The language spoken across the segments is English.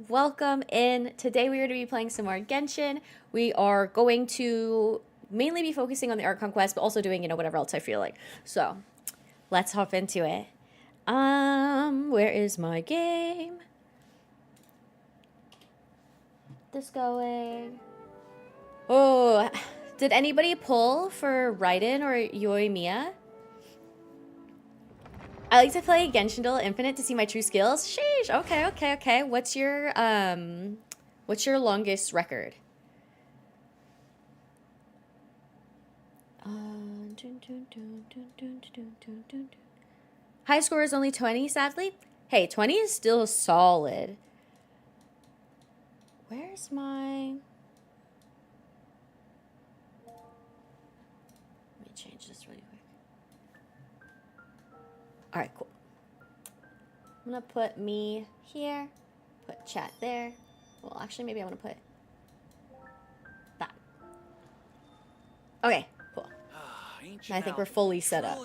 welcome in. Today we are going to be playing some more Genshin. We are going to mainly be focusing on the Archon quest, but also doing, whatever else I feel like. So, let's hop into it. Where is my game? This going. Oh, did anybody pull for Raiden or YOIMIYA? I like to play Genshin Infinite to see my true skills. Sheesh. Okay. What's your longest record? High score is only 20, sadly. Hey, 20 is still solid. Where's my... Let me change this really quick. All right, cool. I'm gonna put me here, put chat there. Well, actually, maybe I want to put that. Okay, cool. I think we're fully set up.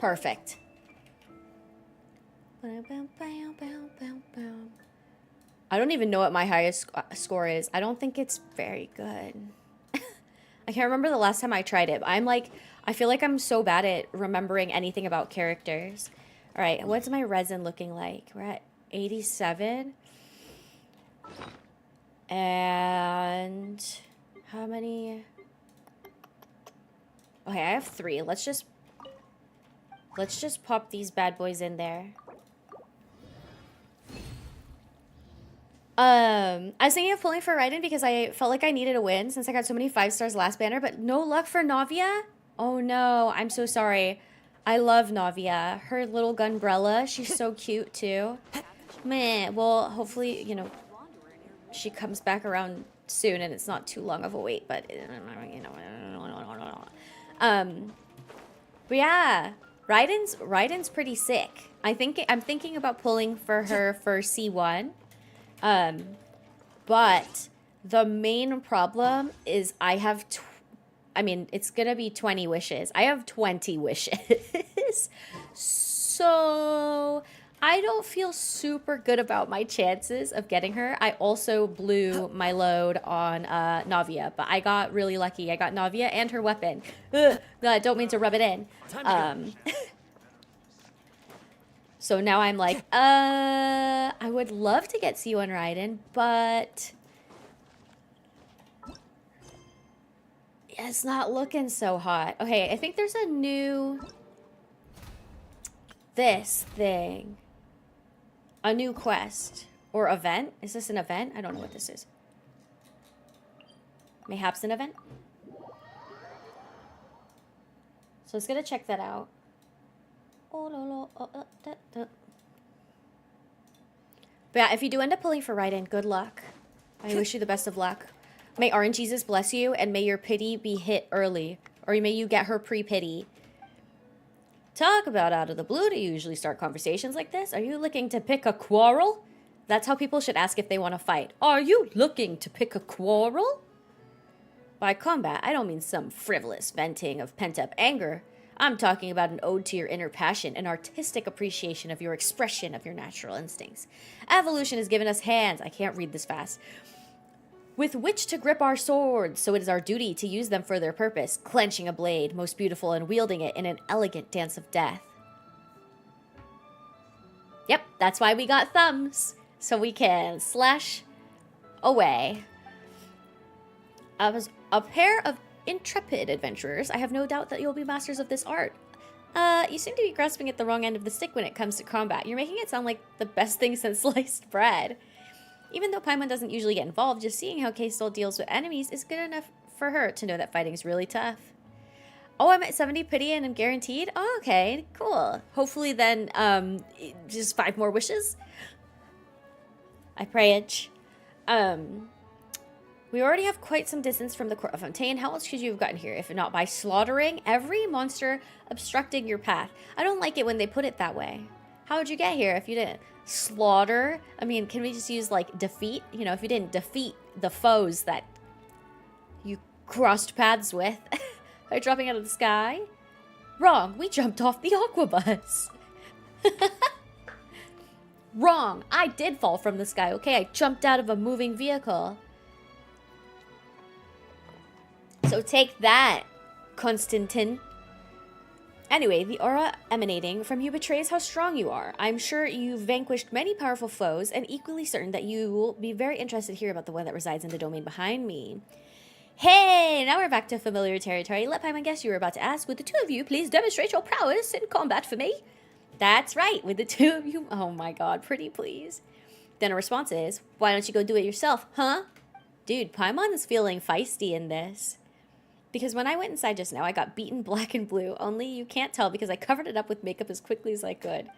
Perfect. I don't even know what my highest score is. I don't think it's very good. I can't remember the last time I tried it. But I feel like I'm so bad at remembering anything about characters. All right, what's my resin looking like? We're at 87. And how many? Okay, I have 3. Let's just pop these bad boys in there. I was thinking of pulling for Raiden because I felt like I needed a win since I got so many 5 stars last banner, but no luck for Navia? Oh no, I'm so sorry. I love Navia. Her little gunbrella, she's so cute too. Meh, well, hopefully, she comes back around soon and it's not too long of a wait, but but yeah, Raiden's pretty sick. I'm thinking about pulling for her for C1. But the main problem is it's gonna be 20 wishes. I have 20 wishes. So I don't feel super good about my chances of getting her. I also blew my load on Navia, but I got really lucky. I got Navia and her weapon. Ugh, I don't mean to rub it in. So now I'm like, I would love to get C1 Raiden, but it's not looking so hot. Okay, I think there's a new, a new quest or event. Is this an event? I don't know what this is. Mayhaps an event. So let's gonna check that out. But yeah, if you do end up pulling for Raiden, good luck. I wish you the best of luck. May RNGesus bless you, and may your pity be hit early. Or may you get her pre-pity. Talk about out of the blue to usually start conversations like this. Are you looking to pick a quarrel? That's how people should ask if they want to fight. Are you looking to pick a quarrel? By combat, I don't mean some frivolous venting of pent-up anger. I'm talking about an ode to your inner passion, an artistic appreciation of your expression of your natural instincts. Evolution has given us hands, I can't read this fast, with which to grip our swords, so it is our duty to use them for their purpose, clenching a blade, most beautiful, and wielding it in an elegant dance of death. Yep, that's why we got thumbs, so we can slash away. As a pair of intrepid adventurers, I have no doubt that you'll be masters of this art. You seem to be grasping at the wrong end of the stick when it comes to combat. You're making it sound like the best thing since sliced bread. Even though Paimon doesn't usually get involved, just seeing how K-Stol deals with enemies is good enough for her to know that fighting's really tough. Oh, I'm at 70 pity and I'm guaranteed? Oh, okay, cool. Hopefully then, just 5 more wishes. I pray it. We already have quite some distance from the Court of Fontaine. How else could you have gotten here, if not by slaughtering every monster obstructing your path? I don't like it when they put it that way. How would you get here if you didn't slaughter? I mean, can we just use, defeat? If you didn't defeat the foes that you crossed paths with by dropping out of the sky? Wrong. We jumped off the aqua bus. Wrong. I did fall from the sky, okay? I jumped out of a moving vehicle. So take that, Konstantin. Anyway, the aura emanating from you betrays how strong you are. I'm sure you've vanquished many powerful foes, and equally certain that you will be very interested to hear about the one that resides in the domain behind me. Hey, now we're back to familiar territory. Let Paimon guess, you were about to ask, would the two of you please demonstrate your prowess in combat for me? That's right, with the two of you. Oh my god, pretty please. Then her response is, why don't you go do it yourself, huh? Dude, Paimon is feeling feisty in this. Because when I went inside just now, I got beaten black and blue. Only you can't tell because I covered it up with makeup as quickly as I could.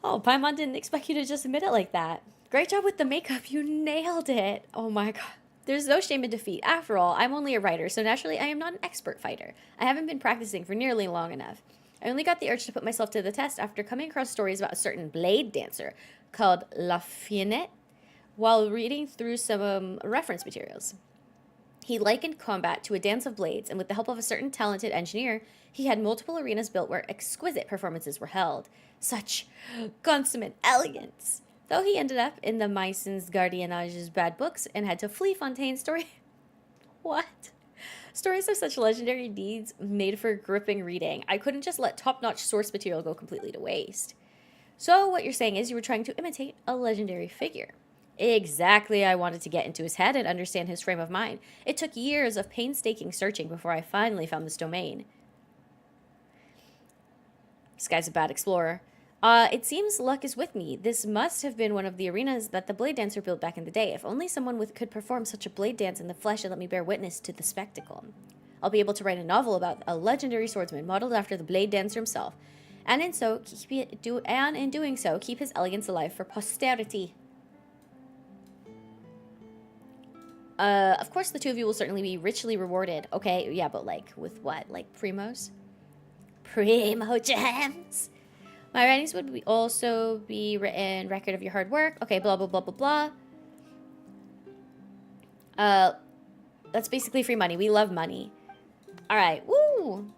Oh, Paimon didn't expect you to just admit it like that. Great job with the makeup. You nailed it. Oh my god. There's no shame in defeat. After all, I'm only a writer, so naturally I am not an expert fighter. I haven't been practicing for nearly long enough. I only got the urge to put myself to the test after coming across stories about a certain blade dancer called La Fionnette while reading through some reference materials. He likened combat to a dance of blades, and with the help of a certain talented engineer, he had multiple arenas built where exquisite performances were held. Such consummate elegance! Though he ended up in the Meisson's Gardiennage's bad books and had to flee Fontaine's story... What? Stories of such legendary deeds made for gripping reading. I couldn't just let top-notch source material go completely to waste. So what you're saying is you were trying to imitate a legendary figure. Exactly, I wanted to get into his head and understand his frame of mind. It took years of painstaking searching before I finally found this domain. This guy's a bad explorer. It seems luck is with me. This must have been one of the arenas that the blade dancer built back in the day. If only someone could perform such a blade dance in the flesh and let me bear witness to the spectacle. I'll be able to write a novel about a legendary swordsman modeled after the blade dancer himself. And in doing so, keep his elegance alive for posterity. Of course the two of you will certainly be richly rewarded. Okay, yeah, but like, with what? Like primos? Primo gems! My writings would also be written record of your hard work. Okay, blah, blah, blah, blah, blah. That's basically free money. We love money. Alright, woo!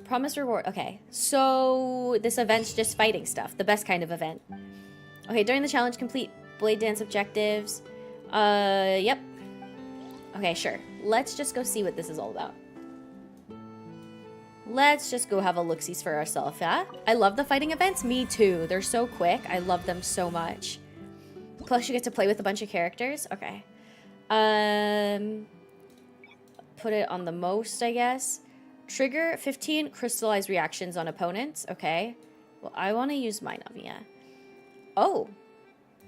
Promise reward. Okay, so this event's just fighting stuff. The best kind of event. Okay, during the challenge, complete blade dance objectives. Yep. Okay, sure. Let's just go see what this is all about. Let's just go have a look-sees for ourselves, yeah? I love the fighting events. Me too. They're so quick. I love them so much. Plus, you get to play with a bunch of characters. Okay. Put it on the most, I guess. Trigger 15 crystallized reactions on opponents. Okay. Well, I want to use my Navia. Oh.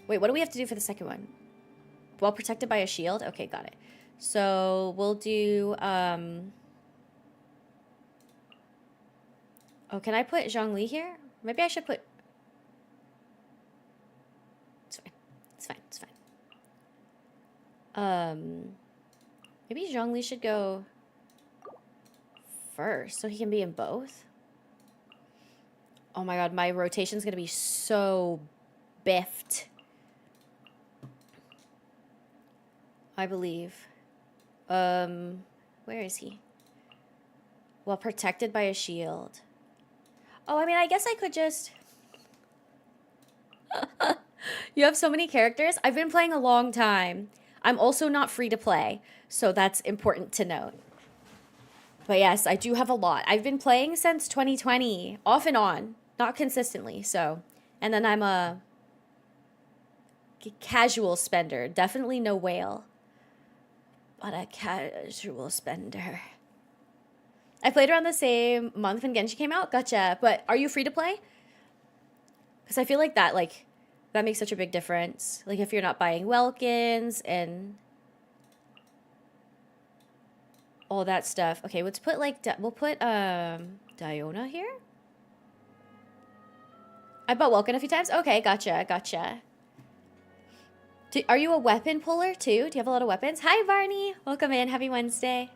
Wait, what do we have to do for the second one? While protected by a shield? Okay, got it. So, we'll do, Oh, can I put Zhongli here? Maybe I should put... It's fine. It's fine. It's fine. Maybe Zhongli should go first so he can be in both. Oh my god, my rotation's gonna be so biffed. I believe. Where is he? Well, protected by a shield. Oh, I mean, I guess I could just... You have so many characters. I've been playing a long time. I'm also not free to play, so that's important to note. But yes, I do have a lot. I've been playing since 2020, off and on, not consistently, so... And then I'm a casual spender. Definitely no whale, but a casual spender. I played around the same month when Genshin came out. Gotcha. But are you free to play? Because I feel like that makes such a big difference. Like if you're not buying Welkins and all that stuff. Okay, let's put we'll put Diona here. I bought Welkin a few times. Okay, gotcha. Are you a weapon puller too? Do you have a lot of weapons? Hi, Varney. Welcome in. Happy Wednesday.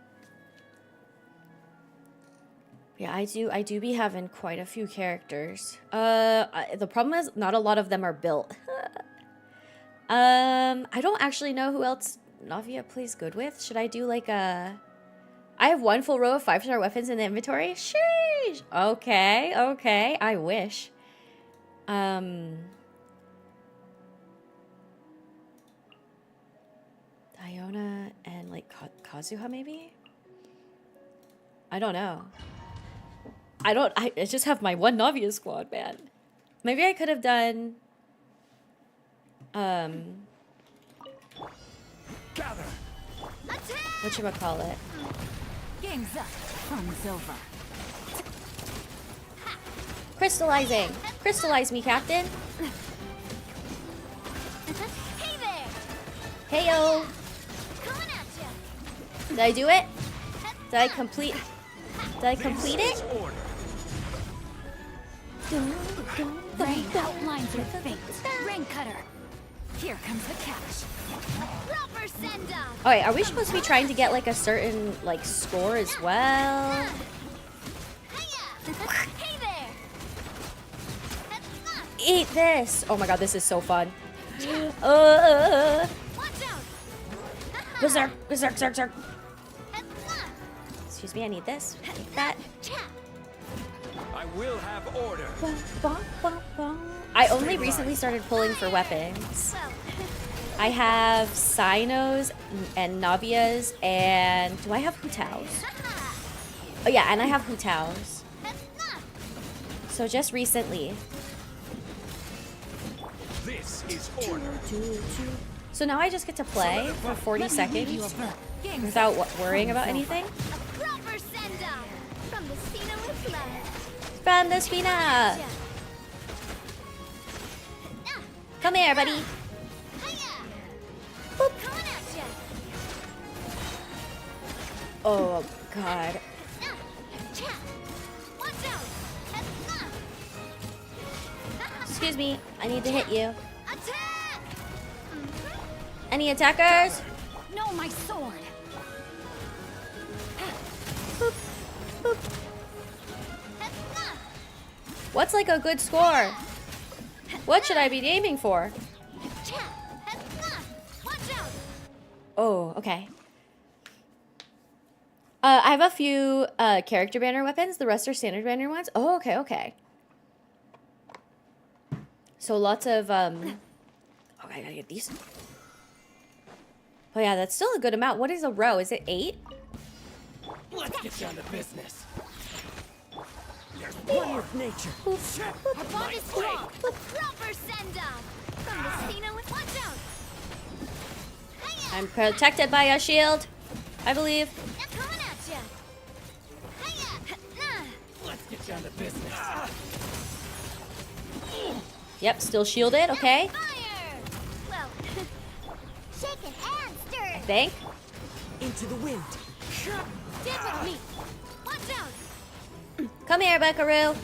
Yeah, I do be having quite a few characters. The problem is not a lot of them are built. I don't actually know who else Navia plays good with. Should I do like a... I have one full row of 5-star weapons in the inventory? Sheesh! Okay, I wish. Diona and like Kazuha maybe? I don't know. I just have my one Navia squad, man. Maybe I could have done Gather. whatchamacallit? Game's up. Fun's over. Crystallizing. Crystallize me, Captain. Hey there! Heyo. Coming at ya! Did I do it? Did I complete it? Order. Rain outlines your fate. Rain cutter. Here comes the catch. Proper send off! Oh wait, are we supposed to be trying to get like a certain like score as well? Hey there! Eat this! Oh my god, this is so fun. Watch out! Berserk, berserk, berserk, berserk. Excuse me, I need this. Take that. I will have order. I only recently started pulling for weapons. I have Sinos and Navias and do I have Hutaos? Oh yeah, and I have Hutaos. So just recently. This is order. So now I just get to play for 40 seconds without worrying about anything. Proper send off! From the Spina with love! From the Spina! Come here, buddy. Boop. Coming at ya! Oh god. Watch out! Excuse me, I need to hit you. Attack! Any attackers? No, my sword. Boop, boop. What's like a good score? What should I be aiming for? Watch out! Oh, okay. I have a few character banner weapons. The rest are standard banner ones. Oh, okay, okay. So lots of okay, I gotta get these. Oh yeah, that's still a good amount. What is a row? Is it 8? Let's get down to business. One with nature. Our bond is strong! Proper send off! From the Spina with watch out! I'm protected by a shield, I believe. Coming at ya! Let's get down to business. Yep, still shielded, okay. Fire! Well, shaken and stirred! I think. Into the wind. Stand with me! Watch out! Come here, Buckaroo.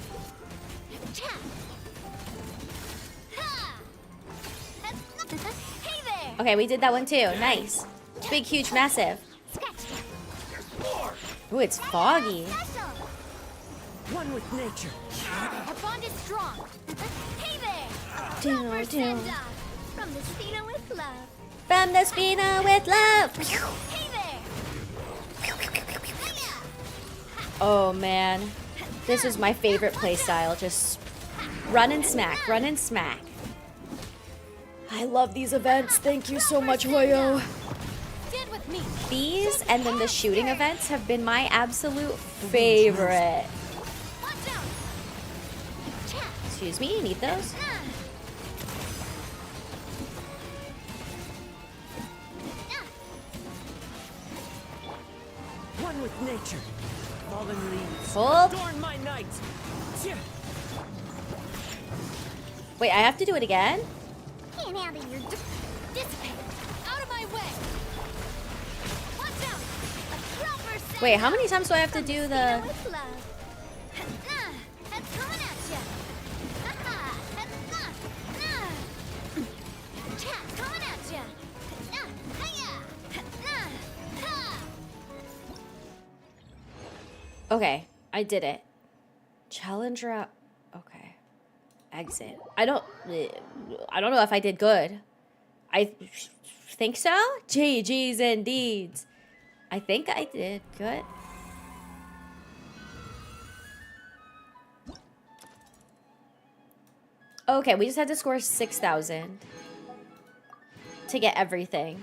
Hey there! Okay, we did that one too. Nice. Big, huge, massive. Ooh, it's foggy. Special! One with nature. Our bond is strong! Hey there! Doom, Proper doom. send off! From the Spina with love! From the Spina with love. Hey there! Oh man, this is my favorite playstyle. Just run and smack, run and smack. I love these events. Thank you so much, Hoyo. Stand with me! These and then the shooting events have been my absolute favorite. Watch out! Excuse me, you need those? One with nature. Fallen leaves. Hold. Adorn my night. Wait, I have to do it again? Can't handle your dissipate! Out of my way! Watch out! A proper send Wait, how many off times do I have to from do Spina the... with love. That's coming at ya! Coming at ya! Okay, I did it. Challenger out. Okay. Exit. I don't know if I did good. I think so? GG's indeed. I think I did good. Okay, we just had to score 6,000 to get everything.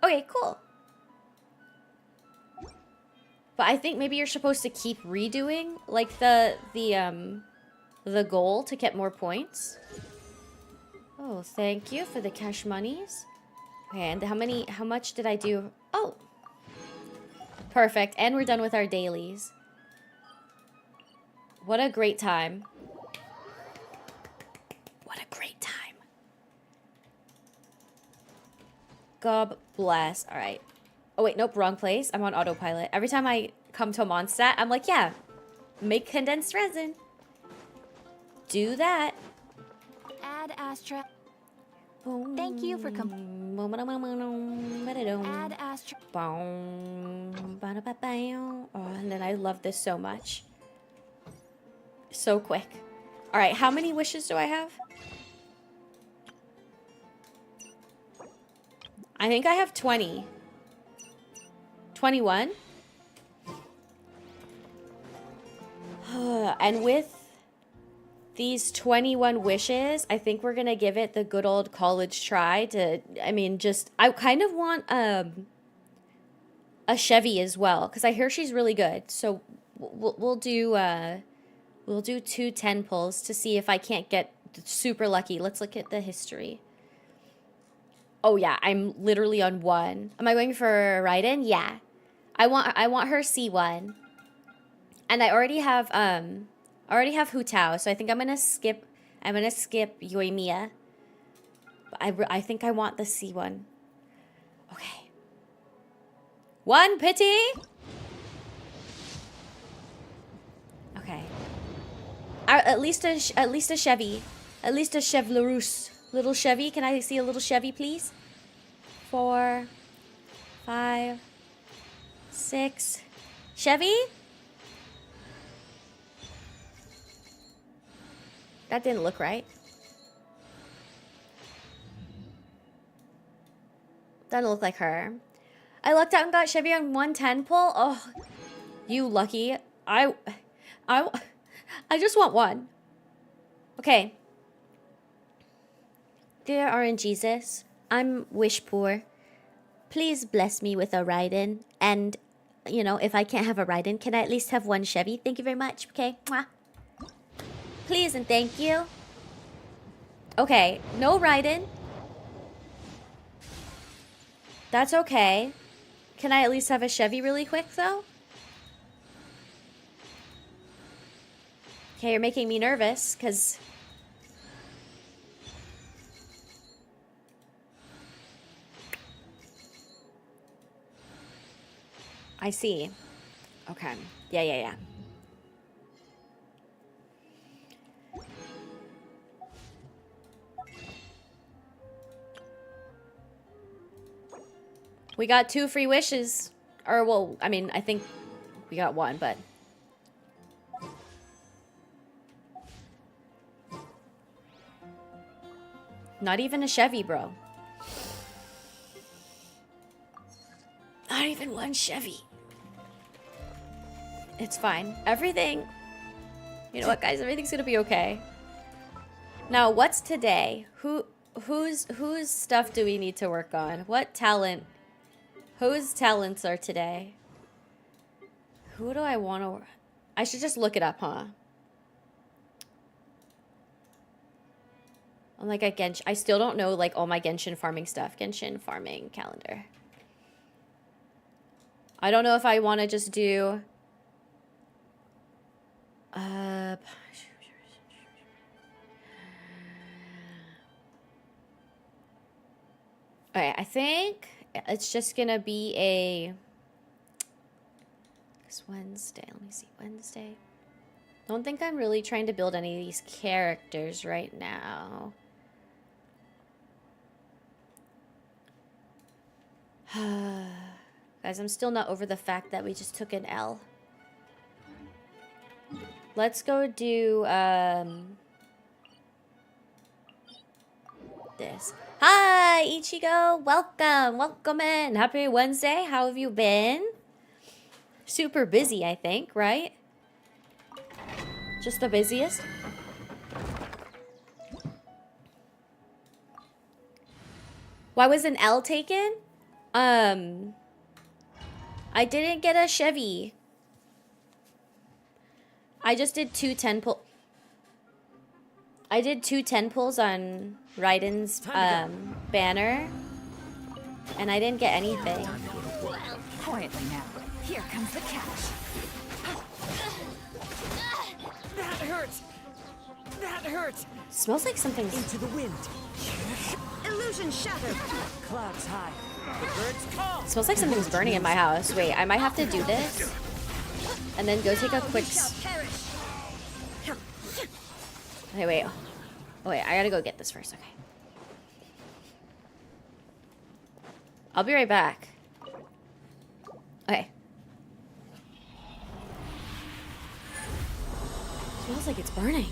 Okay, cool. But I think maybe you're supposed to keep redoing like the goal to get more points. Oh, thank you for the cash monies. Okay, and how much did I do? Oh. Perfect. And we're done with our dailies. What a great time. What a great time. God bless. All right. Oh, wait. Nope. Wrong place. I'm on autopilot. Every time I come to a Mondstadt, I'm like, yeah. Make condensed resin. Do that. Add Astra. Thank you for Add Astra. Oh, and then I love this so much. So quick. All right, how many wishes do I have? I think I have 20. 21? And with these 21 wishes, I think we're gonna give it the good old college try to, I mean, just, I kind of want a Chevy as well, because I hear she's really good. So we'll do 2 10 pulls to see if I can't get super lucky. Let's look at the history. Oh yeah, I'm literally on 1. Am I going for Raiden? Yeah. I want her C1. And I already have Hu Tao, so I think I'm gonna skip YOIMIYA. But I think I want the C1. Okay. 1 pity. Okay. At least a Chevy. At least a Chevleroos. Little Chevy. Can I see a little Chevy, please? 4, 5, 6. Chevy? That didn't look right. Doesn't look like her. I lucked out and got Chevy on 110 pull. Oh, you lucky. I just want 1. Okay. Dear RNGesus, I'm wish poor. Please bless me with a Raiden. And, you know, if I can't have a Raiden, can I at least have 1 Chevy? Thank you very much. Okay. Mwah. Please and thank you. Okay. No Raiden. That's okay. Can I at least have a Chevy really quick, though? Okay, you're making me nervous, because... I see. Okay. Yeah. We got 2 free wishes. Or, well, I mean, I think we got 1, but... Not even a Chevy, bro. Not even 1 Chevy. It's fine. Everything... You know what, guys? Everything's gonna be okay. Now, what's today? Whose stuff do we need to work on? What talent... Whose talents are today? Who do I want to... I should just look it up, huh? I'm like a Genshin... I still don't know, like, all my Genshin farming stuff. Genshin farming calendar. I don't know if I want to just do... Okay, I think... It's just gonna be a... It's Wednesday. Let me see. Wednesday. Don't think I'm really trying to build any of these characters right now. Guys, I'm still not over the fact that we just took an L. Let's go do this. Hi, Ichigo. Welcome in. Happy Wednesday. How have you been? Super busy, I think, right? Just the busiest? Why was an L taken? I didn't get a Chevy. I just did two 10 pull. I did two 10 pulls on Raiden's banner, and I didn't get anything. Quietly now. Here comes the catch. That hurts! That hurts! Smells like something's. Into the wind. Illusion shattered. Clouds high. The birds call. Smells like something's burning in my house. Wait, I might have to do this, and then go take a quick. Perish. Okay, wait. Oh wait, I gotta go get this first. Okay. I'll be right back. Okay. Smells like it's burning.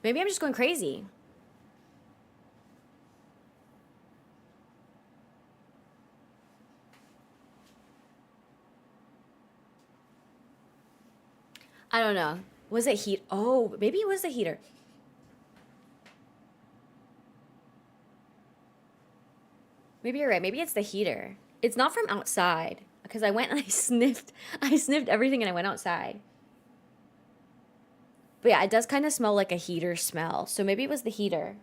Maybe I'm just going crazy. I don't know. Was it heat? Oh, maybe it was the heater. Maybe you're right. Maybe it's the heater. It's not from outside because I went and I sniffed everything and I went outside. But yeah, it does kind of smell like a heater smell. So maybe it was the heater.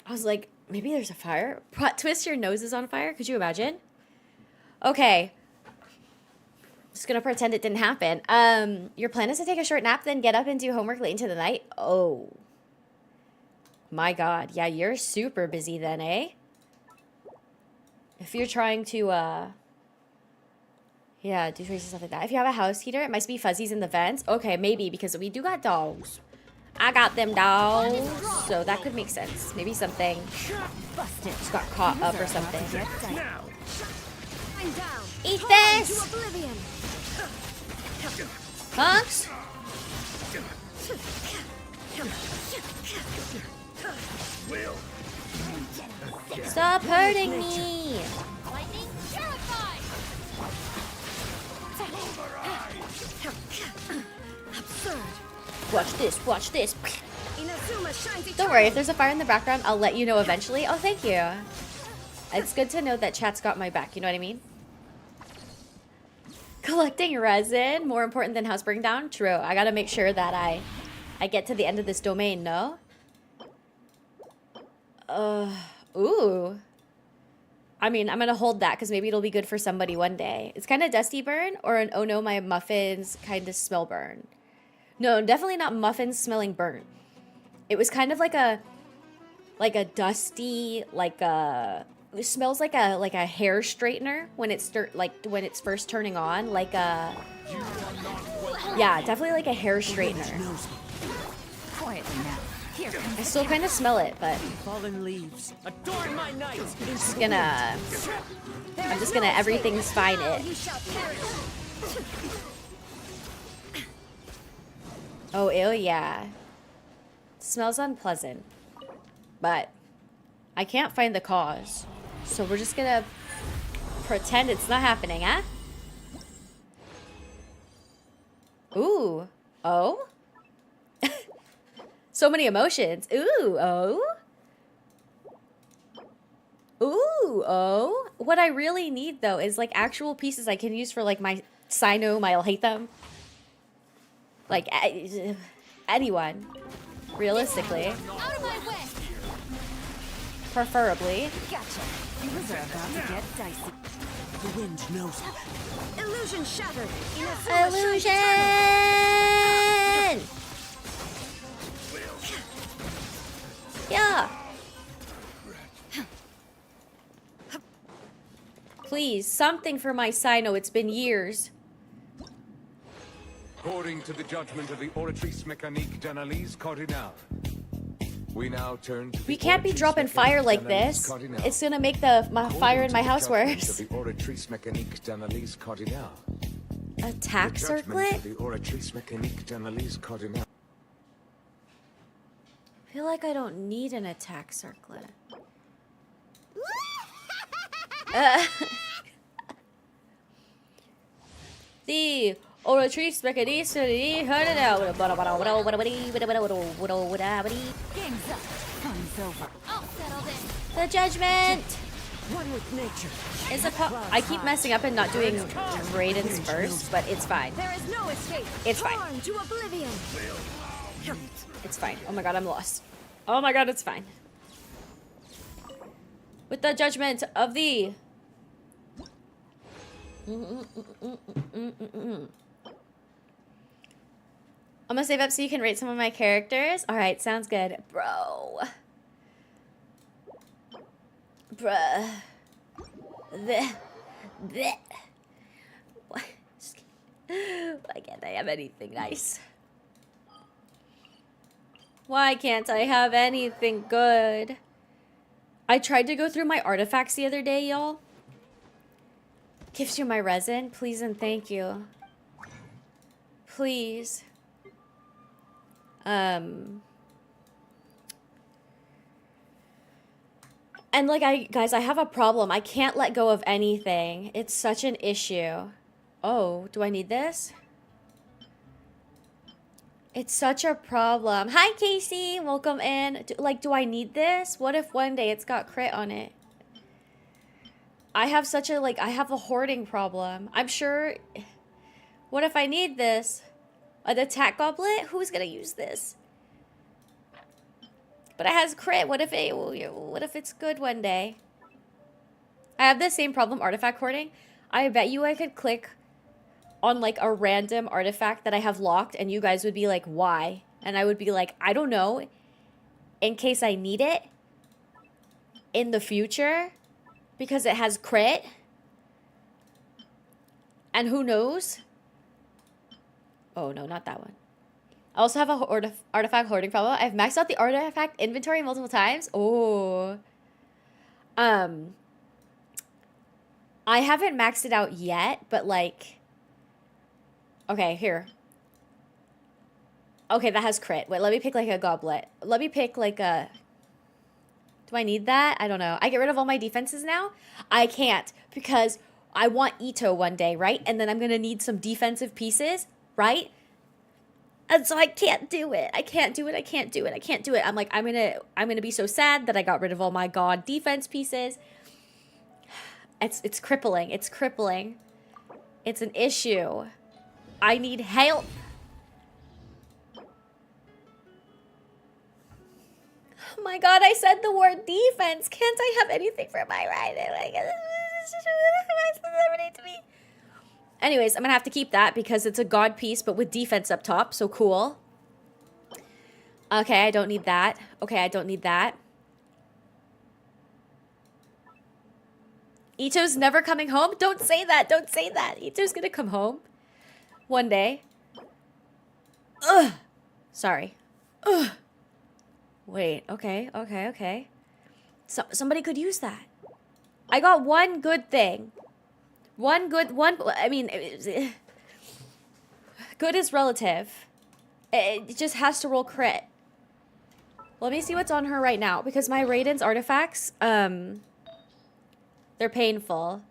I was like, maybe there's a fire. Plot twist, your nose is on fire. Could you imagine? Okay. Just gonna pretend it didn't happen. Your plan is to take a short nap, then get up and do homework late into the night? Oh. My God. Yeah, you're super busy then, eh? If you're trying to, yeah, do crazy stuff like that. If you have a house heater, it might be fuzzies in the vents. Okay, maybe, because we do got dogs. I got them dogs, so that could make sense. Maybe something just got caught up or something. Eat this! Punks? Stop hurting me! Lightning purified. Absurd. Watch this, watch this. Inazuma shines Don't worry, if there's a fire in the background, I'll let you know eventually. Oh, thank you. It's good to know that chat's got my back, you know what I mean? Collecting resin, more important than house burning down? True, I gotta make sure that I get to the end of this domain, no? Ooh. I mean, I'm gonna hold that because maybe it'll be good for somebody one day. It's kind of dusty burn or an oh no, my muffins kind of smell burn. No, definitely not muffins smelling burnt. It was kind of like a dusty, it smells like a hair straightener when it's when it's first turning on, yeah, definitely like a hair straightener. Quietly now. Here comes I still kind of smell it, but Fallen leaves. Adorn my night. I'm just gonna everything's fine it. You shall perish. Oh, ew, yeah. Smells unpleasant, but I can't find the cause. So we're just gonna pretend it's not happening, huh? Ooh. Oh? So many emotions. Ooh. Oh? Ooh. Oh? What I really need, though, is, like, actual pieces I can use for, like, my Sino, I'll hate them. Like, anyone. Realistically. Out of my way! Preferably. Gotcha. Things are about to get dicey. The wind knows. Illusion shattered. Illusion! Yeah. Please, something for my Sino. It's been years. According to the judgment of the Oratrice Mécanique d'Analyse Cardinale, we now turn to We can't be dropping fire like this. It's gonna make my fire in my house worse. The Oratrice Mécanique d'Analyse Cardinale. Attack circlet? The Oratrice Mécanique d'Analyse Cardinale. I feel like I don't need an attack circlet. The Oratrice Mécanique Game's up. Fun's over. I'll settle this. The judgment One with nature. is a I keep messing up and not doing Raiden's first, but it's fine. There is no escape. It's fine. Torn to oblivion. It's fine. Oh my god, I'm lost. Oh my god, it's fine. With the judgment of the... I'm gonna save up so you can rate some of my characters. Alright, sounds good. Bro. Bruh. Why can't I have anything nice? Why can't I have anything good? I tried to go through my artifacts the other day, y'all. Gives you my resin, please and thank you. Please. And like guys, I have a problem. I can't let go of anything. It's such an issue. Oh, do I need this? It's such a problem. Hi, Casey. Welcome in. Do I need this? What if one day it's got crit on it? I have such a, I have a hoarding problem. I'm sure... What if I need this? An attack goblet? Who's gonna use this? But it has crit. What if it's good one day? I have the same problem artifact hoarding. I bet you I could click on like a random artifact that I have locked and you guys would be like, why? And I would be like, I don't know. In case I need it in the future because it has crit. And who knows? Oh no, not that one. I also have a artifact hoarding problem. I've maxed out the artifact inventory multiple times. Oh. I haven't maxed it out yet, but like... Okay, here. Okay, that has crit. Wait, let me pick like a goblet. Let me pick like a... Do I need that? I don't know. I get rid of all my defenses now? I can't because I want Ito one day, right? And then I'm going to need some defensive pieces, right? And so I can't do it. I can't do it. I can't do it. I can't do it. I'm like, I'm gonna be so sad that I got rid of all my god defense pieces. It's crippling. It's crippling. It's an issue. I need help. Oh my god, I said the word defense. Can't I have anything for my Raiden? Like, to me. Anyways, I'm gonna have to keep that because it's a god piece, but with defense up top, so cool. Okay, I don't need that. Okay, I don't need that. Ito's never coming home? Don't say that. Don't say that. Ito's gonna come home. One day. Ugh. Sorry. Ugh. Wait, okay. Somebody could use that. I got one good thing. I mean, good is relative. It just has to roll crit. Let me see what's on her right now, because my Raiden's artifacts, they're painful.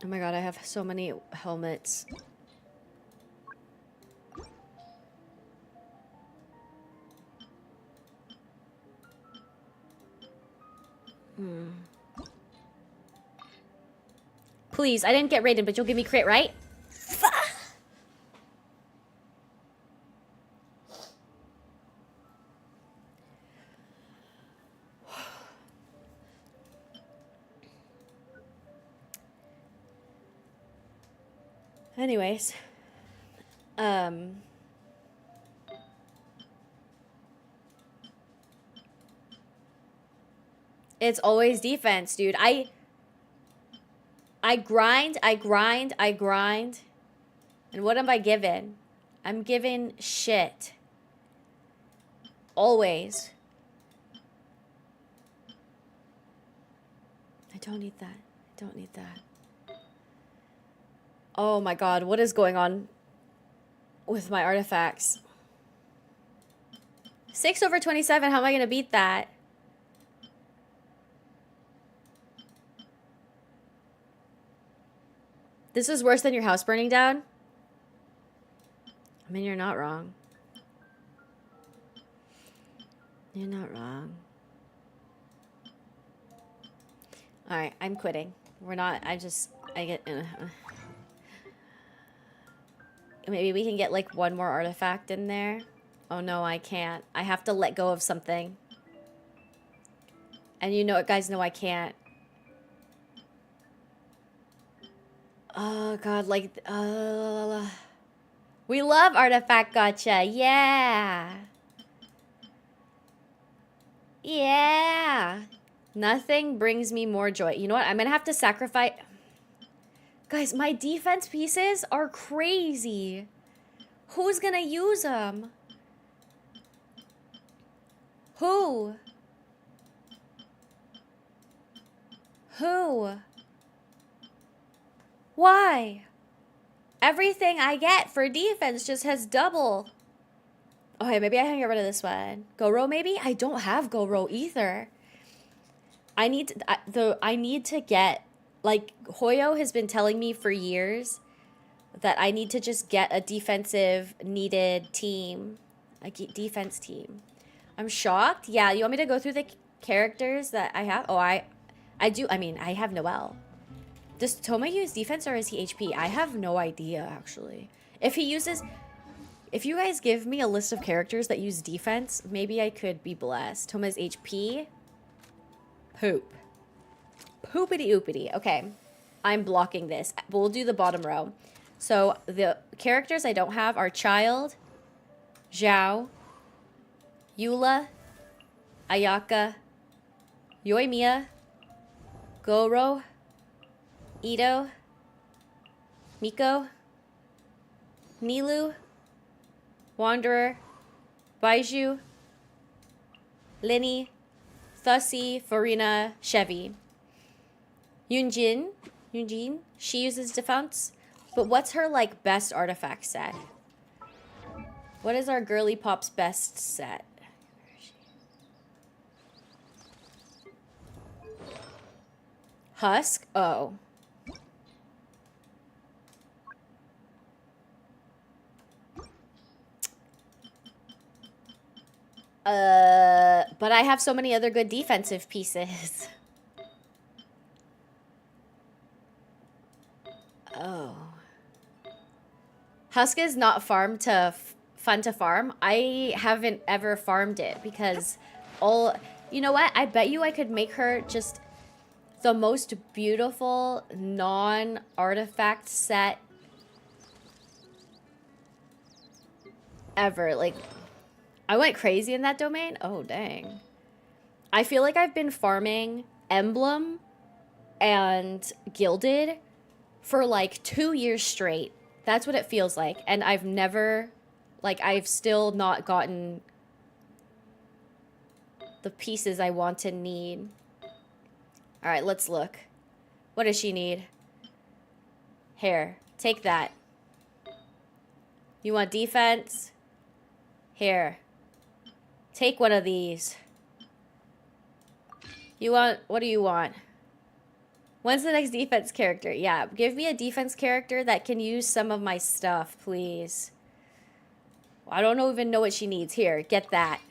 Oh my god, I have so many helmets. Please, I didn't get Raiden, but you'll give me crit, right? Anyways. It's always defense, dude. I grind. And what am I given? I'm given shit. Always. I don't need that. I don't need that. Oh my god, what is going on with my artifacts? 6/27, how am I gonna beat that? This is worse than your house burning down? I mean, you're not wrong. You're not wrong. Alright, I'm quitting. We're not, I get... Maybe we can get like one more artifact in there. Oh no, I can't. I have to let go of something. And you know what, guys, know I can't. Oh god, like, we love artifact gacha, yeah. Yeah. Nothing brings me more joy. You know what, I'm gonna have to sacrifice... Guys, my defense pieces are crazy. Who's gonna use them? Who? Who? Why? Everything I get for defense just has double. Okay, maybe I can get rid of this one. Goro, maybe? I don't have Goro either. I need to get... Like, Hoyo has been telling me for years that I need to just get a defensive needed team. A defense team. I'm shocked. Yeah, you want me to go through the characters that I have? Oh, I do. I mean, I have Noelle. Does Toma use defense or is he HP? I have no idea, actually. If he uses... If you guys give me a list of characters that use defense, maybe I could be blessed. Toma's HP? Poop. Poopity oopity. Okay. I'm blocking this. We'll do the bottom row. So the characters I don't have are Child, Zhao, Eula, Ayaka, YOIMIYA, Goro, Ito, Miko, Nilu, Wanderer, Baiju, Linny, Thussy, Farina, Chevy. Yunjin, she uses defense. But what's her, like, best artifact set? What is our girly pop's best set? Husk? Oh. But I have so many other good defensive pieces. Oh. Husk is not fun to farm. I haven't ever farmed it because you know what? I bet you I could make her just the most beautiful non-artifact set ever. Like, I went crazy in that domain. Oh, dang. I feel like I've been farming Emblem and Gilded for like 2 years straight. That's what it feels like. And I've never, like, I've still not gotten the pieces I want to need. All right, let's look. What does she need? Here, take that. You want defense? Here. Take one of these. You want, what do you want? When's the next defense character? Yeah, give me a defense character that can use some of my stuff, please. I don't even know what she needs. Here, get that.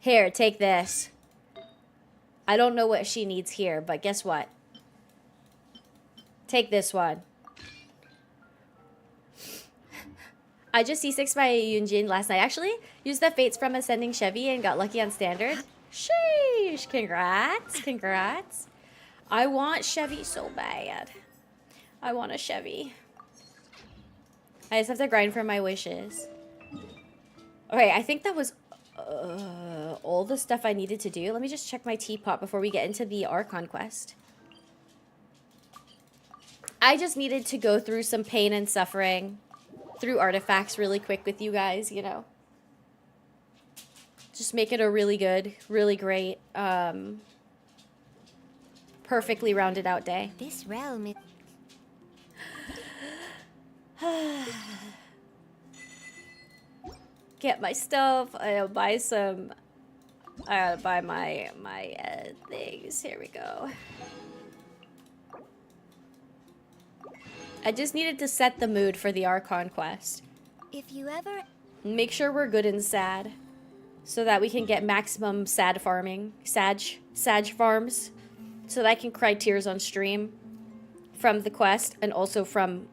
Here, take this. I don't know what she needs here, but guess what? Take this one. I just C6 my Yunjin last night. Actually, used the fates from Ascending Chevy and got lucky on standard. Sheesh. Congrats. Congrats. I want Chevy so bad. I want a Chevy. I just have to grind for my wishes. Okay, I think that was all the stuff I needed to do. Let me just check my teapot before we get into the Archon quest. I just needed to go through some pain and suffering through artifacts really quick with you guys, you know. Just make it a really good, really great, perfectly rounded out day. This realm is... Get my stuff. I'll buy some. I gotta buy my things. Here we go. I just needed to set the mood for the Archon quest. If you ever... Make sure we're good and sad, so that we can get maximum sad farming, sag farms, so that I can cry tears on stream from the quest and also from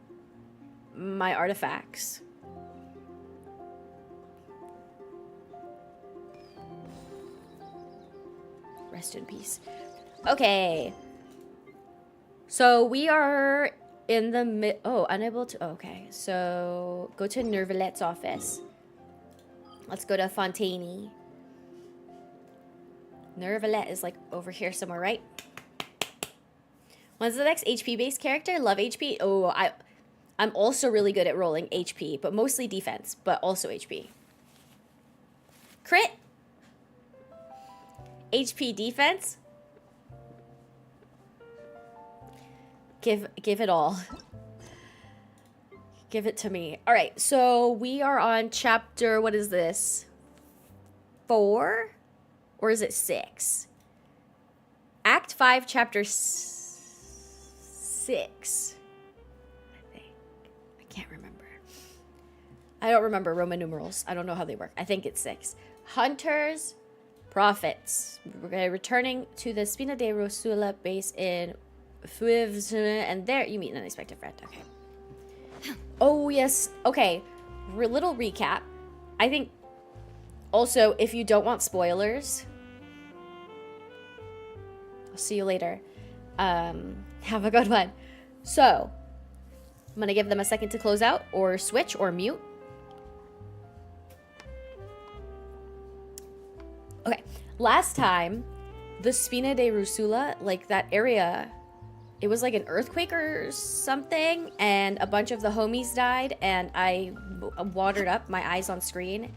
my artifacts. Rest in peace. Okay. So we are in the unable to. Okay. So go to Nervalet's office. Let's go to Fontaine. Nervalet is like over here somewhere, right? When's the next HP-based character? Love HP. Oh, I'm also really good at rolling HP, but mostly defense, but also HP. Crit. HP defense. Give it all. Give it to me. All right, so we are on chapter, what is this? 4? Or is it 6? Act 5, chapter 6. I think. I can't remember. I don't remember Roman numerals. I don't know how they work. I think it's 6. Hunters, prophets. We're returning to the Spina de Rosula base in Fuivs, and there you meet an unexpected friend. Okay. Oh, yes. Okay. Little recap. I think also, if you don't want spoilers, I'll see you later. Have a good one. So, I'm going to give them a second to close out or switch or mute. Okay. Last time, the Spina de Rusula, like that area, it was like an earthquake or something, and a bunch of the homies died, and I watered up my eyes on screen.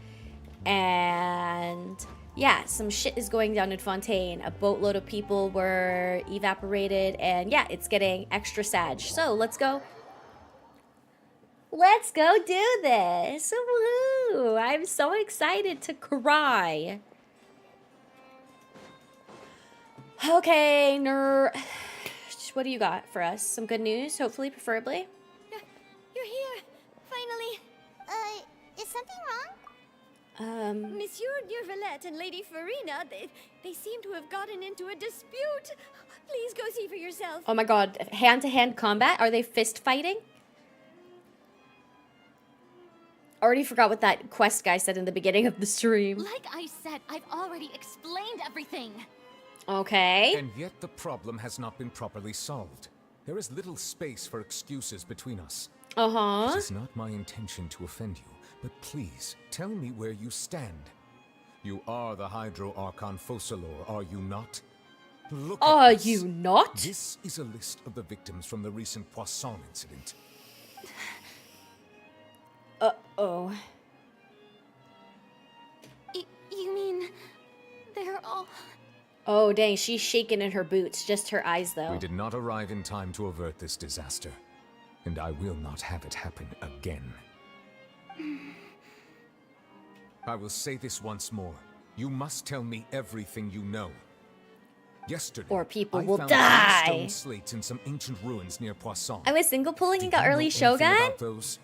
And yeah, some shit is going down in Fontaine. A boatload of people were evaporated, and yeah, it's getting extra sad. So let's go. Let's go do this. Woo! I'm so excited to cry. Okay, what do you got for us? Some good news, hopefully, preferably. You're here, finally. Is something wrong? Monsieur Nervalet and Lady Farina, they seem to have gotten into a dispute. Please go see for yourself. Oh my god, hand-to-hand combat? Are they fist fighting? Already forgot what that quest guy said in the beginning of the stream. Like I said, I've already explained everything. Okay. And yet the problem has not been properly solved. There is little space for excuses between us. Uh-huh. It is not my intention to offend you, but please, tell me where you stand. You are the Hydro Archon Focalor, are you not? Look Are at this. you not? This is a list of the victims from the recent Poisson incident. Uh-oh. You mean they're all... Oh, dang, she's shaking in her boots. Just her eyes, though. We did not arrive in time to avert this disaster, and I will not have it happen again. I will say this once more. You must tell me everything you know. Yesterday, Or people I will found die. 3 stone slates in some ancient ruins near Poisson. I was single pulling and Do got you early know anything Shogun? about those?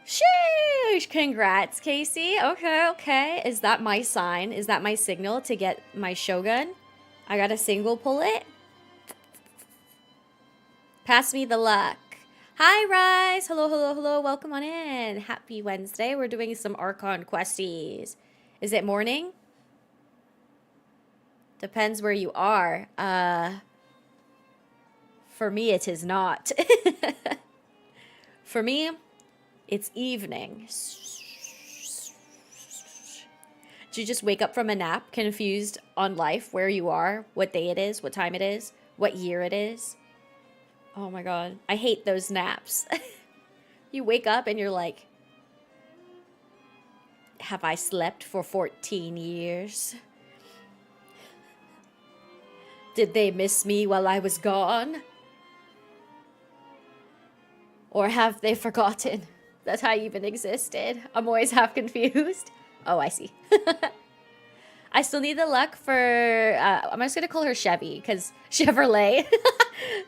Sheesh! Congrats, Casey. Okay, okay. Is that my sign? Is that my signal to get my Shogun? I gotta single pull it? Pass me the luck. Hi, Rise. Hello, hello, hello. Welcome on in. Happy Wednesday. We're doing some Archon questies. Is it morning? Depends where you are. For me, it is not. For me, it's evening. Did you just wake up from a nap, confused on life, where you are, what day it is, what time it is, what year it is? Oh my god. I hate those naps. You wake up and you're like, have I slept for 14 years? Did they miss me while I was gone? Or have they forgotten that I even existed? I'm always half confused. Oh, I see. I still need the luck for, I'm just going to call her Chevy, because Chevrolet.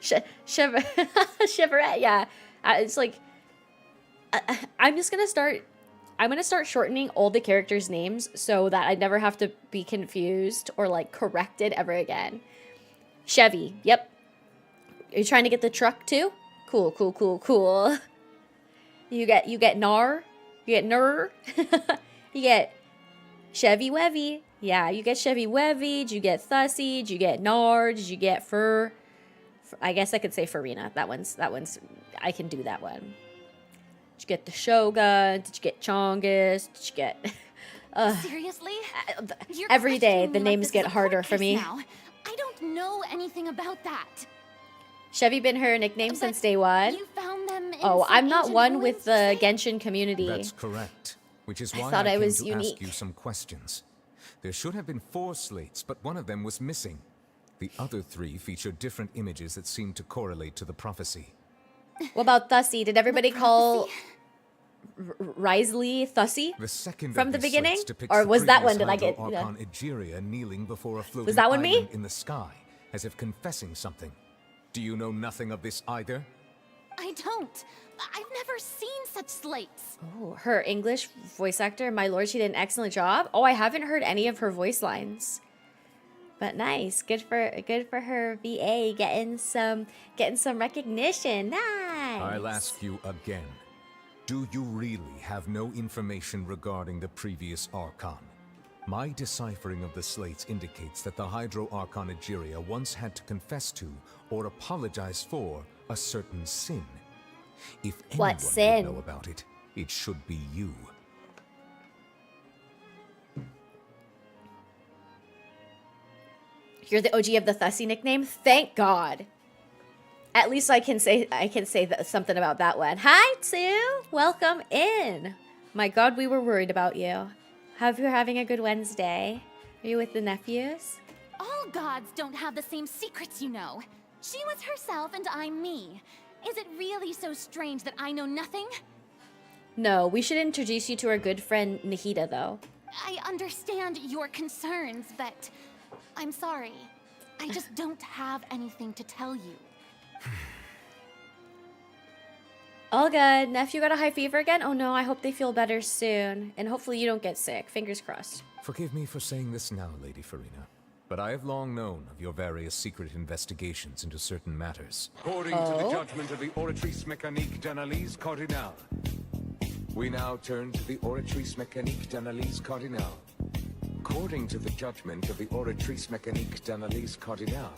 Chevrolet, yeah. It's like, I'm just going to start, I'm going to start shortening all the characters' names so that I never have to be confused or, like, corrected ever again. Chevy, yep. Are you trying to get the truck, too? Cool, cool, cool, cool. You get Nar. You get Nur. You get Chevy Wevy. Yeah, you get Chevy Wevy. Did you get Thussy? Did you get Nar? Did you get Fur? I guess I could say Farina. That one's, I can do that one. Did you get the Shogun? Did you get Chongus? Did you get... Seriously? You're every day, questioning the me like names this is get a harder court for case me. now. I don't know anything about that. Chevy been her nickname since day one. You found them in Oh, some I'm not ancient one ruins, with you the say? Genshin community. That's correct. Which is I why thought I came was to unique. ask you some questions. There should have been 4 slates, but one of them was missing. The other 3 featured different images that seemed to correlate to the prophecy. What about Thussy? Did everybody call Risley Thussy? The second From of the these beginning? slates depicts Or the was that previous one? Did I get- Hydro Archon Egeria kneeling before a floating that one me? island in the sky, as if confessing something. Do you know nothing of this either? I don't. I've never seen such slates. Oh, her English voice actor, my lord, she did an excellent job. Oh, I haven't heard any of her voice lines. But nice. Good for her VA getting some recognition. Nice. I'll ask you again. Do you really have no information regarding the previous Archon? My deciphering of the slates indicates that the Hydro Archon Egeria once had to confess to or apologize for a certain sin. If anyone What sin? would know about it, it should be you. You're the OG of the Thussy nickname? Thank God. At least I can say something about that one. Hi, Sue. Welcome in. My God, we were worried about you. Hope you're having a good Wednesday. Are you with the nephews? All gods don't have the same secrets, you know. She was herself and I'm me. Is it really so strange that I know nothing? No, we should introduce you to our good friend Nahida, though. I understand your concerns, but I'm sorry. I just don't have anything to tell you. All good. Nephew got a high fever again? Oh no, I hope they feel better soon. And hopefully you don't get sick. Fingers crossed. Forgive me for saying this now, Lady Farina, but I have long known of your various secret investigations into certain matters. According to the judgment of the Oratrice Mécanique d'Analyse Cardinale. We now turn to the Oratrice Mécanique d'Analyse Cardinale. According to the judgment of the Oratrice Mécanique d'Analyse Cardinale.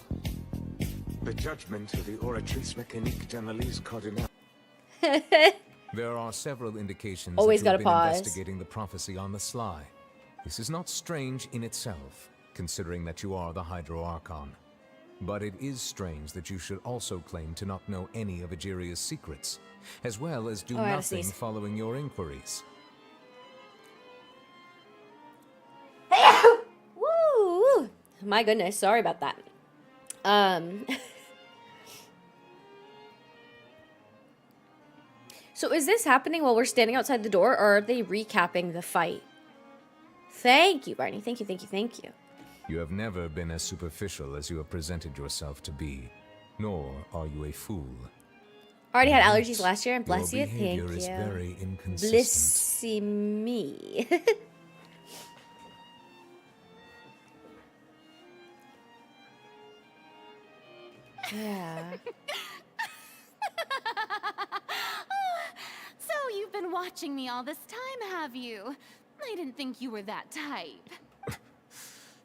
The judgment of the Oratrice Mécanique d'Analyse Cardinale. There are several indications Always that you've gotta been pause. investigating the prophecy on the sly. This is not strange in itself, considering that you are the Hydro Archon. But it is strange that you should also claim to not know any of Egeria's secrets, as well as do I gotta nothing sneeze. following your inquiries. Woo! My goodness, sorry about that. So is this happening while we're standing outside the door, or are they recapping the fight? Thank you, Barney. Thank you, thank you, thank you. You have never been as superficial as you have presented yourself to be, nor are you a fool. Already had allergies last year, and bless Your you. Thank behavior you. is very inconsistent. Bless me. Yeah. So you've been watching me all this time, have you? I didn't think you were that type.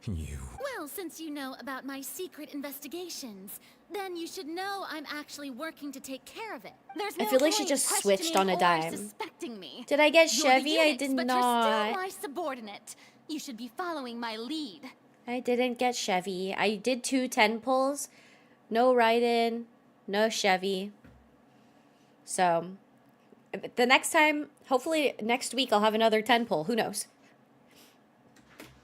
You. Well, since you know about my secret investigations, then you should know I'm actually working to take care of it. There's no I feel like she point just switched on a questioning or dime. suspecting me. Did I get You're the Chevy? I Unix, did but not. You're still my subordinate. You should be following my lead. I didn't get Chevy. I did 2 10 pulls. No Raiden. No Chevy. So, the next time, hopefully next week, I'll have another 10 pull. Who knows?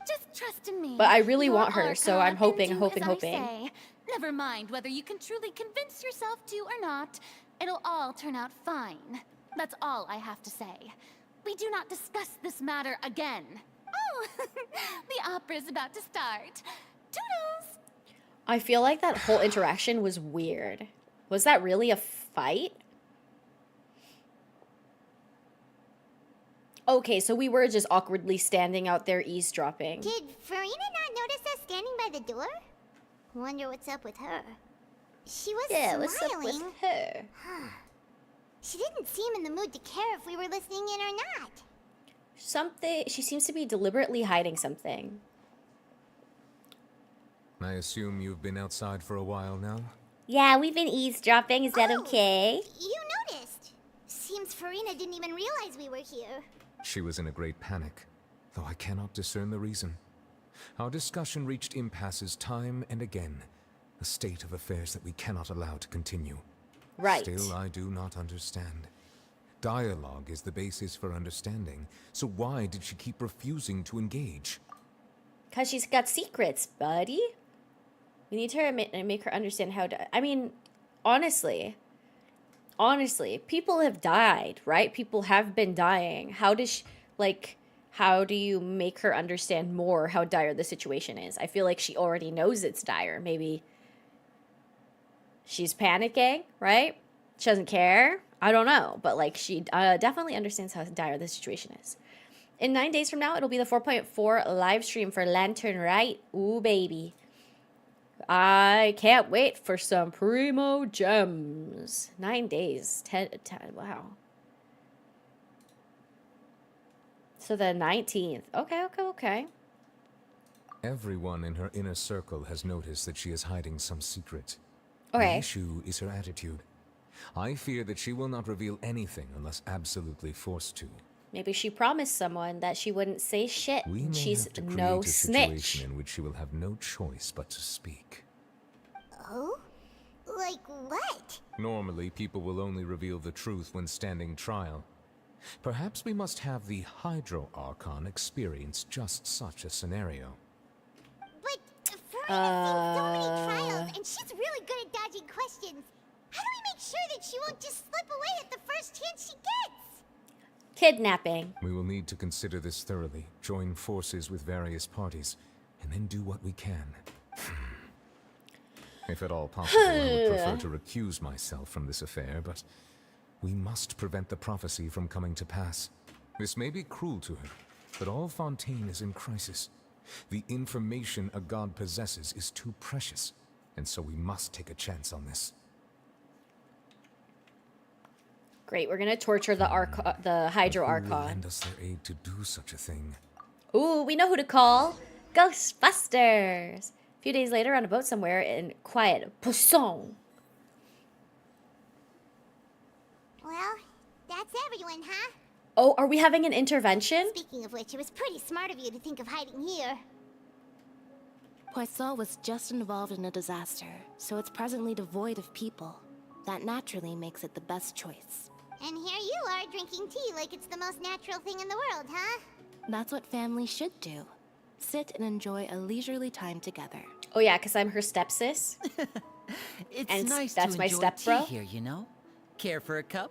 Just trust in me. But I really You're want her, so I'm Archon, hoping, and do hoping, as I hoping. say. Never mind whether you can truly convince yourself to or not. It'll all turn out fine. That's all I have to say. We do not discuss this matter again. Oh, the opera's about to start. Toodles! I feel like that whole interaction was weird. Was that really a fight? Okay, so we were just awkwardly standing out there eavesdropping. Did Farina not notice us standing by the door? Wonder what's up with her. She was smiling. what's up with her? She didn't seem in the mood to care if we were listening in or not. She seems to be deliberately hiding something. I assume you've been outside for a while now? Yeah, we've been eavesdropping. Is that Oh, okay? You noticed. Seems Farina didn't even realize we were here. She was in a great panic, though I cannot discern the reason. Our discussion reached impasses time and again, a state of affairs that we cannot allow to continue. Right. Still, I do not understand. Dialogue is the basis for understanding, so why did she keep refusing to engage? Because she's got secrets, buddy. We need to make her understand how to... I mean, honestly, people have died, right? People have been dying. How does she... Like, how do you make her understand more how dire the situation is? I feel like she already knows it's dire. Maybe she's panicking, right? She doesn't care. I don't know. But, like, she definitely understands how dire the situation is. In 9 days from now, it'll be the 4.4 live stream for Lantern, right? Ooh, baby. I can't wait for some primo gems. 9 days. 10, wow. So the 19th. Okay. Everyone in her inner circle has noticed that she is hiding some secret. Okay. The issue is her attitude. I fear that she will not reveal anything unless absolutely forced to. Maybe she promised someone that she wouldn't say shit. We may She's have to create no a snitch. situation in which she will have no choice but to speak. Oh? Like what? Normally, people will only reveal the truth when standing trial. Perhaps we must have the Hydro Archon experience just such a scenario. But Farina's seen so many trials, and she's really good at dodging questions. How do we make sure that she won't just slip away at the first chance she gets? Kidnapping. We will need to consider this thoroughly, join forces with various parties, and then do what we can. If at all possible, I would prefer to recuse myself from this affair, but we must prevent the prophecy from coming to pass. This may be cruel to her, but all Fontaine is in crisis. The information a god possesses is too precious, and so we must take a chance on this. Great, we're gonna torture the Hydro Who will Archon. lend us their aid to do such a thing? Ooh, we know who to call. Ghostbusters. A few days later, on a boat somewhere in quiet Poisson. Well, that's everyone, huh? Oh, are we having an intervention? Speaking of which, it was pretty smart of you to think of hiding here. Poisson was just involved in a disaster, so it's presently devoid of people. That naturally makes it the best choice. And here you are drinking tea like it's the most natural thing in the world, huh? That's what family should do. sit and enjoy a leisurely time together. Oh yeah, because I'm her stepsis. It's And nice that's to my enjoy stepbro? tea here, you know? Care for a cup?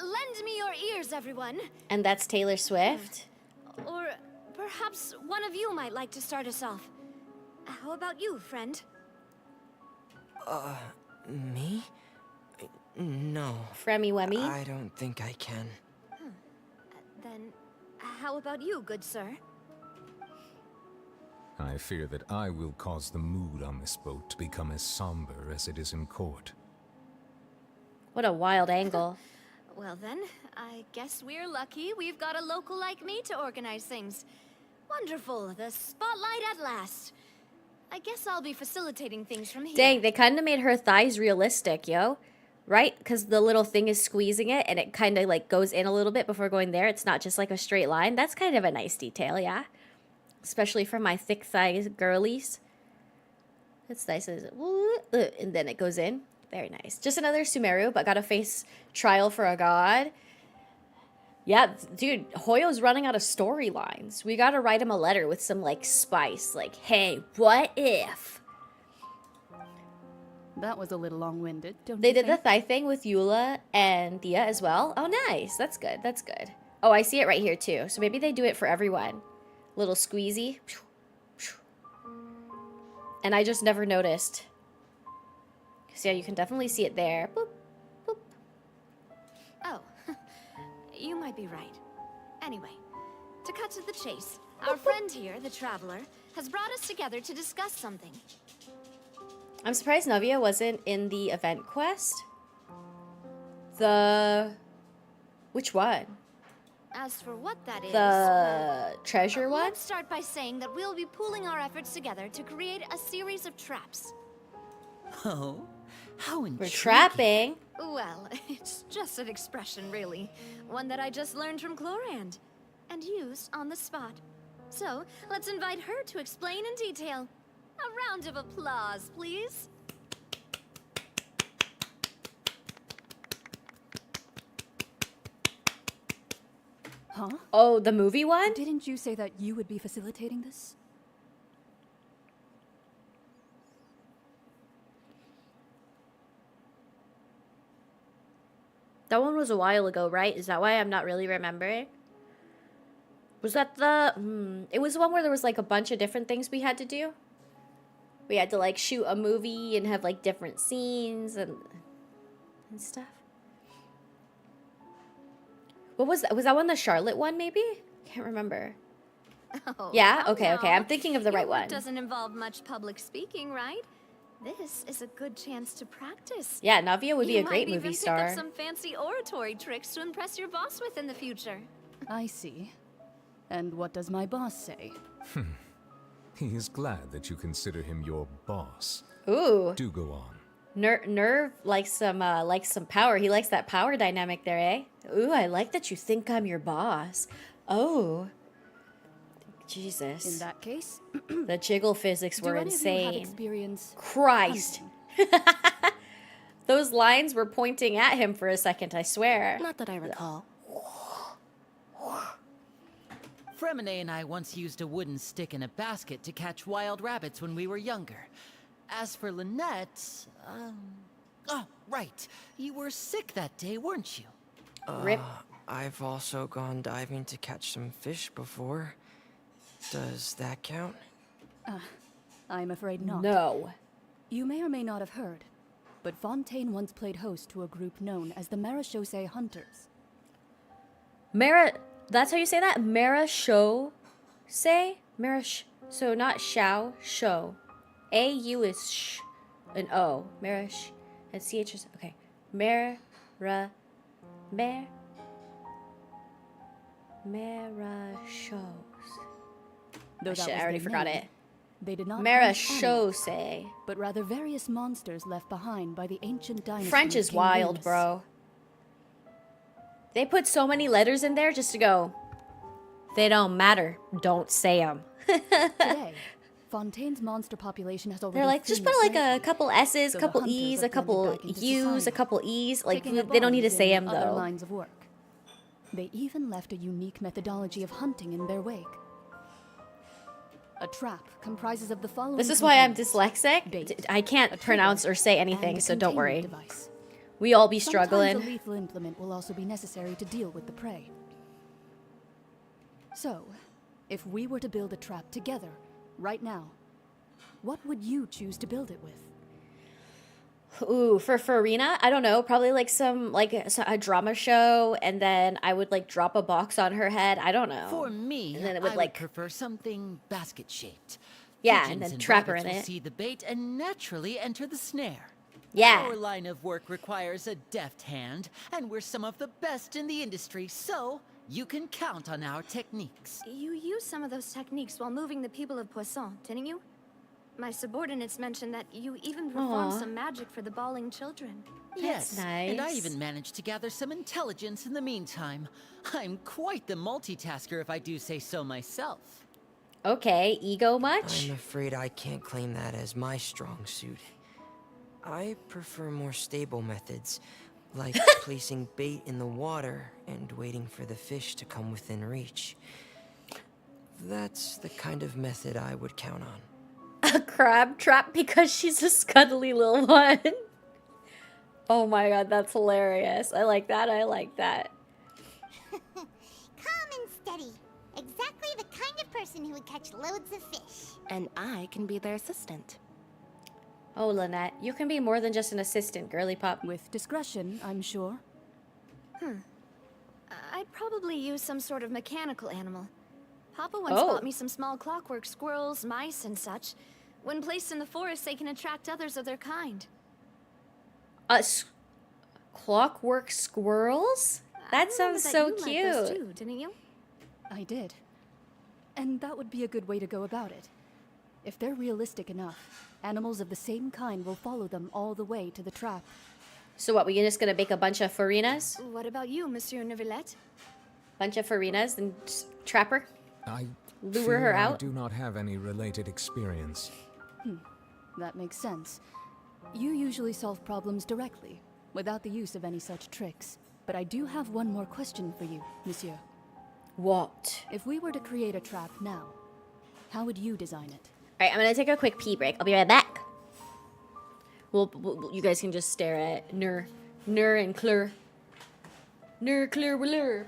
Lend me your ears, everyone. And that's Taylor Swift. Or perhaps one of you might like to start us off. How about you, friend? Me? No. Fremy Wemmy. I don't think I can. Then, how about you, good sir? I fear that I will cause the mood on this boat to become as somber as it is in court. What a wild angle. Well then, I guess we're lucky we've got a local like me to organize things. Wonderful, the spotlight at last. I guess I'll be facilitating things from here. Dang, they kind of made her thighs realistic, yo. Right? Because the little thing is squeezing it and it kind of like goes in a little bit before going there. It's not just like a straight line. That's kind of a nice detail, yeah? Especially for my thick thighs girlies. It's nice. And then it goes in. Very nice. Just another Sumeru, but got to face trial for a god. Yeah, dude, Hoyo's running out of storylines. We got to write him a letter with some like spice. Like, hey, what if? That was a little long-winded, don't They you did the think? thigh thing with Eula and Thea as well. Oh, nice. That's good. That's good. Oh, I see it right here too. So maybe they do it for everyone. Little squeezy. And I just never noticed. So yeah, you can definitely see it there. Boop, boop. Oh, you might be right. Anyway, to cut to the chase, our friend here, the Traveler, has brought us together to discuss something. I'm surprised Navia wasn't in the event quest. Which one? As for what that is, The treasure one? let's start by saying that we'll be pooling our efforts together to create a series of traps. Oh, how intriguing. We're trapping. Well, it's just an expression, really. One that I just learned from Chlorand and used on the spot. So, let's invite her to explain in detail. A round of applause, please. Huh? Oh, the movie one? Didn't you say that you would be facilitating this? That one was a while ago, right? Is that why I'm not really remembering? Was that the... It was the one where there was like a bunch of different things we had to do. We had to like shoot a movie and have like different scenes and stuff. What was that? Was that one the Charlotte one maybe? Can't remember. Oh, Yeah? come Okay, now. I'm thinking of the right Your work one. doesn't involve much public speaking, right? This is a good chance to practice. Yeah, Navia would be You a great might movie even star. Pick up some fancy oratory tricks to impress your boss with in the future. I see. And what does my boss say? He is glad that you consider him your boss. Ooh. Do go on. Nerve likes some power. He likes that power dynamic there, eh? Ooh, I like that you think I'm your boss. Oh. Jesus. In that case, The jiggle physics were do any of you have insane. experience Christ. hunting? Those lines were pointing at him for a second, I swear. Not that I recall. Fremine and I once used a wooden stick in a basket to catch wild rabbits when we were younger. As for Lynette, oh, right. You were sick that day, weren't you? Rip. I've also gone diving to catch some fish before. Does that count? I'm afraid not. No. You may or may not have heard, but Fontaine once played host to a group known as the Marechaussee Hunters. That's how you say that? Marechaussee? So not shao, show. A-U is sh, an O. Marish, and C-H is, okay. Marechaussee. Though that Shit, I was already their forgot name, it. They did not hunt animals, Marechaussee. but rather various monsters left behind by the ancient dynasty. French of is King wild, Venus. bro. They put so many letters in there just to go, they don't matter. Don't say them. Today, Fontaine's monster population has already. They're like, just seen put the like a great- couple S's, so a the couple hunters E's, are a couple blended back into U's, a society, couple E's. Like, picking up they don't need to arms say in them, other though. lines of work. They even left a unique methodology of hunting in their wake. A trap comprises of the following. This is why I'm components. dyslexic. Bait, I can't a pronounce trigger, or say and anything, a so don't worry. containment device. We all be Sometimes struggling. a lethal implement will also be necessary to deal with the prey. So, if we were to build a trap together, right now, what would you choose to build it with? Ooh, for Farina, I don't know, probably like some like a drama show, and then I would like drop a box on her head. I don't know. For me, and then it I would like would prefer something basket-shaped. yeah, Pigeons and then trap her rabbits in will it. see the bait and naturally enter the snare. Yeah. Our line of work requires a deft hand, and we're some of the best in the industry, so you can count on our techniques. You used some of those techniques while moving the people of Poisson, didn't you? My subordinates mentioned that you even performed Aw. some magic for the bawling children. Yes, and I nice. even managed to gather some intelligence in the meantime. I'm quite the multitasker if I do say so myself. Okay, ego much? I'm afraid I can't claim that as my strong suit. I prefer more stable methods, like placing bait in the water and waiting for the fish to come within reach. That's the kind of method I would count on. A crab trap because she's a scuddly little one. Oh my god, that's hilarious. I like that. I like that. Calm and steady. Exactly the kind of person who would catch loads of fish. And I can be their assistant. Oh, Lynette, you can be more than just an assistant, girly pop. With discretion, I'm sure. I'd probably use some sort of mechanical animal. Papa once Oh. bought me some small clockwork squirrels, mice, and such. When placed in the forest, they can attract others of their kind. Clockwork squirrels? That I sounds remember so that you liked those cute. too, didn't you? I did. And that would be a good way to go about it. If they're realistic enough, animals of the same kind will follow them all the way to the trap. So what, we just gonna make a bunch of Farinas? What about you, Monsieur Neuvillette? Bunch of Farinas and trap her? I Lure fear her I out? do not have any related experience. That makes sense. You usually solve problems directly, without the use of any such tricks. But I do have one more question for you, Monsieur. What? If we were to create a trap now, how would you design it? Alright, I'm gonna take a quick pee break. I'll be right back. You guys can just stare at Nur and Clur. Nur, Clur, Blur.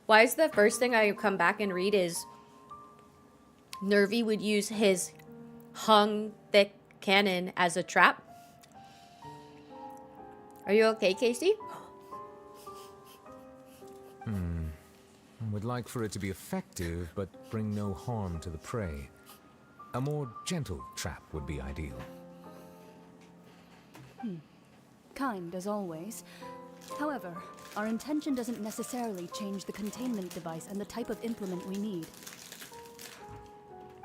Why is the first thing I come back and read is Nervy would use his hung thick cannon as a trap? Are you okay, Casey? I would like for it to be effective, but bring no harm to the prey. A more gentle trap would be ideal. Kind as always. However, our intention doesn't necessarily change the containment device and the type of implement we need.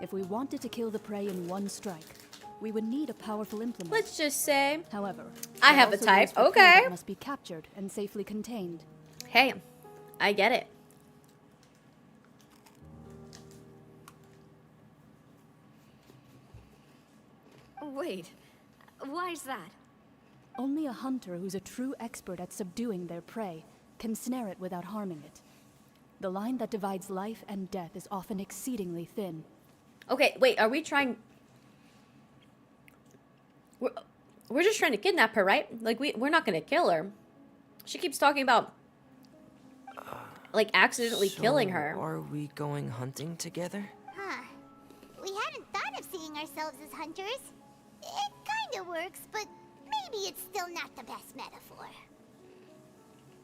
If we wanted to kill the prey in one strike, we would need a powerful implement. Let's just say However, I it have a also type. goes for prey Okay. that must be captured and safely contained. Hey, I get it. Wait, why is that? Only a hunter who's a true expert at subduing their prey can snare it without harming it. The line that divides life and death is often exceedingly thin. Okay, wait, are we trying... We're just trying to kidnap her, right? Like, we're not gonna kill her. She keeps talking about, like, accidentally killing her. Are we going hunting together? Huh. We hadn't thought of seeing ourselves as hunters. It kinda works, but maybe it's still not the best metaphor.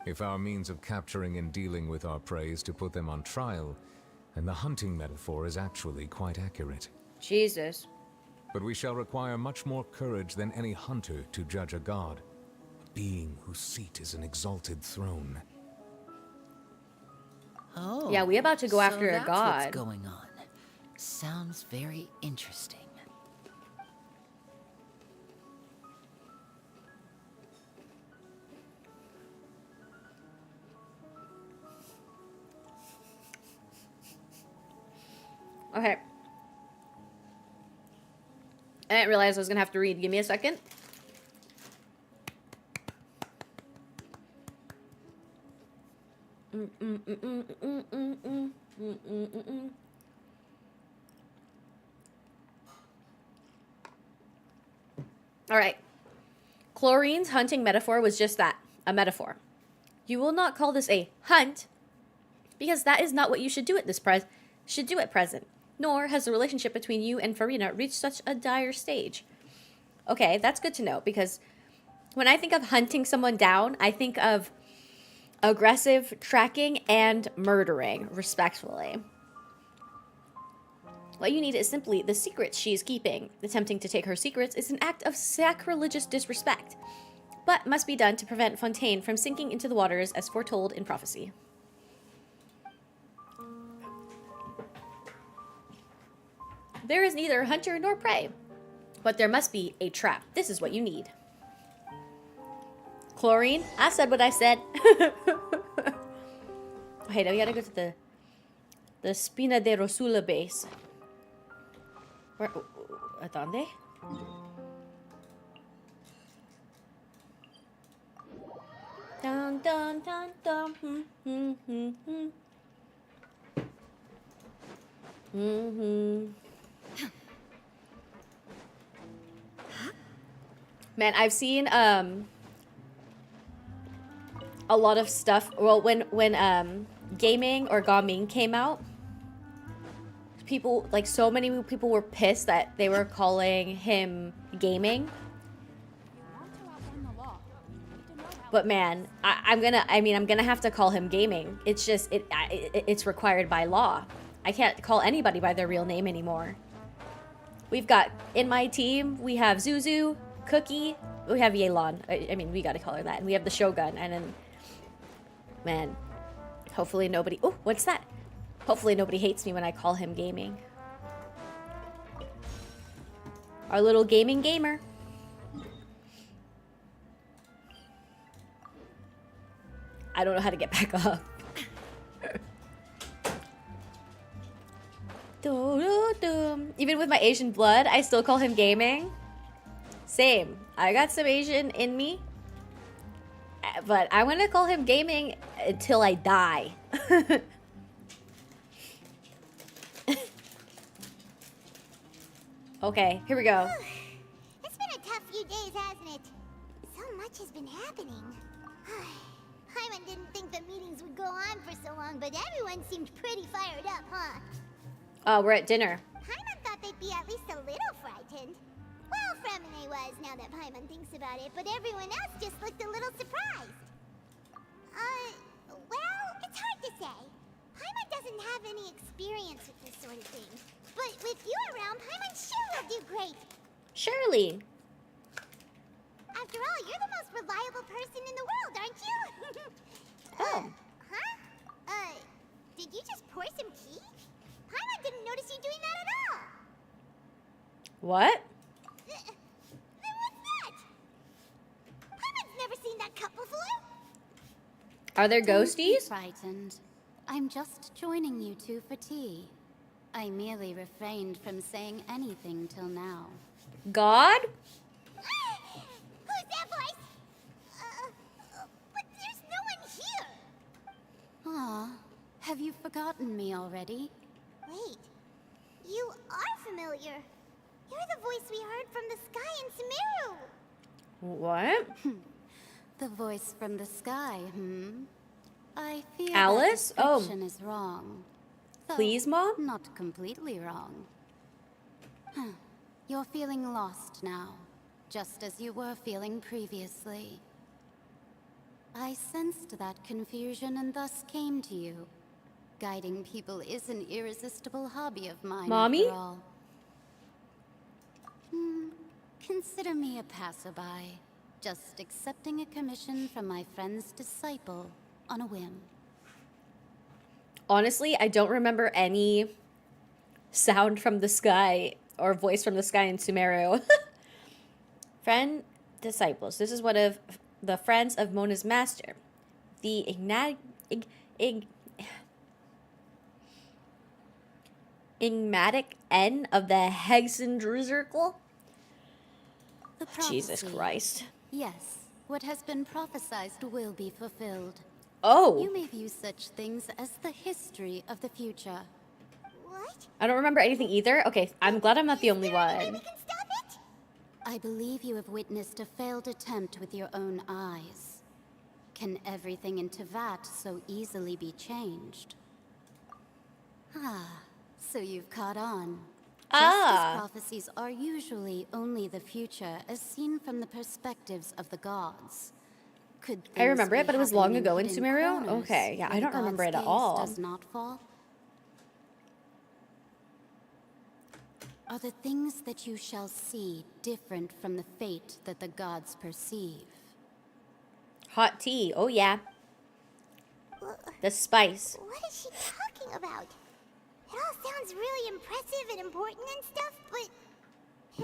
If our means of capturing and dealing with our prey is to put them on trial, then the hunting metaphor is actually quite accurate. Jesus. But we shall require much more courage than any hunter to judge a god, a being whose seat is an exalted throne. Oh. Yeah, we about to go after a that's god. What's going on? Sounds very interesting. Okay. I didn't realize I was gonna have to read. Give me a second. All right. Chlorine's hunting metaphor was just that, a metaphor. You will not call this a hunt, because that is not what you should do at present. Nor has the relationship between you and Farina reached such a dire stage. Okay, that's good to know, because when I think of hunting someone down, I think of aggressive tracking and murdering, respectfully. What you need is simply the secrets she is keeping. Attempting to take her secrets is an act of sacrilegious disrespect, but must be done to prevent Fontaine from sinking into the waters as foretold in prophecy. There is neither hunter nor prey, but there must be a trap. This is what you need. Chlorine, I said what I said. Okay, now we gotta go to the Spina de Rosula base. Where? ¿Dónde? Dun dun dun dun. Man, I've seen a lot of stuff. Well, when gaming or gaming came out, people, like, so many people were pissed that they were calling him gaming. But man, I'm gonna have to call him gaming. It's just it's required by law. I can't call anybody by their real name anymore. We've got, in my team, we have Zuzu, Cookie, we have Yelan. I mean, we gotta call her that. And we have the Shogun, and then, man, hopefully nobody, oh, what's that? Hopefully nobody hates me when I call him gaming. Our little gaming gamer. I don't know how to get back up. Even with my Asian blood, I still call him gaming. Same. I got some Asian in me. But I'm gonna call him gaming until I die. Okay, here we go. It's been a tough few days, hasn't it? So much has been happening. Paimon didn't think the meetings would go on for so long, but everyone seemed pretty fired up, huh? Oh, we're at dinner. Paimon thought they'd be at least a little frightened. Well, Fremine was, now that Paimon thinks about it, but everyone else just looked a little surprised. Well, it's hard to say. Paimon doesn't have any experience with this sort of thing. But with you around, Paimon sure will do great. Surely. After all, you're the most reliable person in the world, aren't you? Oh. Huh? Did you just pour some tea? Paimon didn't notice you doing that at all. What? Then what's that? Paimon's never seen that cup before. Are there Don't be ghosties? frightened. I'm just joining you two for tea. I merely refrained from saying anything till now. God? Who's that voice? But there's no one here. Ah, have you forgotten me already? Wait, you are familiar. You're the voice we heard from the sky in Sumeru. What? The voice from the sky, I fear Alice? that Oh. description is wrong. Though Please, Mom? Not completely wrong. You're feeling lost now, just as you were feeling previously. I sensed that confusion and thus came to you. Guiding people is an irresistible hobby of mine, Mommy? after all. Consider me a passerby, just accepting a commission from my friend's disciple on a whim. Honestly, I don't remember any sound from the sky or voice from the sky in Sumeru. Friend, disciples. This is one of the friends of Mona's master. The enigmatic N of the Hexendruzerkel. The Jesus prophecy. Christ. Yes, what has been prophesied will be fulfilled. Oh, You may view such things as the history of the future. What? I don't remember anything either. Okay, I'm glad I'm not the only Is there any way one. we can stop it? I believe you have witnessed a failed attempt with your own eyes. Can everything in Tevat so easily be changed? So you've caught on. Just as prophecies are usually only the future as seen from the perspectives of the gods. Could I remember things it, but be it was long happening ago in hidden Sumeru? corners Okay, yeah, where I the don't remember god's it at gaze all. Does not fall? Are the things that you shall see different from the fate that the gods perceive? Hot tea. Oh, yeah. The spice. What is she talking about? It all sounds really impressive and important and stuff, but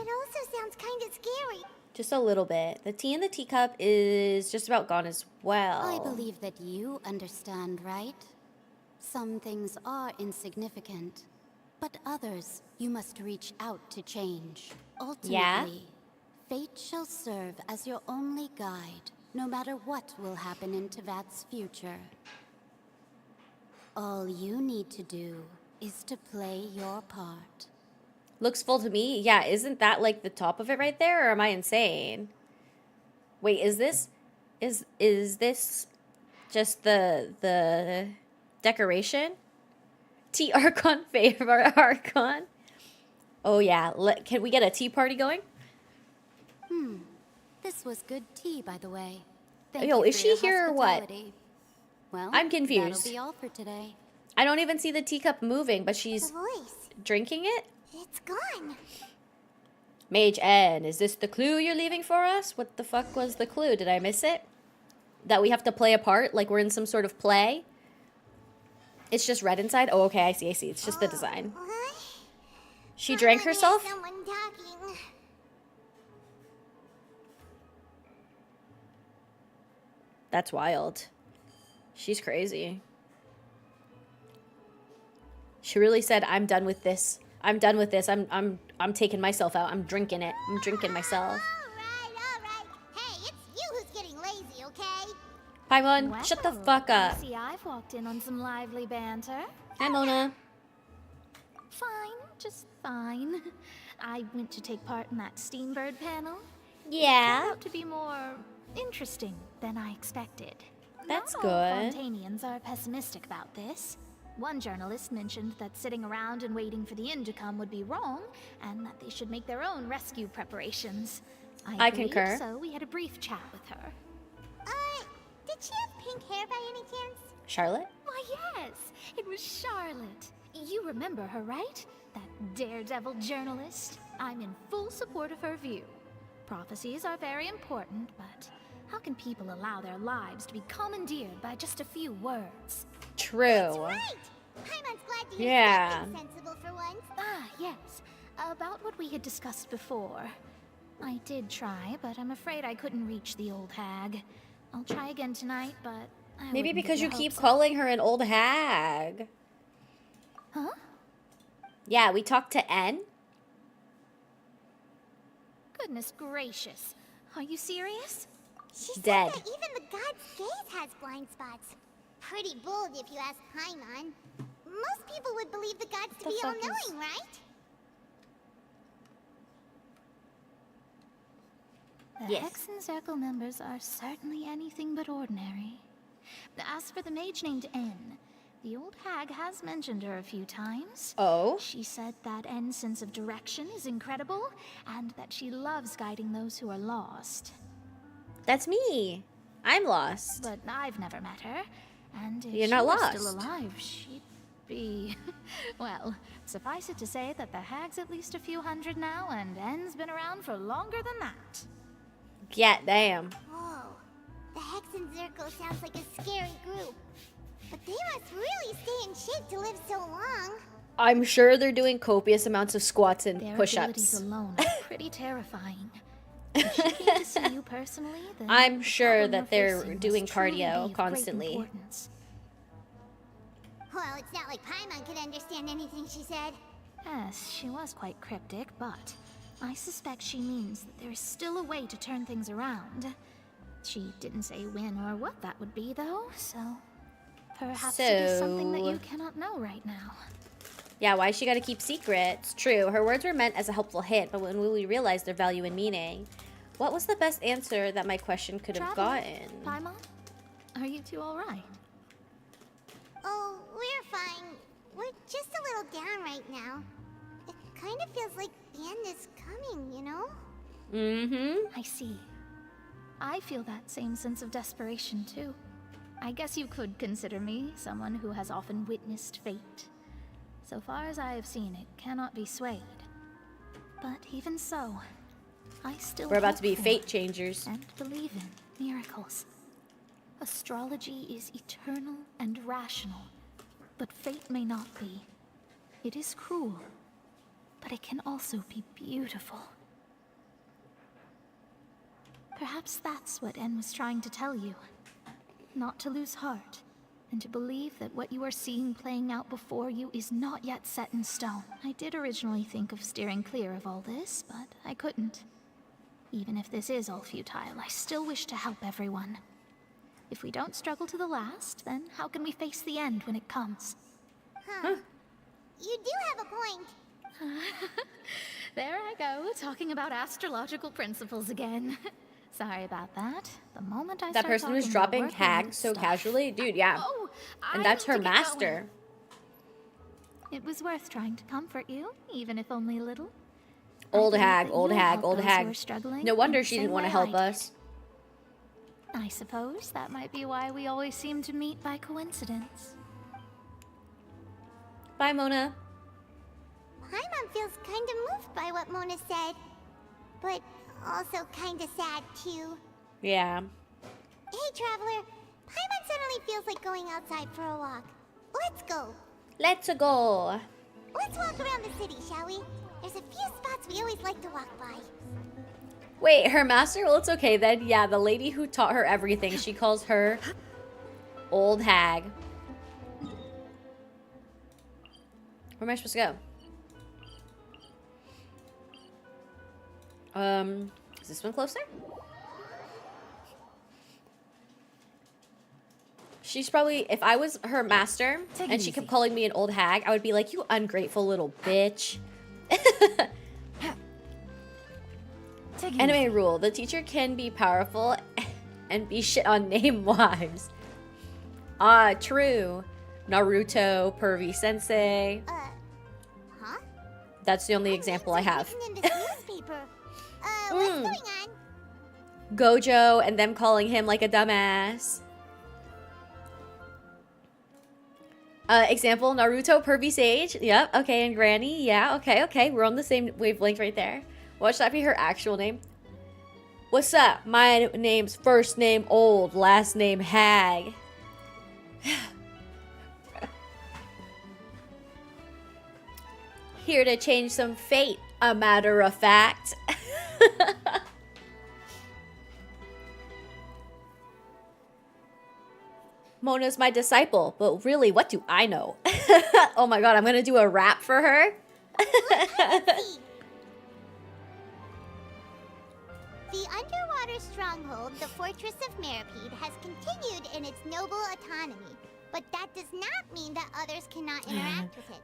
it also sounds kind of scary. Just a little bit. The tea in the teacup is just about gone as well. I believe that you understand, right? Some things are insignificant, but others you must reach out to change. Ultimately, fate shall serve as your only guide, no matter what will happen in Tevat's future. All you need to do is to play your part. Looks full to me. Yeah, isn't that like the top of it right there, or am I insane? Wait, is this this just the decoration? Tea Archon favor Archon. Oh yeah, can we get a tea party going? This was good tea, by the way. Yo, you is for she your here or what? hospitality. Well, I'm confused. That'll be all for today. I don't even see the teacup moving, but The she's voice. drinking it? It's gone. Mage N, is this the clue you're leaving for us? What the fuck was the clue? Did I miss it? That we have to play a part, like we're in some sort of play? It's just red inside? Oh, okay, I see. It's just the design. What? She drank Someone herself? hears someone talking. That's wild. She's crazy. She really said, "I'm done with this. I'm done with this. I'm taking myself out. I'm drinking it. I'm drinking myself." All right. Hey, it's you who's getting lazy, okay? Paimon, Well, shut the fuck up. See, I've walked in on some lively banter. Hi, Mona. Fine, just fine. I went to take part in that Steambird panel. It Yeah. turned out to be more interesting than I expected. That's Not good. all Fontanians are pessimistic about this. One journalist mentioned that sitting around and waiting for the end to come would be wrong, and that they should make their own rescue preparations. I agreed, concur. So we had a brief chat with her. Did she have pink hair by any chance? Charlotte? Why, yes, it was Charlotte. You remember her, right? That daredevil journalist. I'm in full support of her view. Prophecies are very important, but how can people allow their lives to be commandeered by just a few words? True. Right! Paimon's glad to hear Yeah. something sensible for once. Ah, yes. About what we had discussed before. I did try, but I'm afraid I couldn't reach the old hag. I'll try again tonight, but I Maybe wouldn't because get you your keep hopes up. calling her an old hag. Huh? Yeah, we talked to N. Goodness gracious. Are you serious? She Dead. said that even the god's gaze has blind spots. Pretty bold if you ask Paimon. Most people would believe the gods to The be fuck is- all-knowing, right? The Yes. Hexen Circle members are certainly anything but ordinary. As for the mage named N, the old hag has mentioned her a few times. Oh? She said that N's sense of direction is incredible, and that she loves guiding those who are lost. That's me. I'm lost. But I've never met her, and if You're she not were lost. still alive, she'd be... well, suffice it to say that the hag's at least a few hundred now, and N's been around for longer than that. Yeah, damn. Whoa. The Hexen Zirko sounds like a scary group. But they must really stay in shape to live so long. I'm sure they're doing copious amounts of squats and Their push-ups. abilities alone are pretty terrifying. If she came to see you personally, then I'm the sure problem that you're they're facing must doing truly cardio be of great constantly. importance. Well, it's not like Paimon could understand anything she said. Yes, she was quite cryptic, but I suspect she means that there is still a way to turn things around. She didn't say when or what that would be, though, so perhaps it is something that you cannot know right now. Yeah, why she gotta keep secrets? True, her words were meant as a helpful hint, but when will we realize their value and meaning? What was the best answer that my question could have Traveler, gotten? Paimon? Are you two alright? Oh, we're fine. We're just a little down right now. It kind of feels like the end is coming, you know? Mm-hmm. I see. I feel that same sense of desperation, too. I guess you could consider me someone who has often witnessed fate. So far as I have seen, it cannot be swayed. But even so, I still We're about hope to be for fate changers. and believe in miracles. Astrology is eternal and rational, but fate may not be. It is cruel, but it can also be beautiful. Perhaps that's what En was trying to tell you. Not to lose heart, and to believe that what you are seeing playing out before you is not yet set in stone. I did originally think of steering clear of all this, but I couldn't. Even if this is all futile, I still wish to help everyone. If we don't struggle to the last, then how can we face the end when it comes? Huh. You do have a point. There I go, talking about astrological principles again. Sorry about that. The moment I That start person was talking dropping about work hag and so stuff. casually. Dude, yeah. Oh, And I that's need her to get going. master. It was worth trying to comfort you, even if only a little. Old I believe hag, that old you'll hag, help old those who hag. are struggling No in wonder the she same didn't want to way help I us. did. I suppose that might be why we always seem to meet by coincidence. Bye, Mona. Paimon feels kind of moved by what Mona said. But also kind of sad, too. Yeah. Hey, Traveler. Paimon suddenly feels like going outside for a walk. Let's go. Let's go. Let's walk around the city, shall we? There's a few spots we always like to walk by. Wait, her master? Well, it's okay then. Yeah, the lady who taught her everything, she calls her old hag. Where am I supposed to go? Is this one closer? She's probably, if I was her master and she kept calling me an old hag, I would be like, you ungrateful little bitch. Anime rule, the teacher can be powerful and be shit on name wives. Ah, true. Naruto, Pervy Sensei. Huh? That's the only example I have. In this newspaper. What's going on? Gojo and them calling him like a dumbass. Example, Naruto, Pervy Sage. Yep, okay, and Granny. Yeah, okay. We're on the same wavelength right there. What should that be her actual name? What's up? My name's first name Old, last name Hag. Here to change some fate, a matter of fact. Mona's my disciple, but really, what do I know? Oh my god, I'm gonna do a rap for her. The underwater stronghold, the Fortress of Meripede, has continued in its noble autonomy, but that does not mean that others cannot interact with it.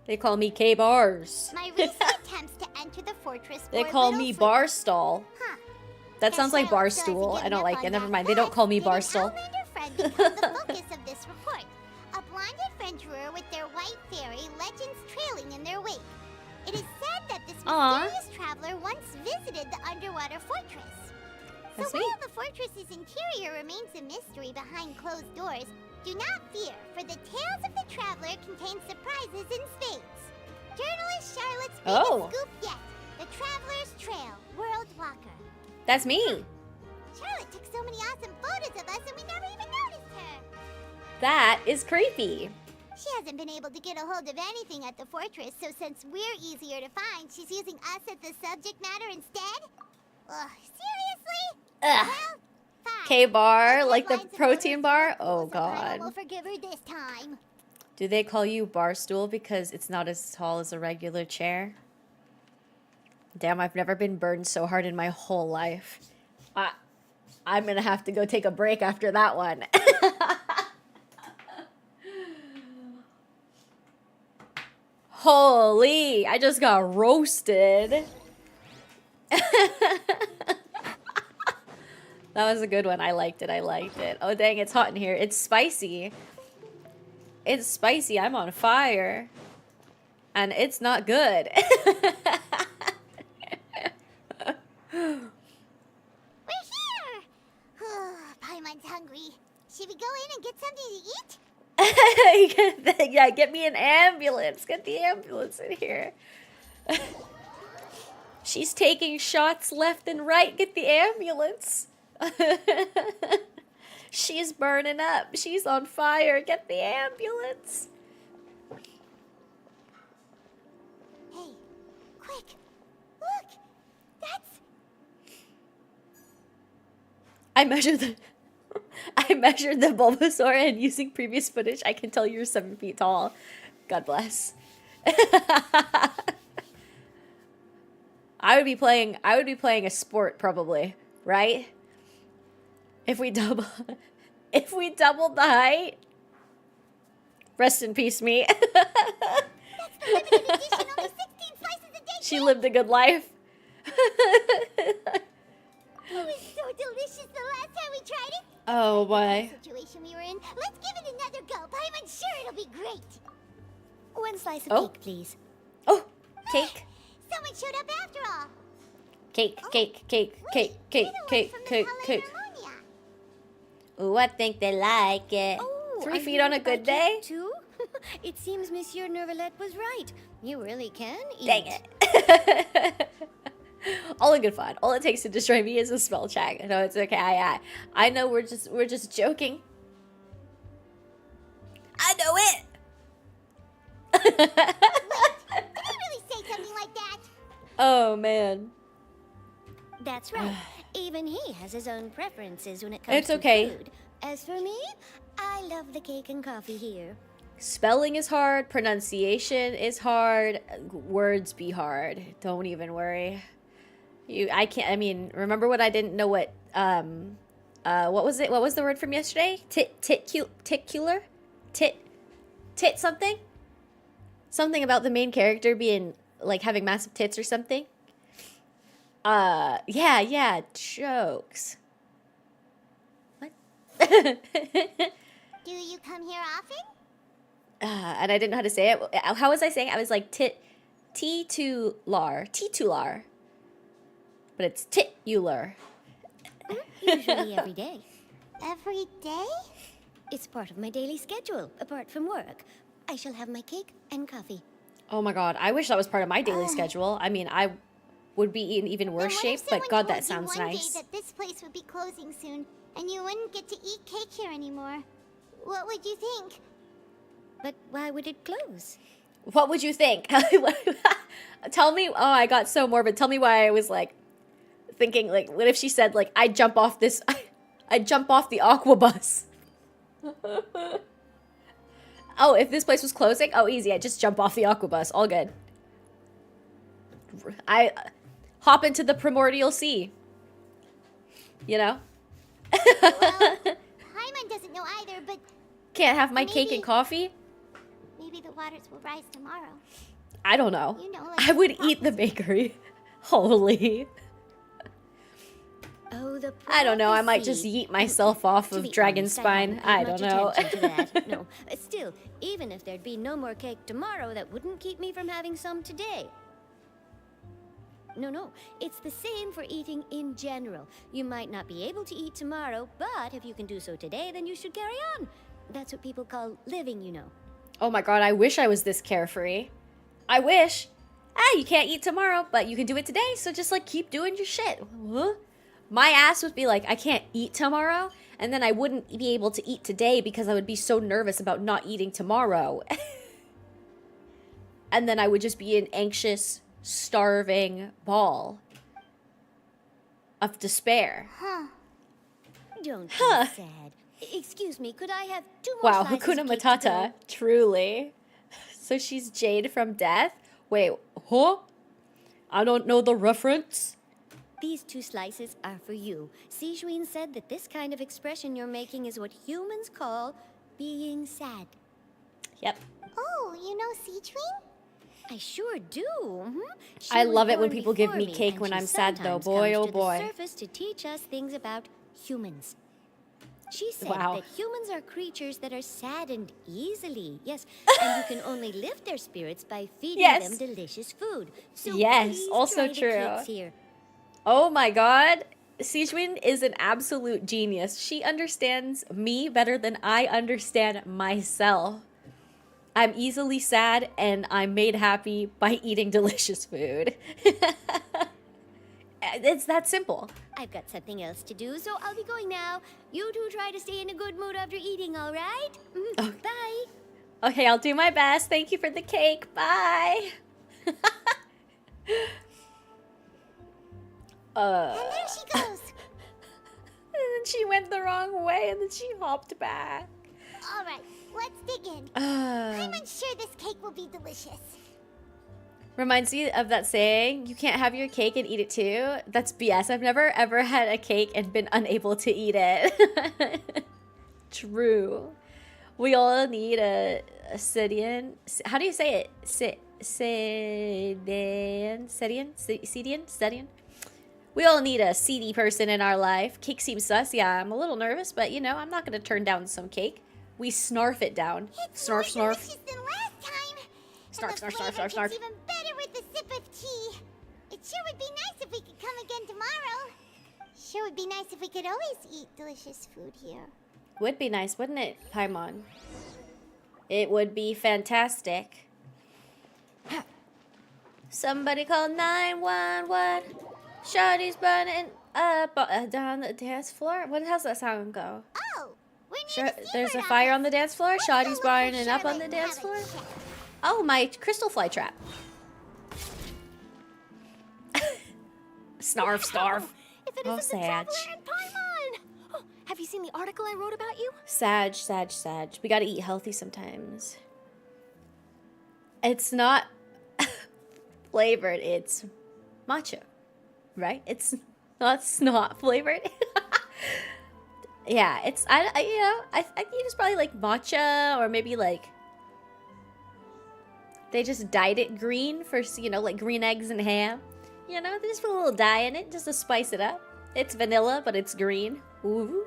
They call me K-Bars. My recent attempts to enter the fortress They bore call little me fruit. Barstall. Huh. That sounds like Barstool. I don't like it. Never mind. They don't call me Barstool. An outlander friend becomes the focus of this report. A blonde adventurer with their white fairy, legends trailing in their wake. It is said that this mysterious traveler once visited the underwater fortress. So while the fortress's interior remains a mystery behind closed doors, do not fear, for the tales of the traveler contain surprises in spades. Journalist Charlotte's biggest scoop yet, the Traveler's Trail, World Walker. That's me. Charlotte took so many awesome photos of us and we never even noticed her. That is creepy. She hasn't been able to get a hold of anything at the fortress, so since we're easier to find, she's using us as the subject matter instead? Ugh, seriously? Ugh. Well, fine. K-Bar, Those like the headlines and protein photos bar? from Oh the soprano god. will forgive her this time. Do they call you Barstool because it's not as tall as a regular chair? Damn, I've never been burned so hard in my whole life. I'm gonna have to go take a break after that one. Holy, I just got roasted. That was a good one. I liked it. Oh, dang, it's hot in here. It's spicy. It's spicy. I'm on fire. And it's not good. We're here! Paimon's hungry. Should we go in and get something to eat? Yeah, get me an ambulance. Get the ambulance in here. She's taking shots left and right. Get the ambulance. She's burning up. She's on fire. Get the ambulance. Hey, quick! Look! That's... I measured the Bulbasaur, and using previous footage, I can tell you're 7 feet tall. God bless. I would be playing a sport probably, right? If we doubled the height. Rest in peace, me. That's the limited edition, only 16 slices a day! She lived a good life. It was so delicious the last time we tried it! Oh, boy. The situation we were in. Let's give it another go. Paimon's sure it'll be great. One slice of cake, please. Oh, cake. Someone showed up after all. Cake. Ooh, I think they like it. Oh, 3 feet on a good day? Too? It seems Monsieur Neuvillette was right. You really can eat. Dang it. All in good fun. All it takes to destroy me is a spell check. No, it's okay. I know we're just joking. I know it. Did you really say something like that? Oh man. That's right. Even he has his own preferences when it comes It's to okay. food. As for me, I love the cake and coffee here. Spelling is hard. Pronunciation is hard. Words be hard. Don't even worry. I mean, remember when I didn't know what what was it? What was the word from yesterday? Titular? Tit something? Something about the main character being, like, having massive tits or something. Yeah, jokes. What? Do you come here often? And I didn't know how to say it. How was I saying it? I was like, titular. But it's titular. Usually every day. Every day? It's part of my daily schedule, apart from work. I shall have my cake and coffee. Oh my god, I wish that was part of my daily schedule. I mean, I would be in even worse shape, but god, that sounds nice. That this place would be closing soon, and you wouldn't get to eat cake here anymore. What would you think? But why would it close? What would you think? Tell me. Oh, I got so morbid. Tell me why I was like thinking, like, what if she said, like, I'd jump off the aqua bus. Oh, if this place was closing? Oh, easy. I just jump off the aqua bus. All good. I hop into the primordial sea. You know? Well, Paimon doesn't know either, but can't have my cake and coffee? Maybe the waters will rise tomorrow. I don't know. You know, like I would eat the bakery. Holy. Oh, the I don't know. I might prophecy. just yeet myself off To of be Dragon honest, Spine. I I haven't don't paid know. much attention to that. No, still, even if there'd be no more cake tomorrow, that wouldn't keep me from having some today. No, it's the same for eating in general. You might not be able to eat tomorrow, but if you can do so today, then you should carry on. That's what people call living, you know. Oh my god, I wish I was this carefree. I wish. You can't eat tomorrow, but you can do it today, so just, like, keep doing your shit. Huh? My ass would be like, I can't eat tomorrow, and then I wouldn't be able to eat today because I would be so nervous about not eating tomorrow. And then I would just be an anxious, starving ball of despair. Don't be sad. Excuse me, could I have 2 more Wow, slices Hakuna of cake to go? Matata, truly. So she's Jade from Death? Wait, huh? I don't know the reference. These 2 slices are for you. Sijuin said that this kind of expression you're making is what humans call being sad. Yep. Oh, you know Sijuin? I sure do. She I was love it when born people give before me cake and when she I'm sad, though. sometimes Boy, comes oh to boy. the surface to teach us things about humans. She said Wow. that humans are creatures that are saddened easily. Yes, and you can only lift their spirits by feeding Yes. them delicious food. So Yes, please also try the true. cakes here. Oh my god. Sijuin is an absolute genius. She understands me better than I understand myself. I'm easily sad and I'm made happy by eating delicious food. It's that simple. I've got something else to do, so I'll be going now. You two try to stay in a good mood after eating, all right? Bye. Okay, I'll do my best. Thank you for the cake. Bye. And there she goes. And then she went the wrong way and then she hopped back. All right, let's dig in. I'm unsure this cake will be delicious. Reminds me of that saying, you can't have your cake and eat it too. That's BS. I've never ever had a cake and been unable to eat it. True. We all need a Sidian. How do you say it? Sidian? We all need a seedy person in our life. Cake seems sus. Yeah, I'm a little nervous, but you know, I'm not going to turn down some cake. We snarf it down. It's Snarf, more snarf. delicious than last time. Snarf, And the snarf, snarf, flavor snarf, snarf. gets even better with the sip of tea. It sure would be nice if we could come again tomorrow. Sure would be nice if we could always eat delicious food here. Would be nice, wouldn't it, Paimon? It would be fantastic. Somebody call 911. Shawty's burning up down the dance floor. What how's that song go? Oh, we're near the There's a seabird fire office. on the dance floor. Let's go Shawty's look for burning up on Charlotte the and dance have a floor. chat. Oh, my crystal fly trap. Snarf, snarf. If it Oh, isn't the Sag. Traveler and Paimon! Oh, have you seen the article I wrote about you? Sag. We gotta eat healthy sometimes. It's not flavored, it's matcha, right? It's not snot flavored. Yeah, it's I think it's probably like matcha or maybe like they just dyed it green for like green eggs and ham. They just put a little dye in it just to spice it up. It's vanilla, but it's green. Ooh.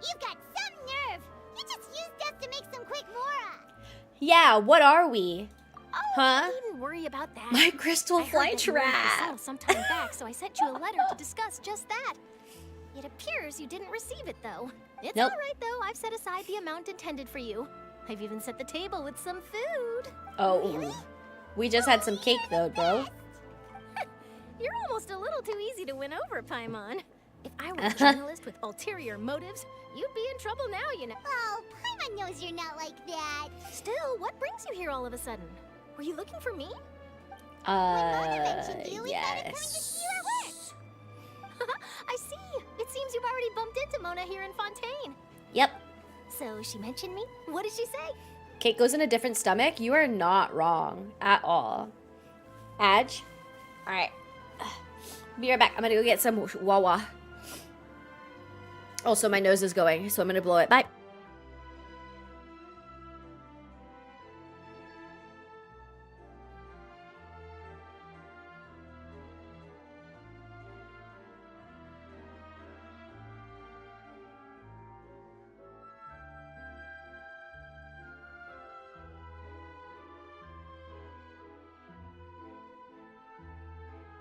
You've got some nerve. You just used us to make some quick mora. Yeah, what are we? Oh, Huh? you needn't worry about that. My crystal I heard fly that you were in trap. Brazil some time back, so I sent you a letter to discuss just that. It appears you didn't receive it, though. It's Nope. all right, though. I've set aside the amount intended for you. I've even set the table with some food. Oh, we just had some cake though, bro. You're almost a little too easy to win over, Paimon. If I were a journalist with ulterior motives, you'd be in trouble now, you know. Oh, Paimon knows you're not like that. Still, what brings you here all of a sudden? Were you looking for me? When Mona mentioned you, we started coming to Yes. see you at work. I see. It seems you've already bumped into Mona here in Fontaine. Yep. So she mentioned me? What did she say? Cake goes in a different stomach. You are not wrong at all. Adge. All right. Be right back. I'm gonna go get some Wawa. Also, my nose is going, so I'm gonna blow it. Bye.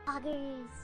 Poggers.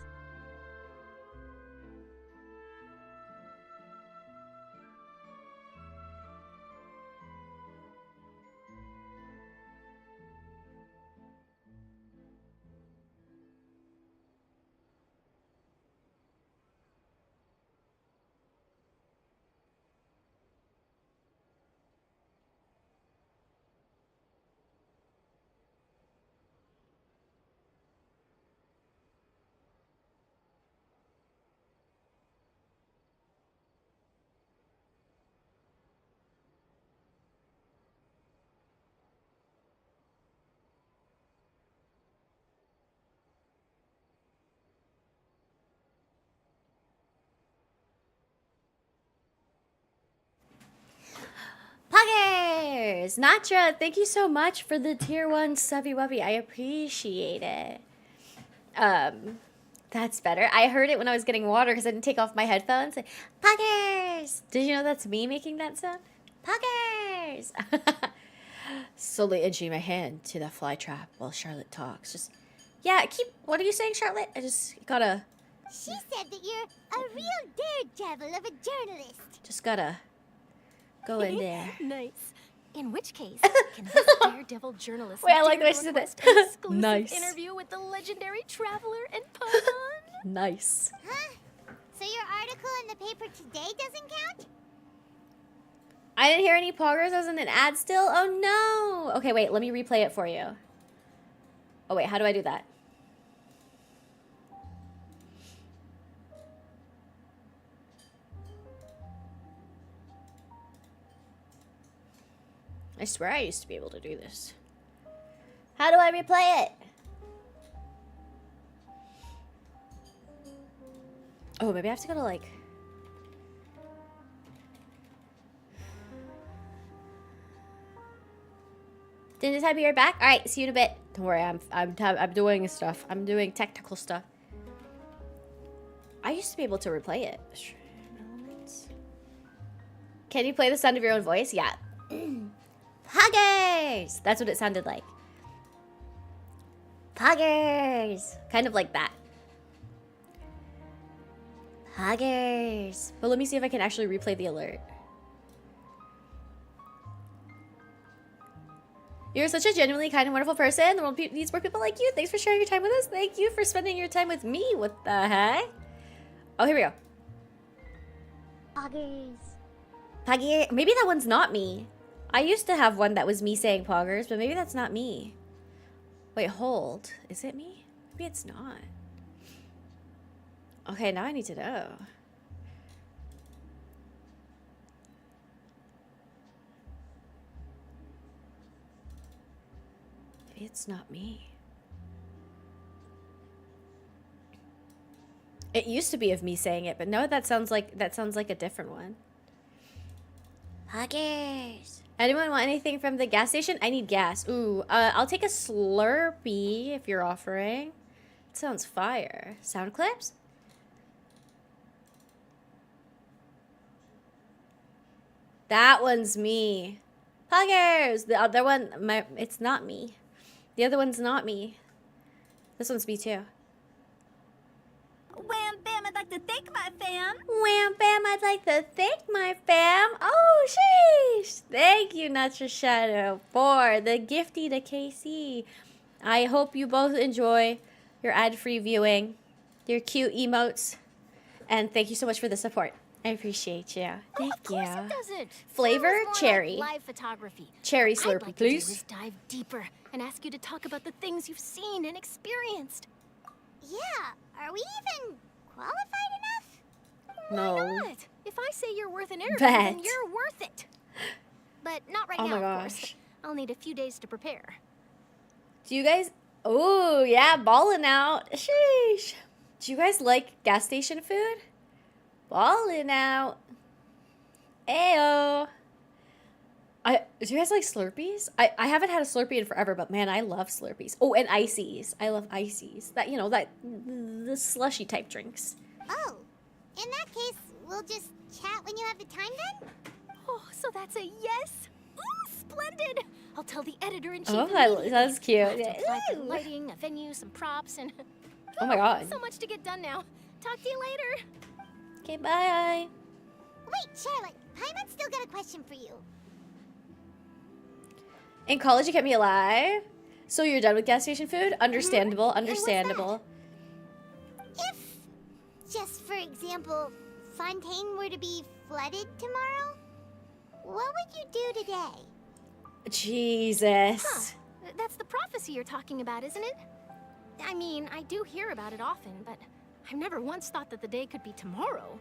Poggers! Natra, thank you so much for the tier 1 subby wubby. I appreciate it. That's better. I heard it when I was getting water because I didn't take off my headphones. Poggers! Did you know that's me making that sound? Poggers! Slowly inching my hand to the fly trap while Charlotte talks. What are you saying, Charlotte? I just gotta... She said that you're a real daredevil of a journalist. Just gotta go in there. Nice. In which case, can this daredevil journalist Wait, I like the way she said that. an exclusive Nice. interview with the legendary traveler and Paimon? Nice. Huh? So your article in the paper today doesn't count? I didn't hear any poggers. I was in an ad still. Oh no. Okay, wait. Let me replay it for you. Oh wait, how do I do that? I swear I used to be able to do this. How do I replay it? Oh, maybe I have to go to like... Didn't I be right back? All right, see you in a bit. Don't worry, I'm doing stuff. I'm doing technical stuff. I used to be able to replay it. Can you play the sound of your own voice? Yeah. Poggers! That's what it sounded like. Poggers! Kind of like that. Poggers. But let me see if I can actually replay the alert. You're such a genuinely kind and wonderful person. The world needs more people like you. Thanks for sharing your time with us. Thank you for spending your time with me. What the heck? Oh, here we go. Poggers. Pogger. Maybe that one's not me. I used to have one that was me saying poggers, but maybe that's not me. Wait, hold. Is it me? Maybe it's not. Okay, now I need to know. It's not me. It used to be of me saying it, but no, that sounds like a different one. Huggers. Anyone want anything from the gas station? I need gas. Ooh, I'll take a Slurpee if you're offering. It sounds fire. Sound clips? That one's me. Huggers! The other one, it's not me. The other one's not me. This one's me too. Wham bam, I'd like to thank my fam. Wham bam, I'd like to thank my fam. Oh, sheesh. Thank you, Natural Shadow, for the gifty to KC. I hope you both enjoy your ad-free viewing, your cute emotes, and thank you so much for the support. I appreciate you. Thank Of course you. it doesn't. Flavor, That was more cherry. Like live photography. Cherry I'd Slurpee, like please. To do is dive deeper and ask you to talk about the things you've seen and experienced. Yeah, are we even qualified enough? No. Why not? If I say you're worth an interview, Bet. then you're worth it. But not right Oh now, my of course. gosh. I'll need a few days to prepare. Do you guys... Oh, yeah, balling out. Sheesh. Do you guys like gas station food? Balling out. Ayo. Do you guys like Slurpees? I haven't had a Slurpee in forever, but man, I love Slurpees. Oh, and ices. I love ices. That, you know, the slushy type drinks. Oh, in that case, we'll just chat when you have the time then? Oh, so that's a yes? Ooh, splendid! I'll tell the editor-in-chief Oh, immediately. that's cute. I'll have to apply for Ooh. lighting, a venue, some props, and... Oh my god. So much to get done now. Talk to you later. Okay, bye. Wait, Charlotte, Paimon's still got a question for you. In college, you kept me alive. So you're done with gas station food? Understandable, understandable. If, just for example, Fontaine were to be flooded tomorrow, what would you do today? Jesus. Huh. That's the prophecy you're talking about, isn't it? I mean, I do hear about it often, but I've never once thought that the day could be tomorrow.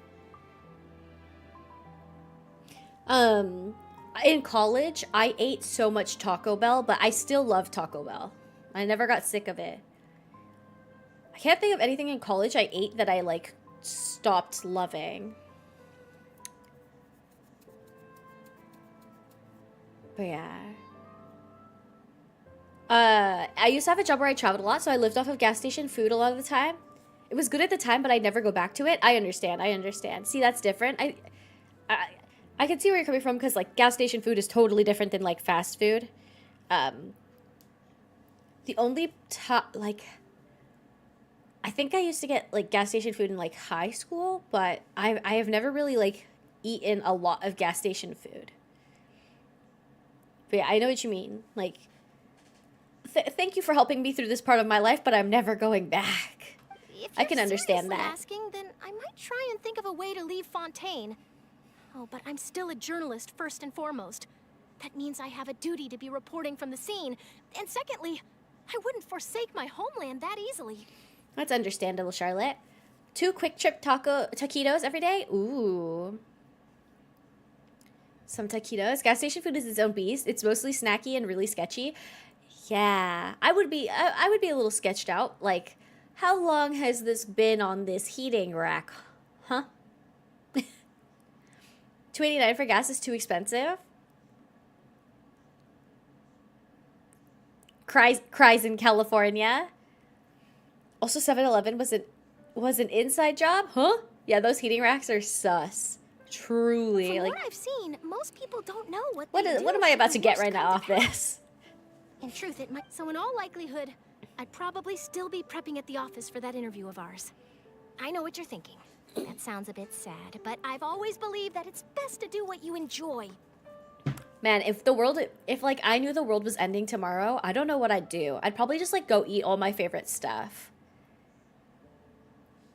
In college, I ate so much Taco Bell, but I still love Taco Bell. I never got sick of it. I can't think of anything in college I ate that I, like, stopped loving. But yeah. I used to have a job where I traveled a lot, so I lived off of gas station food a lot of the time. It was good at the time, but I'd never go back to it. I understand. See, that's different. I can see where you're coming from, because, like, gas station food is totally different than, like, fast food. The only, like, I think I used to get, like, gas station food in, like, high school, but I have never really, like, eaten a lot of gas station food. But yeah, I know what you mean. Like, thank you for helping me through this part of my life, but I'm never going back. If I can you're understand seriously that. asking, then I might try and think of a way to leave Fontaine. Oh, but I'm still a journalist first and foremost. That means I have a duty to be reporting from the scene. And secondly, I wouldn't forsake my homeland that easily. That's understandable, Charlotte. 2 quick trip taquitos every day? Ooh. Some taquitos. Gas station food is its own beast. It's mostly snacky and really sketchy. Yeah. I would be a little sketched out. Like, how long has this been on this heating rack? Huh? $2.89 for gas is too expensive. Cries in California. Also, 7-Eleven was an inside job, huh? Yeah, those heating racks are sus. Truly, From like. what I've seen, most people don't know what What they do am I should about the to get worst right now come off to pass. this? In truth, it might. So in all likelihood, I'd probably still be prepping at the office for that interview of ours. I know what you're thinking. That sounds a bit sad, but I've always believed that it's best to do what you enjoy. Man, if like I knew the world was ending tomorrow, I don't know what I'd do. I'd probably just like go eat all my favorite stuff.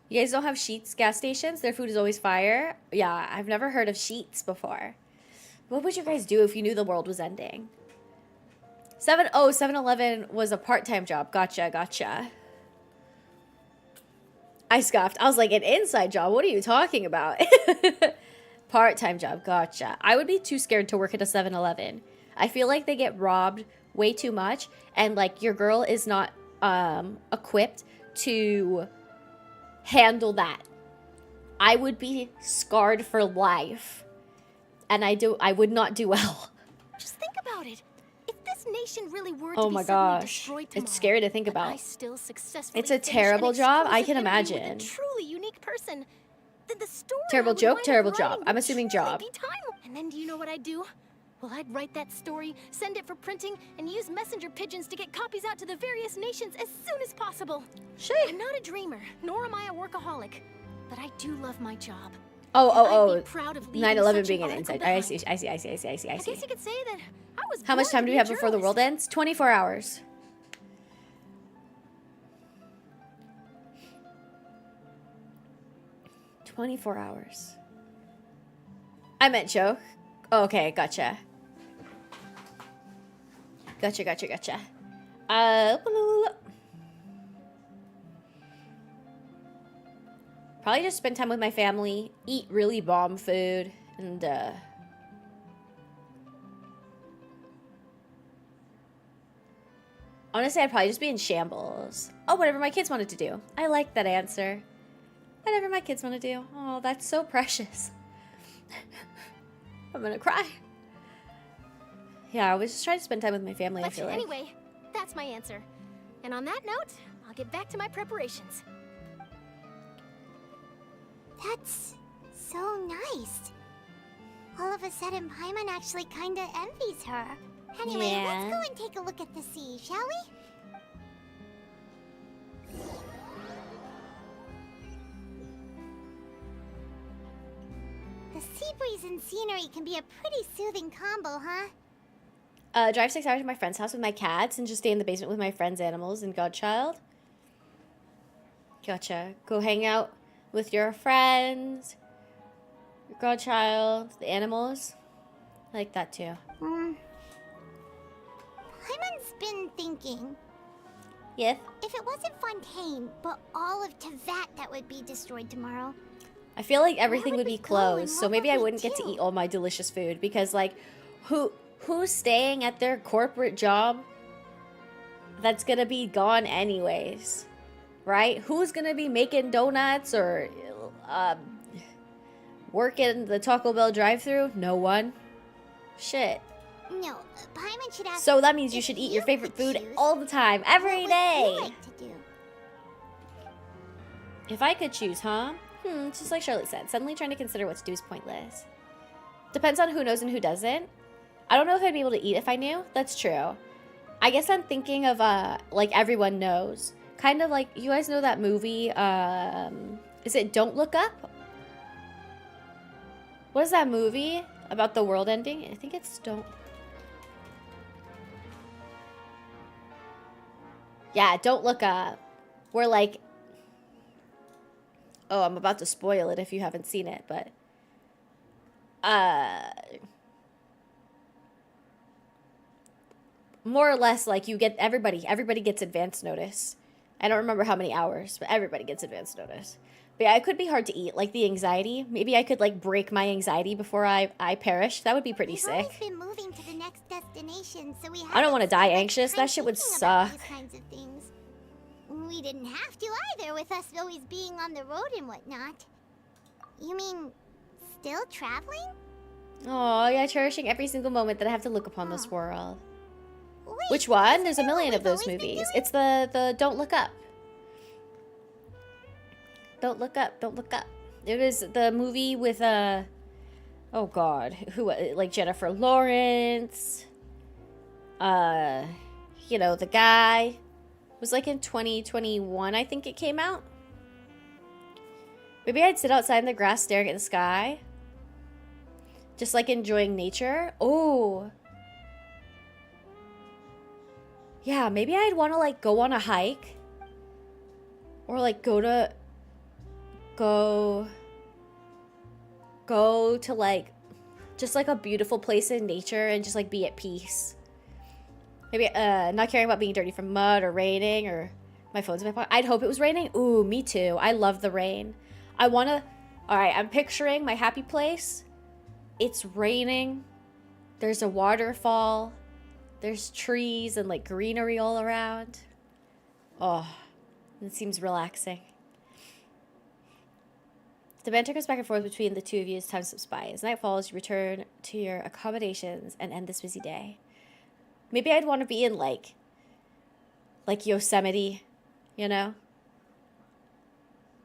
You guys don't have Sheetz gas stations? Their food is always fire. Yeah, I've never heard of Sheetz before. What would you guys do if you knew the world was ending? 7-Eleven was a part-time job. Gotcha. I scoffed. I was like, an inside job? What are you talking about? Part-time job. Gotcha. I would be too scared to work at a 7-Eleven. I feel like they get robbed way too much, and like your girl is not equipped to handle that I would be scarred for life. And I would not do well. Just think about it. If this nation really were Oh to be my suddenly gosh. destroyed tomorrow, It's scary to think but I about. still successfully It's a finished terrible an job. I exclusive can interview imagine. with a truly unique person. The story Terrible I would joke, wind up terrible writing job. would I'm assuming truly job. be timely. And then do you know what I'd do? Well, I'd write that story, send it for printing, and use messenger pigeons to get copies out to the various nations as soon as possible. Shit. I'm not a dreamer, nor am I a workaholic, but I do love my job. Oh. I'd be proud of leaving 9/11 such being an article inside. I behind. see. I guess you could say that I was How much born time to do be we a have before the world journalist. ends? 24 hours. 24 hours. I meant joke. Oh, okay, gotcha. Gotcha. Probably just spend time with my family, eat really bomb food, and honestly, I'd probably just be in shambles. Oh, whatever my kids wanted to do. I like that answer. Whatever my kids want to do. Oh, that's so precious. I'm gonna cry. Yeah, I was just trying to spend time with my family, I But feel like. anyway, that's my answer. And on that note, I'll get back to my preparations. That's so nice. All of a sudden, Paimon actually kinda envies her. Anyway, Yeah. let's go and take a look at the sea, shall we? The sea breeze and scenery can be a pretty soothing combo, huh? Drive 6 hours to my friend's house with my cats and just stay in the basement with my friend's animals and godchild. Gotcha. Go hang out with your friends, your godchild, the animals. I like that too. Paimon's been thinking. Yes. If it wasn't Fontaine, but all of Tevat that would be destroyed tomorrow. I feel like everything would would we be go and closed, so what maybe would I we wouldn't get to do? eat all my delicious food because, like, who's staying at their corporate job that's gonna be gone anyways, right? Who's gonna be making donuts or working the Taco Bell drive-thru? No one. Shit. No, Paimon should ask. So that means you if should eat your favorite could food choose, all the time, every what day. would you like to do? If I could choose, huh? It's just like Charlotte said. Suddenly trying to consider what to do is pointless. Depends on who knows and who doesn't. I don't know if I'd be able to eat if I knew. That's true. I guess I'm thinking of, like everyone knows. Kind of like, you guys know that movie, is it Don't Look Up? What is that movie about the world ending? I think it's Don't... Yeah, Don't Look Up. Where, like... Oh, I'm about to spoil it if you haven't seen it, but... More or less, like, you get... Everybody gets advance notice. I don't remember how many hours, but everybody gets advance notice. But yeah, it could be hard to eat. Like, the anxiety. Maybe I could, like, break my anxiety before I perish. That would be pretty We've sick. always been moving to the next destination, so we I don't want to haven't die spent much anxious. time That shit would thinking about suck. these kinds of things. We didn't have to either, with us always being on the road and whatnot. You mean, still traveling? Oh, yeah, cherishing every single moment that I have to look upon this world. Wait, Which one? isn't There's a that what million of we've those always been movies. doing? It's the Don't Look Up. Don't Look Up, Don't Look Up. It was the movie with, oh god, who, like Jennifer Lawrence, you know, the guy. It was like in 2021, I think it came out. Maybe I'd sit outside in the grass staring at the sky. Just like enjoying nature. Oh. Yeah, maybe I'd want to like go on a hike. Or like go to like just like a beautiful place in nature and just like be at peace. Maybe not caring about being dirty from mud or raining or my phone's in my pocket. I'd hope it was raining. Ooh, me too. I love the rain. I want to... Alright, I'm picturing my happy place. It's raining. There's a waterfall. There's trees and like greenery all around. Oh, it seems relaxing. The banter goes back and forth between the two of you as time slips by. As night falls, you return to your accommodations and end this busy day. Maybe I'd want to be in, like Yosemite, you know?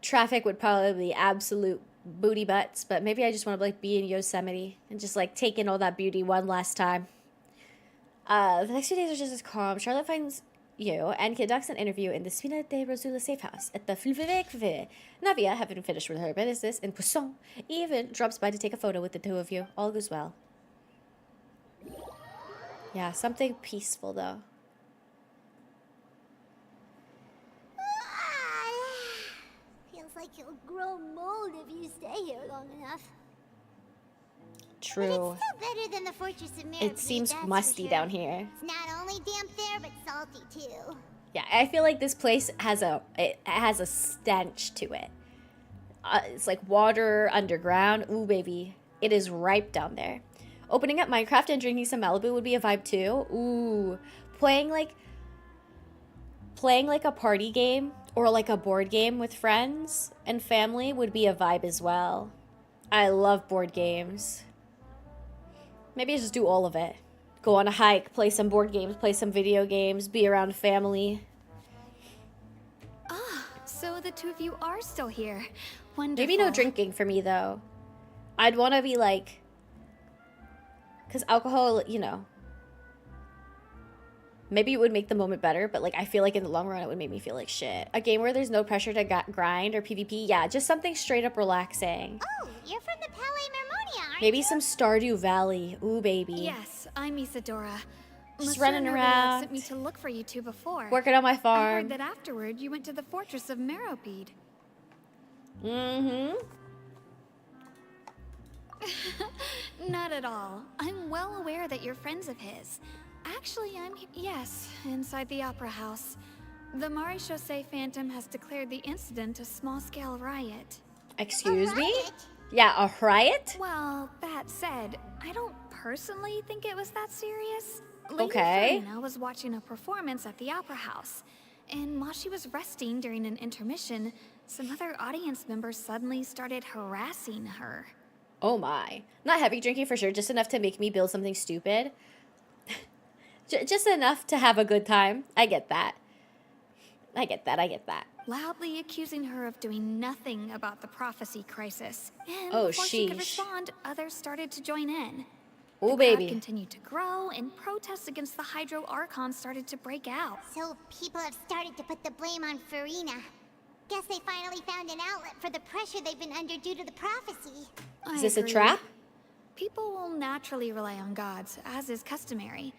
Traffic would probably be absolute booty butts, but maybe I just want to, like, be in Yosemite and just, like, take in all that beauty one last time. The next few days are just as calm. Charlotte finds you and conducts an interview in the Spina de Rosula safe house at the Fluvivik. Navia, having finished with her business in Poisson, even drops by to take a photo with the two of you. All goes well. Yeah, something peaceful though. Feels like you'll grow mold if you stay here long enough. True. But it's still better than the Fortress of Meripede. It seems musty down here. It's not only damp there, but salty too. Yeah, I feel like this place has a stench to it. It's like water underground. Ooh, baby, it is ripe down there. Opening up Minecraft and drinking some Malibu would be a vibe too. Ooh, playing like a party game or like a board game with friends and family would be a vibe as well. I love board games. Maybe I just do all of it. Go on a hike, play some board games, play some video games, be around family. Ah, so the two of you are still here. Wonderful. Maybe no drinking for me, though. I'd want to be like... Because alcohol, you know... Maybe it would make the moment better, but like I feel like in the long run it would make me feel like shit. A game where there's no pressure to grind or PvP. Yeah, just something straight up relaxing. Oh, you're from the Palais Mermonia, aren't Maybe you? some Stardew Valley. Ooh, baby. Yes, I'm Isadora. Just Monsieur running Nerville around. sent me to look for you two before. Working on my I heard farm. that afterward you went to the Fortress of Meripede. Mm-hmm. Not at all. I'm well aware that you're friends of his. Actually, yes, inside the Opera House. The Maréchaussée Phantom has declared the incident a small-scale riot. Excuse me? riot? Yeah, a riot? Well, that said, I don't personally think it was that serious. Lady Okay. Farina was watching a performance at the Opera House, and while she was resting during an intermission, some other audience members suddenly started harassing her. Oh my. Not heavy drinking for sure, just enough to make me build something stupid. Just enough to have a good time. I get that. I get that. Loudly accusing her of doing nothing about the prophecy crisis. And Oh, before she could sheesh. respond, others started to join in. Ooh, The crowd baby. continued to grow, and protests against the Hydro Archon started to break out. So people have started to put the blame on Farina. Guess they finally found an outlet for the pressure they've been under due to the prophecy. Is I this a agree. trap? People will naturally rely on gods, as is customary.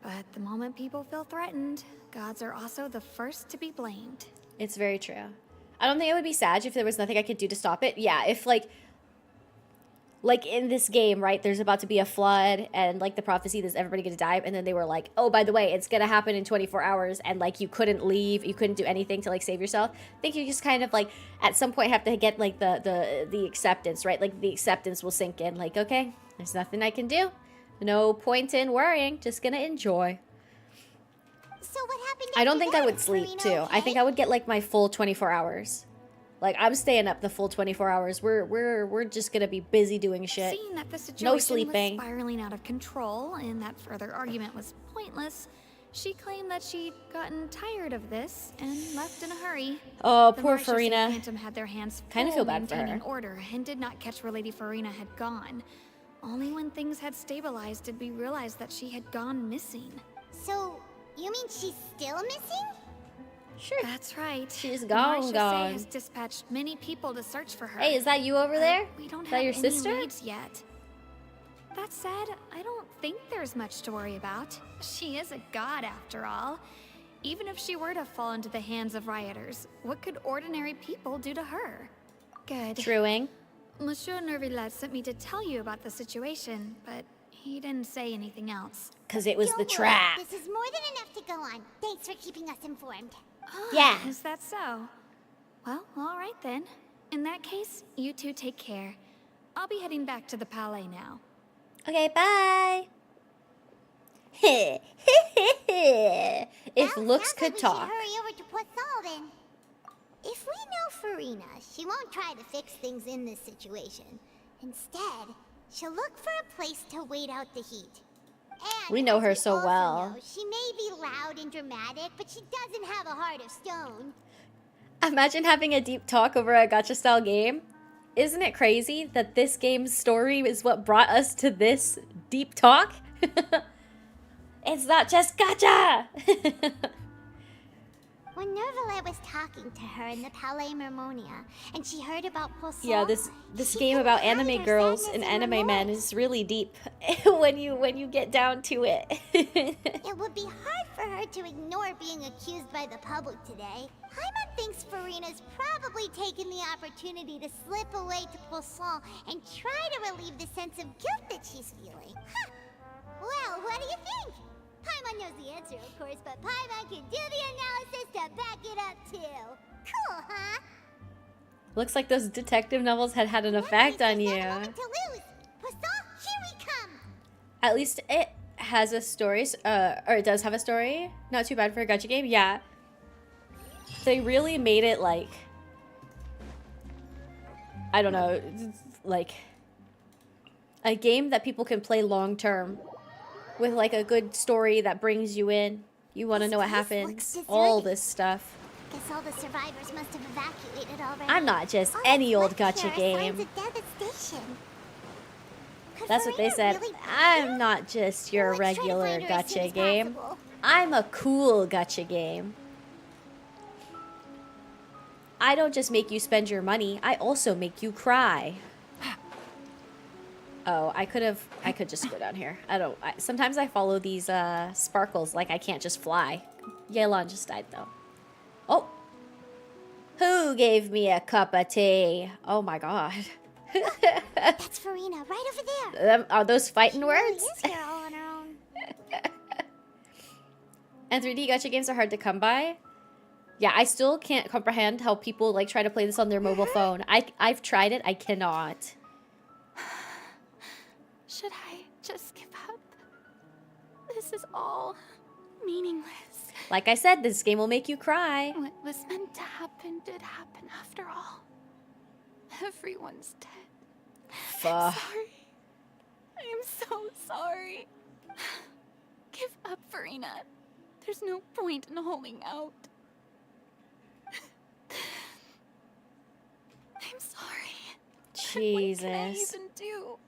But the moment people feel threatened, gods are also the first to be blamed. It's very true. I don't think it would be sad if there was nothing I could do to stop it. Yeah, if like in this game, right, there's about to be a flood and like the prophecy, there's everybody gonna die, and then they were like, oh, by the way, it's gonna happen in 24 hours, and like you couldn't leave, you couldn't do anything to like save yourself. I think you just kind of like at some point have to get like the acceptance, right? Like the acceptance will sink in, like, okay, there's nothing I can do. No point in worrying, just gonna enjoy. So what happened I don't after think I that? would sleep Farina too. I okay? think I would get like my full 24 hours. Like I'm staying up the full 24 hours. We're just gonna be busy doing shit. Seeing that the situation No sleeping. was spiraling out of control and that further argument was pointless, she claimed that she'd gotten tired of this and left in a hurry. Oh, The poor Maréchaussée Farina. Phantom had their hands Kinda full feel bad for maintaining her. order and did not catch where Lady Farina had gone. Only when things had stabilized did we realize that she had gone missing. So, you mean she's still missing? Sure. That's right. She's The gone, Maréchaussée gone. has dispatched many people to search for her. Hey, is that you over there? We don't Is have that your any sister? leads yet. That said, I don't think there's much to worry about. She is a god after all. Even if she were to fall into the hands of rioters, what could ordinary people do to her? Good. Truing. Monsieur Nerville sent me to tell you about the situation, but he didn't say anything else. Cause it was Don't the worry, trap. This is more than enough to go on. Thanks for keeping us informed. Yeah. Is that so? Well, all right then. In that case, you two take care. I'll be heading back to the Palais now. Okay, bye. If Well, looks sounds like could we talk. should hurry over to Poisson then. If we know Farina. She won't try to fix things in this situation. Instead, she'll look for a place to wait out the heat. And We know as her we so also well. know, she may be loud and dramatic, but she doesn't have a heart of stone. Imagine having a deep talk over a gacha style game. Isn't it crazy that this game's story is what brought us to this deep talk? It's not just gacha! When Nervalet was talking to her in the Palais Mermonia, and she heard about Poisson, Yeah, this she game couldn't about hide anime her girls sadness and and anime men remorse. is really deep when you get down to it. It would be hard for her to ignore being accused by the public today. Paimon thinks Farina's probably taken the opportunity to slip away to Poisson and try to relieve the sense of guilt that she's feeling. Huh. Well, what do you think? Paimon knows the answer, of course, but Paimon can do the analysis to back it up, too. Cool, huh? Looks like those detective novels had an effect on you. There's not a moment to lose. Poisson, here we come! At least it has a story, or it does have a story. Not too bad for a gacha game, yeah. They really made it like, I don't know, like a game that people can play long term with like a good story that brings you in. You want to know what happens, all this stuff. Guess all the survivors must have evacuated already. I'm not just All any that's old left gacha here are game. signs of devastation. Could That's what they Farina said. really be I'm here? not just your Let's try to regular find her as soon gacha as game. possible. I'm a cool gacha game. I don't just make you spend your money, I also make you cry. Oh, I could just go down here. Sometimes I follow these sparkles like I can't just fly. Yelan just died though. Oh. Who gave me a cup of tea? Oh my god. That's Farina, right over there. Are those fighting She words? really is here all on her own. And 3D gacha games are hard to come by. Yeah, I still can't comprehend how people like try to play this on their mobile phone. I've tried it. I cannot. Should I just give up? This is all meaningless. Like I said, this game will make you cry. What was meant to happen did happen after all. Everyone's dead. Fuck. Sorry. I'm so sorry. Give up, Farina. There's no point in holding out. I'm sorry. What can I Jesus. even do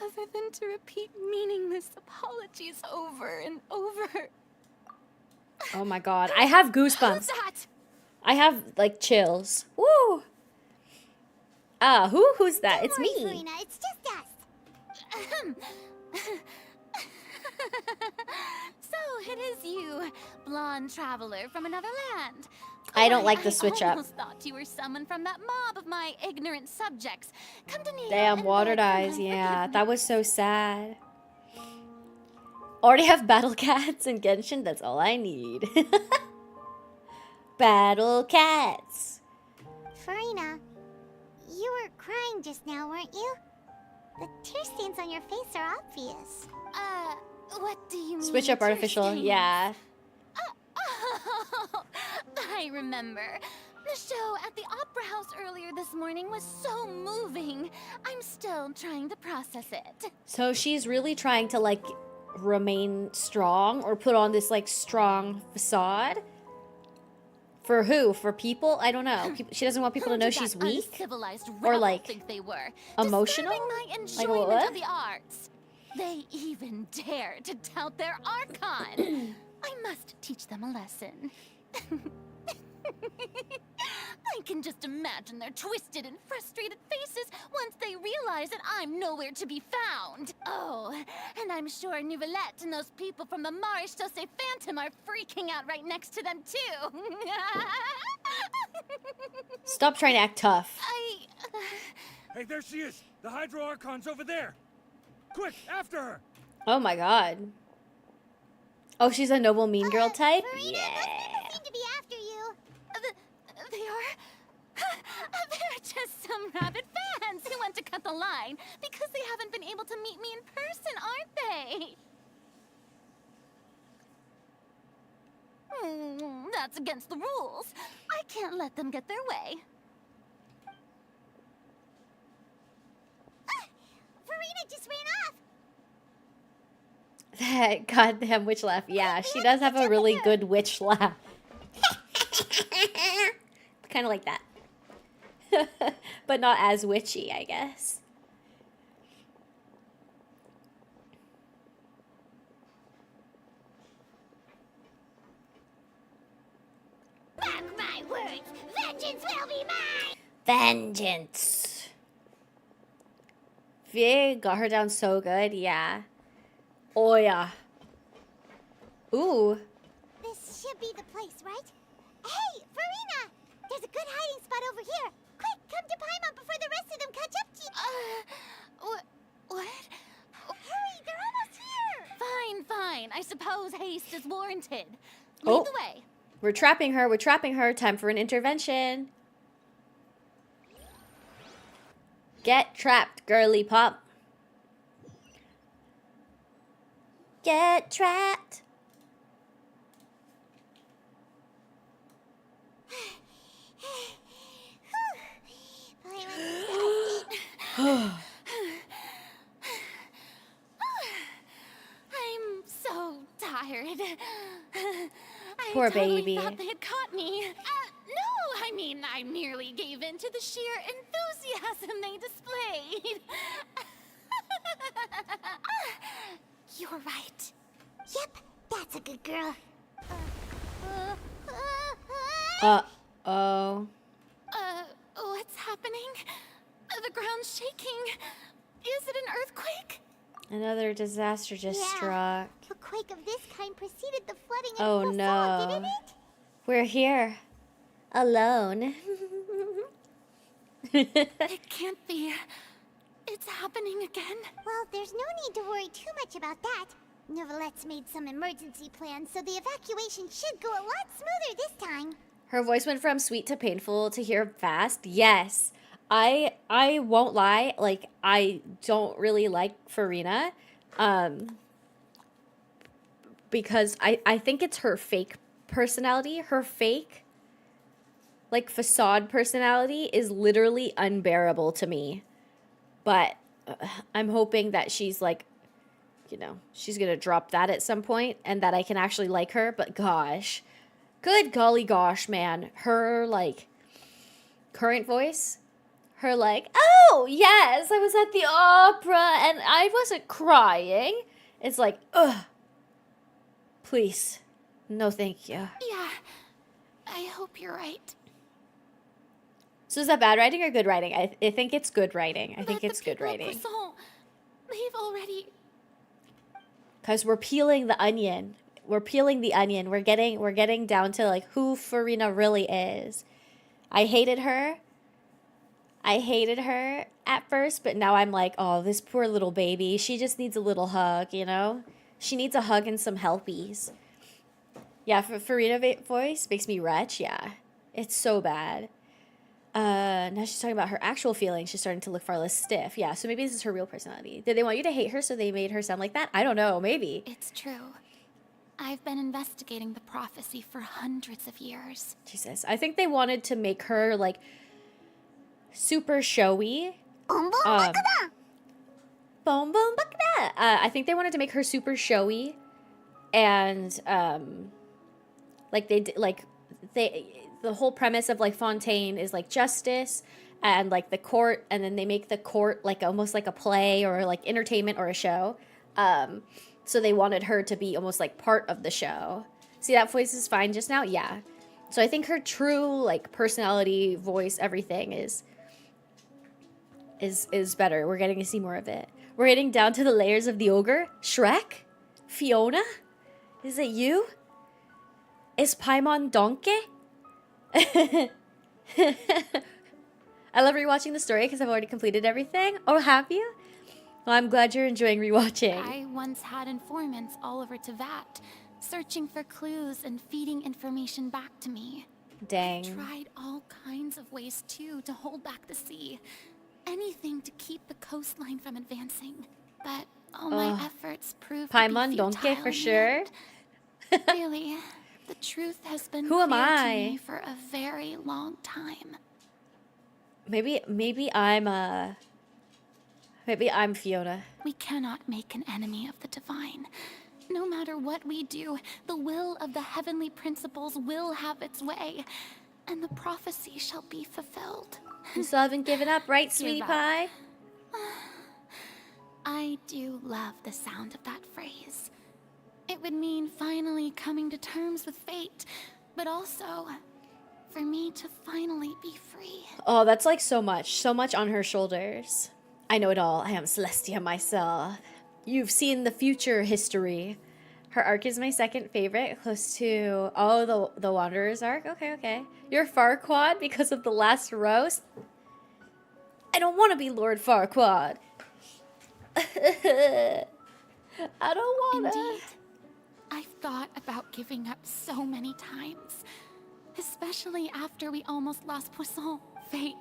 other than to repeat meaningless apologies over and over? Oh my god. I have goosebumps. Who's that? I have like chills. Woo. Who's that? It's Don't worry, me. Farina, it's just us. So it is you, blonde traveler from another land. I don't Boy, like the switch I up. almost thought you were someone from that mob of my ignorant subjects. Come to kneel Damn, and watered beg for eyes. my Yeah, forgiveness. that was so sad. Already have battle cats in Genshin. That's all I need. Battle cats. Farina, you were crying just now, weren't you? The tear stains on your face are obvious. What do you mean? Switch up tear artificial. stains? Yeah. Oh, I remember. The show at the Opera House earlier this morning was so moving. I'm still trying to process it. So she's really trying to like remain strong or put on this like strong facade. For who? For people? I don't know. She doesn't want people to know Who did she's that weak. uncivilized Or, rebel like, think they were? emotional? Disturbing my Like, enjoyment what? of the arts. They even dare to tout their Archon. I must teach them a lesson. I can just imagine their twisted and frustrated faces once they realize that I'm nowhere to be found. Oh, and I'm sure Nouvellette and those people from the Maréchal Phantom are freaking out right next to them too. Stop trying to act tough. Hey, there she is! The Hydro Archon's over there! Quick, after her! Oh my god. Oh, she's a noble mean girl type? Farina, Yeah. those people seem to be after you. They are? They're just some rabid fans who want to cut the line because they haven't been able to meet me in person, aren't they? That's against the rules. I can't let them get their way. that goddamn witch laugh. Yeah, she does have a really good witch laugh. Kind of like that. But not as witchy, I guess. Mark my words, vengeance will be mine! Vengeance. Vie got her down so good, yeah. Oh, yeah. Ooh. This should be the place, right? Hey, Farina! There's a good hiding spot over here. Quick, come to Paimon before the rest of them catch up to you. What? Hurry, they're almost here! Fine, fine. I suppose haste is warranted. Oh. Lead the way. We're trapping her. We're trapping her. Time for an intervention. Get trapped, girly pop. Get trapped. I'm so tired. Poor I totally baby. thought they had caught me. No, I mean, I merely gave in to the sheer enthusiasm they displayed. You're right. Yep, that's a good girl. Uh-oh. What's happening? The ground's shaking. Is it an earthquake? Another disaster just struck. A quake of this kind preceded the flooding in Oh, Full no. Saw, didn't it? We're here. Alone. It can't be. It's happening again. Well, there's no need to worry too much about that. Novelette's made some emergency plans, so the evacuation should go a lot smoother this time. Her voice went from sweet to painful to hear fast. Yes. I won't lie, like, I don't really like Farina. Because I think it's her fake personality. Her fake, like, facade personality is literally unbearable to me. But I'm hoping that she's, like, you know, she's gonna drop that at some point and that I can actually like her. But gosh, good golly gosh, man. Her, like, current voice, her, like, oh, yes, I was at the opera and I wasn't crying. It's like, ugh, please, no thank you. Yeah, I hope you're right. So is that bad writing or good writing? I think it's good writing. I think it's good writing. They've already... Because we're peeling the onion. We're peeling the onion. We're getting down to, like, who Farina really is. I hated her at first, but now I'm like, oh, this poor little baby. She just needs a little hug, you know? She needs a hug and some helpies. Yeah, Farina voice makes me retch. Yeah, it's so bad. Now she's talking about her actual feelings. She's starting to look far less stiff. Yeah, so maybe this is her real personality. Did they want you to hate her, so they made her sound like that? I don't know, maybe. It's true. I've been investigating the prophecy for hundreds of years. Jesus, I think they wanted to make her, like, super showy. Boom boom bakada! Boom boom bakada! I think they wanted to make her super showy, and the whole premise of, like, Fontaine is, like, justice and, like, the court, and then they make the court, like, almost like a play or, like, entertainment or a show. So they wanted her to be almost, like, part of the show. See, that voice is fine just now? Yeah. So I think her true, like, personality, voice, everything is better. We're getting to see more of it. We're getting down to the layers of the ogre. Shrek? Fiona? Is it you? Is Paimon Donkey? I love rewatching the story because I've already completed everything. Oh, have you? Well, I'm glad you're enjoying rewatching. I once had informants all over Tevat, searching for clues and feeding information back to me. Dang. I tried all kinds of ways, too, to hold back the sea. Anything to keep the coastline from advancing. But all my efforts proved to be Paimon Donkey for sure. Really, the truth has been Who am clear to I? me for a very long time. Maybe I'm Fiona. We cannot make an enemy of the divine, No matter what we do, the will of the heavenly principles will have its way, and the prophecy shall be fulfilled. You still haven't given up, right, Give sweetie up. pie? I do love the sound of that phrase. It would mean finally coming to terms with fate, but also for me to finally be free. Oh, that's like so much on her shoulders. I know it all. I am Celestia myself. You've seen the future history. Her arc is my second favorite, close to the Wanderer's arc. Okay. You're Farquaad because of the last roast. I don't want to be Lord Farquaad. I don't want to. Indeed, I've thought about giving up so many times, especially after we almost lost Poisson. Fate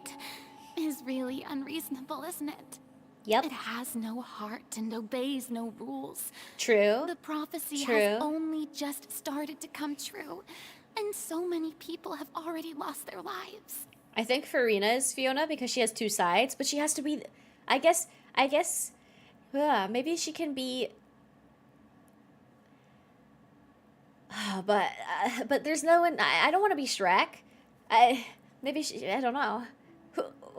is really unreasonable, isn't it? Yep. It has no heart and obeys no rules. True. The prophecy True. has only just started to come true, and so many people have already lost their lives. I think Farina is Fiona because she has two sides, but she has to be. I guess. Maybe she can be. But there's no one. I don't want to be Shrek. I don't know.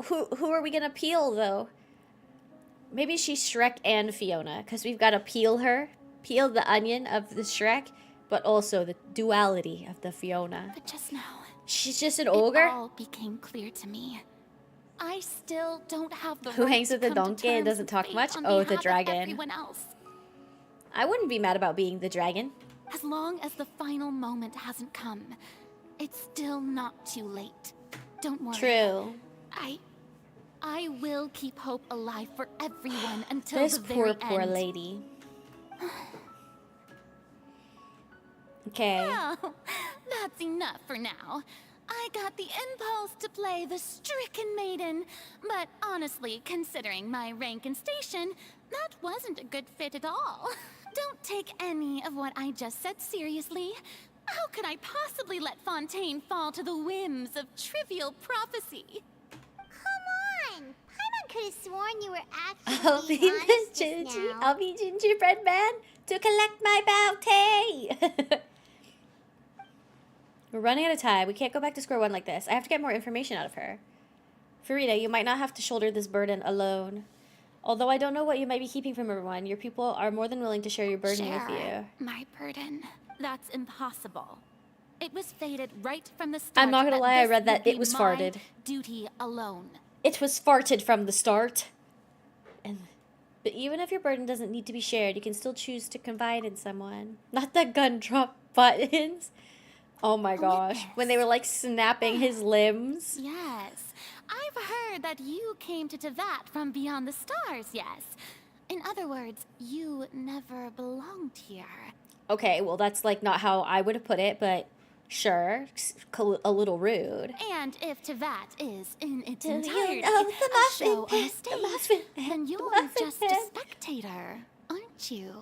Who are we gonna peel though? Maybe she's Shrek and Fiona, because we've got to peel the onion of the Shrek, but also the duality of the Fiona. But just now, she's just an ogre? It all became clear to me. I still don't have the Who right hangs to with the come to donkey and terms doesn't with talk fate much? on Oh, the behalf of dragon. everyone else. I wouldn't be mad about being the dragon. As long as the final moment hasn't come, it's still not too late. Don't worry. True. I will keep hope alive for everyone until This the very poor end. lady. Okay. Oh, that's enough for now. I got the impulse to play the stricken maiden, but honestly, considering my rank and station, that wasn't a good fit at all. Don't take any of what I just said seriously. How could I possibly let Fontaine fall to the whims of trivial prophecy? Come on! Paimon could have sworn you were I'll actually be being the honest just ginger. now. I'll be gingerbread man to collect my bounty. We're running out of time. We can't go back to square one like this. I have to get more information out of her. Farida, you might not have to shoulder this burden alone. Although I don't know what you might be keeping from everyone, your people are more than willing to share your burden with you. My burden. That's impossible. It was fated right from the start. I'm not gonna lie, I this read that would it be was my farted. Duty alone. It was farted from the start. But even if your burden doesn't need to be shared, you can still choose to confide in someone. Not the gun drop buttons. Oh my gosh. When they were like snapping his limbs. Yes. I've heard that you came to Tevat from beyond the stars, yes. In other words, you never belonged here. Okay, well that's like not how I would have put it, but sure. A little rude. And if Tevat is in its Do you entirety know the a muffin show on man, a the stage, muffin man, then the you're muffin just a man? spectator, aren't you?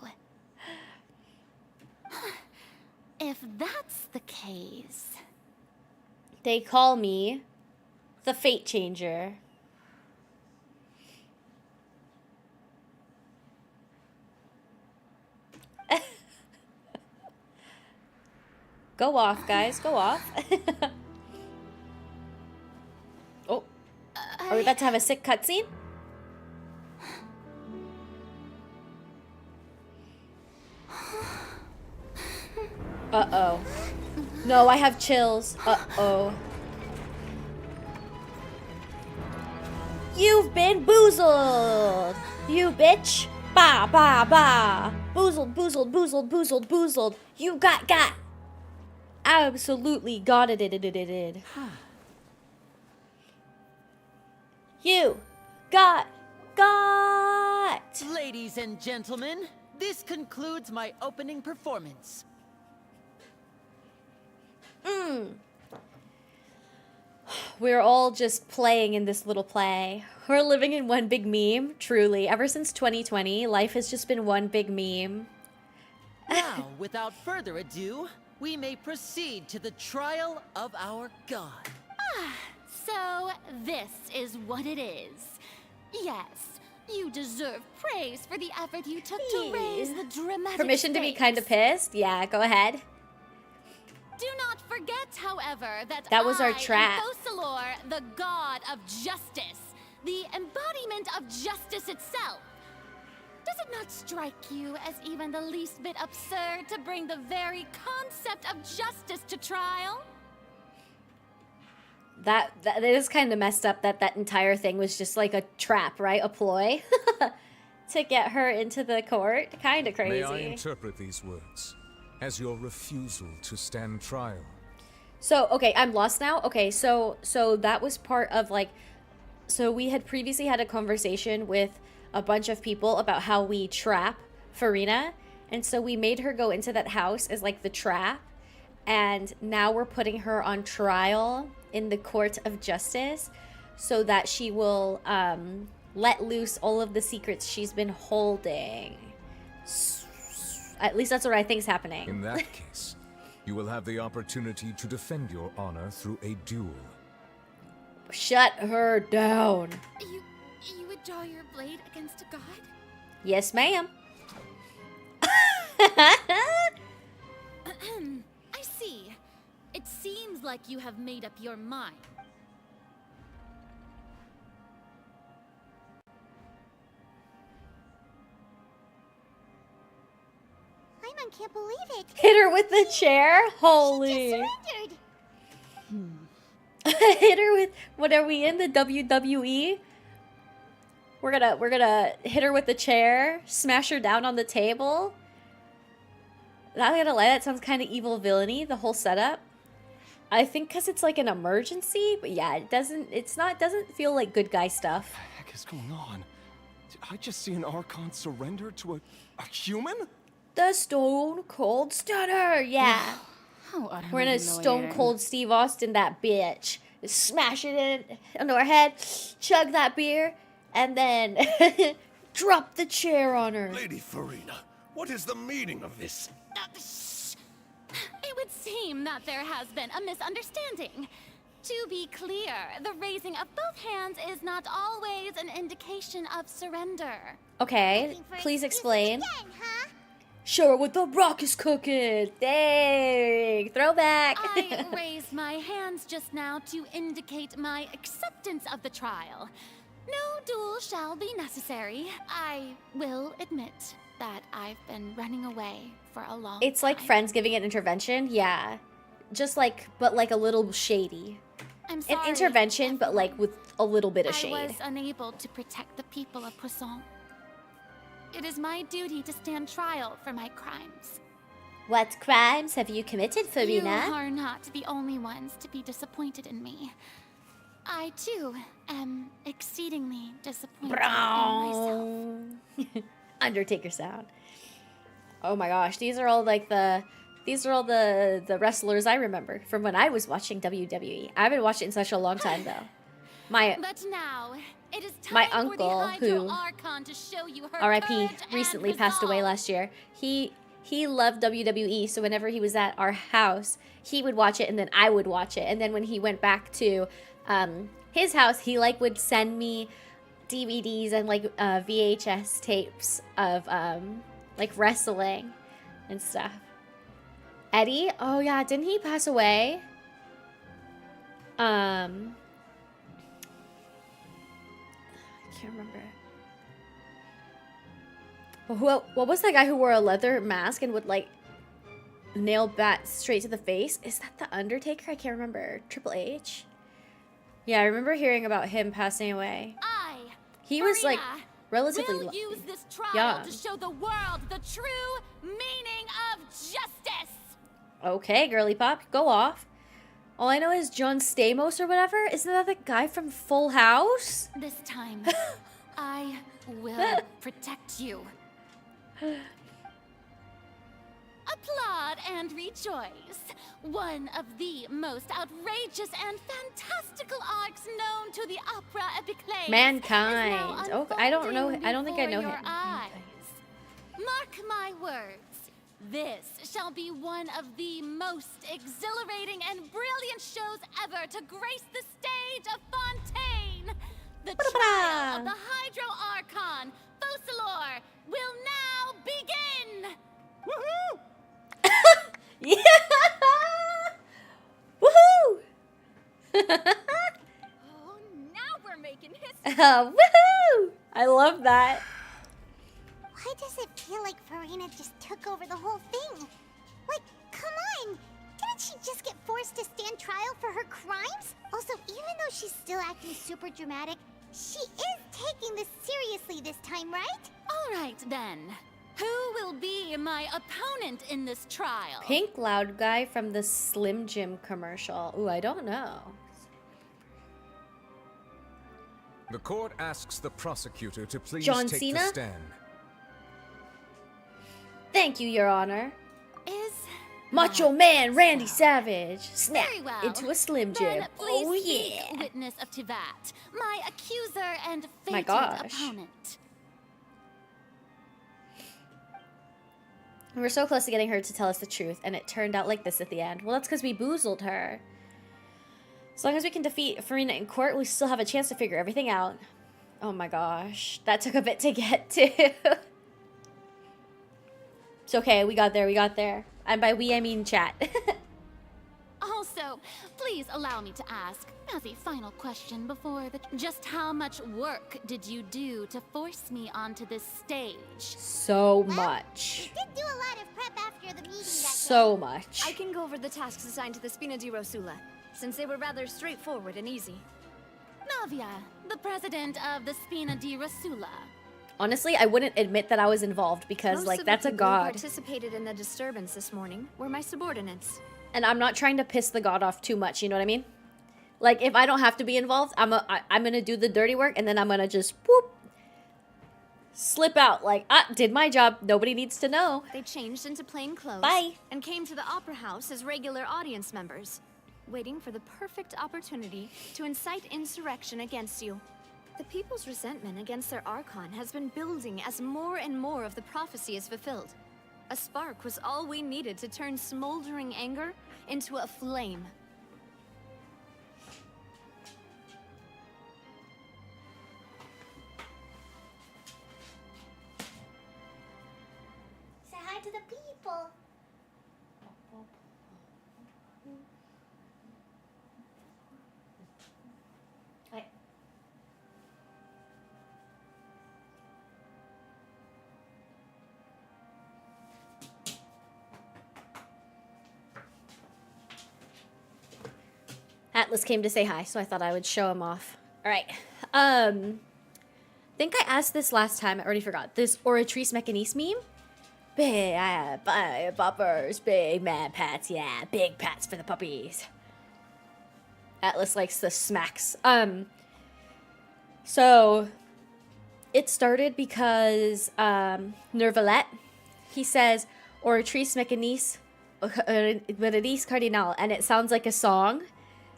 If that's the case... They call me the Fate Changer. Go off, guys. Go off. Oh. Are we about to have a sick cutscene? Uh-oh. No, I have chills. Uh-oh. You've been boozled! You bitch! Ba, ba, ba! Boozled, boozled, boozled, boozled, boozled. You got. Absolutely got it. You got. Ladies and gentlemen, this concludes my opening performance. We're all just playing in this little play. We're living in one big meme, truly. Ever since 2020, life has just been one big meme. Now, without further ado, we may proceed to the trial of our god. So, this is what it is. Yes, You deserve praise for the effort you took to raise the dramatic Permission to be stakes. kind of pissed? Yeah, go ahead. Do not forget, however, that was our I trap. am Fosalor, the god of justice, the embodiment of justice itself. Does it not strike you as even the least bit absurd to bring the very concept of justice to trial? That is kind of messed up that entire thing was just like a trap, right? A ploy to get her into the court. Kind of crazy. May I interpret these words as your refusal to stand trial? So, okay, I'm lost now. Okay, so that was part of like, so we had previously had a conversation with a bunch of people about how we trap Farina, and so we made her go into that house as like the trap, and now we're putting her on trial in the court of justice so that she will let loose all of the secrets she's been holding. At least that's what I think is happening. In that case, you will have the opportunity to defend your honor through a duel. Shut her down. You would draw your blade against a god? Yes, ma'am. I see. It seems like you have made up your mind. Paimon can't believe it. Hit her with the chair? Holy. She just surrendered. Hit her with, what are we in, the WWE? We're gonna hit her with the chair, smash her down on the table. Not gonna lie, that sounds kind of evil villainy, the whole setup. I think because it's like an emergency, but yeah, it doesn't feel like good guy stuff. What the heck is going on? Did I just see an Archon surrender to a human? The Stone Cold Stunner, yeah. We're gonna Stone Cold Steve Austin that bitch. Smash it in into her head, chug that beer, and then drop the chair on her. Lady Farina, what is the meaning of this? It would seem that there has been a misunderstanding. To be clear, the raising of both hands is not always an indication of surrender. Okay, please explain. Again, huh? Show her what the rock is cooking. Dang, throwback. I raised my hands just now to indicate my acceptance of the trial. No duel shall be necessary. I will admit that I've been running away for a long time. It's like friends giving an intervention, yeah. Just like, but like a little shady. I'm sorry, an intervention, but like with a little bit of shade. I was unable to protect the people of Poisson. It is my duty to stand trial for my crimes. What crimes have you committed, Farina? You are not the only ones to be disappointed in me. I, too, am exceedingly disappointed in myself. Undertaker sound. Oh my gosh, these are all the wrestlers I remember from when I was watching WWE. I haven't watched it in such a long time though. But now, it is time my for uncle, the who Archon to show you her R.I.P. courage recently and passed away resolve. last year. He loved WWE, so whenever he was at our house, he would watch it and then I would watch it. And then when he went back to his house, he like would send me DVDs and like VHS tapes of like wrestling and stuff. Eddie? Oh yeah, didn't he pass away? I can't remember. What was that guy who wore a leather mask and would like nail bats straight to the face? Is that the Undertaker? I can't remember. Triple H? Yeah, I remember hearing about him passing away. He was like relatively will use this trial young. to show the world the true meaning of justice. Okay, girly pop, go off. All I know is John Stamos or whatever. Isn't that the guy from Full House? This time, I will protect you. Applaud and rejoice. One of the most outrageous and fantastical arcs known to the opera epiclese. Mankind. Oh, I don't know. I don't think I know him. Eyes. Mark my words. This shall be one of the most exhilarating and brilliant shows ever to grace the stage of Fontaine. The trial of the Hydro Archon, Focalor, will now begin! Woohoo! Yeah! Woohoo! Oh, now we're making history. Woohoo! I love that. Why does it feel like Farina just took over the whole thing? Like, come on! Didn't she just get forced to stand trial for her crimes? Also, even though she's still acting super dramatic, she is taking this seriously this time, right? All right, then. Who will be my opponent in this trial? Pink loud guy from the Slim Jim commercial. Ooh, I don't know. The court asks the prosecutor to please John take Cena? the stand. Thank you, Your Honor. Is Macho Man Randy Savage snap very well. into a Slim Jim. Then please Oh speak, yeah. witness of Tivat, my accuser and My fated gosh. opponent. We were so close to getting her to tell us the truth, and it turned out like this at the end. Well, that's because we boozled her. As long as we can defeat Farina in court, we still have a chance to figure everything out. Oh my gosh. That took a bit to get to. It's okay, we got there. And by we, I mean chat. Also, please allow me to ask, as a final question before the... Just how much work did you do to force me onto this stage? So much. You did do a lot of prep after the meeting that So much. I can go over the tasks assigned to the Spina di Rosula, since they were rather straightforward and easy. Navia, the president of the Spina di Rosula. Honestly, I wouldn't admit that I was involved because, Most like, of the that's a people who god. participated in the disturbance this morning were my subordinates. And I'm not trying to piss the god off too much, you know what I mean? Like, if I don't have to be involved, I'm gonna do the dirty work, and then I'm gonna just, whoop, slip out. Like, did my job. Nobody needs to know. They changed into plain clothes. Bye. And came to the Opera House as regular audience members, waiting for the perfect opportunity to incite insurrection against you. The people's resentment against their Archon has been building as more and more of the prophecy is fulfilled. A spark was all we needed to turn smoldering anger into a flame. Say hi to the people. Atlas came to say hi, so I thought I would show him off. All right. Think I asked this last time. I already forgot. This Oratrice Mécanique meme? Big poppers, big mad pats, yeah. Big pats for the puppies. Atlas likes the smacks. So it started because Nervalette, he says Oratrice Mécanique Cardinal, and it sounds like a song.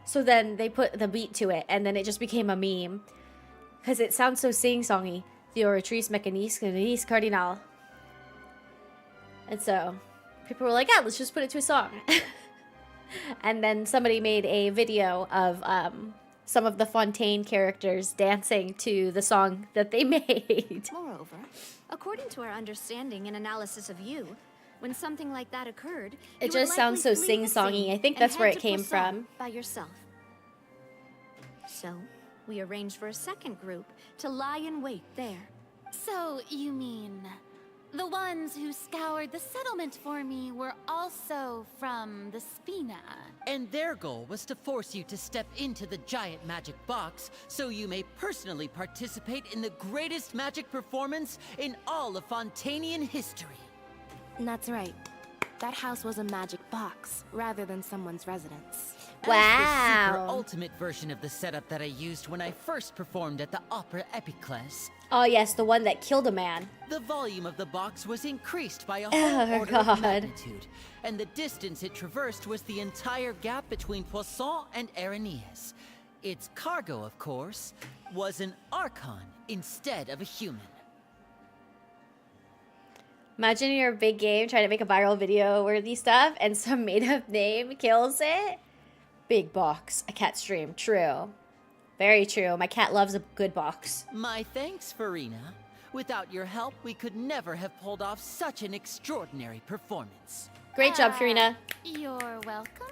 So then they put the beat to it, and then it just became a meme. Because it sounds so sing-songy. The Oratrice Mécanique Cardinal. And so people were like, yeah, let's just put it to a song. And then somebody made a video of some of the Fontaine characters dancing to the song that they made. Moreover, according to our understanding and analysis of you, when something like that occurred, It you just would sounds so likely flee the sing-songy. scene I think and that's where head it to came Poisson from. by yourself. So, we arranged for a second group to lie in wait there. So, you mean... The ones who scoured the settlement for me were also from the Spina. And their goal was to force you to step into the giant magic box so you may personally participate in the greatest magic performance in all of Fontainian history. That's right. That house was a magic box, rather than someone's residence. As the super Wow. ultimate version of the setup that I used when I first performed at the Opera Epiclese, Oh, yes, the one that killed a man. the volume of the box was increased by a Oh, whole order God. of magnitude, and the distance it traversed was the entire gap between Poisson and Aranias. Its cargo, of course, was an Archon instead of a human. Imagine you're a big game trying to make a viral video worthy stuff and some made up name kills it. Big box, a cat stream, true. Very true. My cat loves a good box. My thanks, Farina. Without your help, we could never have pulled off such an extraordinary performance. Great job, Farina. You're welcome.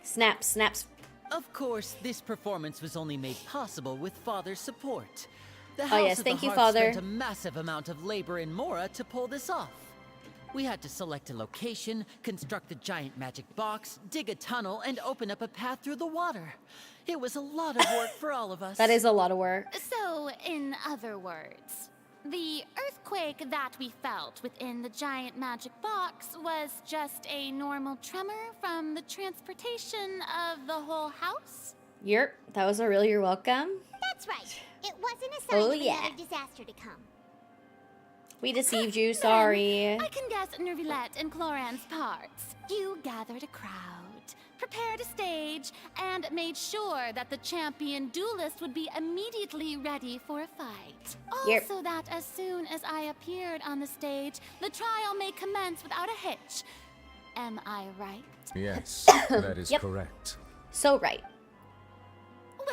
Snaps, snaps. Of course, this performance was only made possible with Father's support. The Oh, House yes, of thank the you, Heart Father. spent a massive amount of labor in Mora to pull this off. We had to select a location, construct a giant magic box, dig a tunnel, and open up a path through the water. It was a lot of work for all of us. That is a lot of work. So, in other words, the earthquake that we felt within the giant magic box was just a normal tremor from the transportation of the whole house? Yep, that was a really you're welcome. That's right. It wasn't a sign Oh, of yeah. another disaster to come. We deceived you, sorry. I can guess Nervilette and Cloran's parts. You gathered a crowd, prepared a stage, and made sure that the champion duelist would be immediately ready for a fight. Yep. Also that as soon as I appeared on the stage, the trial may commence without a hitch. Am I right? Yes, that is Yep. correct. So right.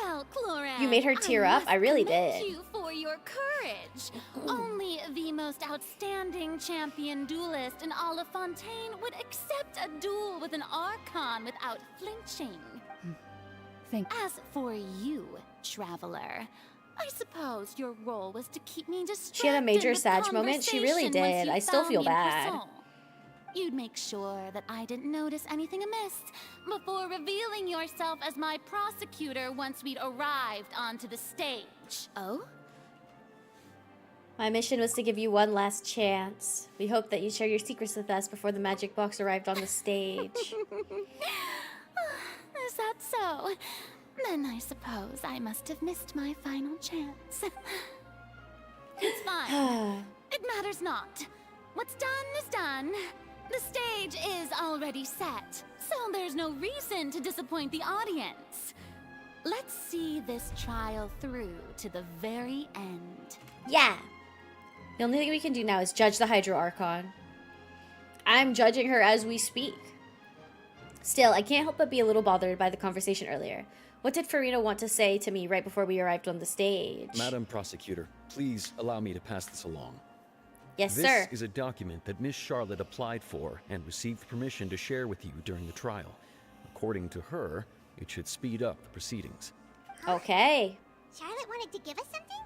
Well, Cloran, You made her tear up? must I really commend did. you for your courage. Only the most outstanding champion duelist in all of Fontaine would accept a duel with an Archon without flinching. As for you, traveler, I suppose your role was to keep me distracted. She had a major with Sag moment. She really conversation once did. you I still found feel me in bad. person. You'd make sure that I didn't notice anything amiss before revealing yourself as my prosecutor once we'd arrived onto the stage. Oh? My mission was to give you one last chance. We hope that you share your secrets with us before the magic box arrived on the stage. Is that so? Then I suppose I must have missed my final chance. It's fine. It matters not. What's done is done. The stage is already set, so there's no reason to disappoint the audience. Let's see this trial through to the very end. Yeah. The only thing we can do now is judge the Hydro Archon. I'm judging her as we speak. Still, I can't help but be a little bothered by the conversation earlier. What did Farina want to say to me right before we arrived on the stage? Madam Prosecutor, please allow me to pass this along. Yes, This sir. is a document that Miss Charlotte applied for and received permission to share with you during the trial. According to her, it should speed up the proceedings. Okay. Charlotte wanted to give us something?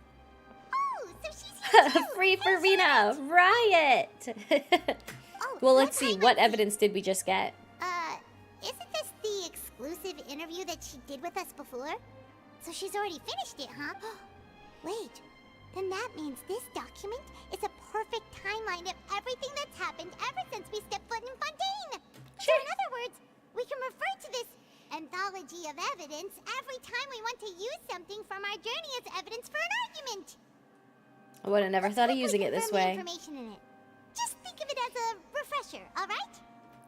Oh, so she's here too. Free Farina! Riot! Oh, Well, one let's see. time What I- evidence did we just get? Isn't this the exclusive interview that she did with us before? So she's already finished it, huh? Wait, then that means this document is a perfect timeline of everything that's happened ever since we stepped foot in Fontaine. So in other words, we can refer to this anthology of evidence every time we want to use something from our journey as evidence for an argument. I would have never thought of Quickly using it this confirm the way. information in it. Just think of it as a refresher, all right?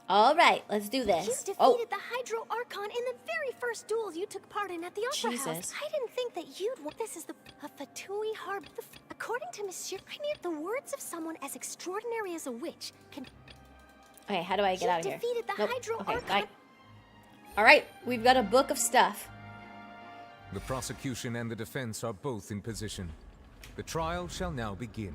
All right, let's do You this. defeated Oh, the Hydro Archon in the very first duel you took part in at the Opera House. Jesus. I didn't think that you'd want. This is the Fatui Harbor. According to Monsieur Premier, the words of someone as extraordinary as a witch can. okay, how do I get out of here? defeated the Nope. Hydro Okay, Archon. bye. All right, we've got a book of stuff. The prosecution and the defense are both in position. The trial shall now begin.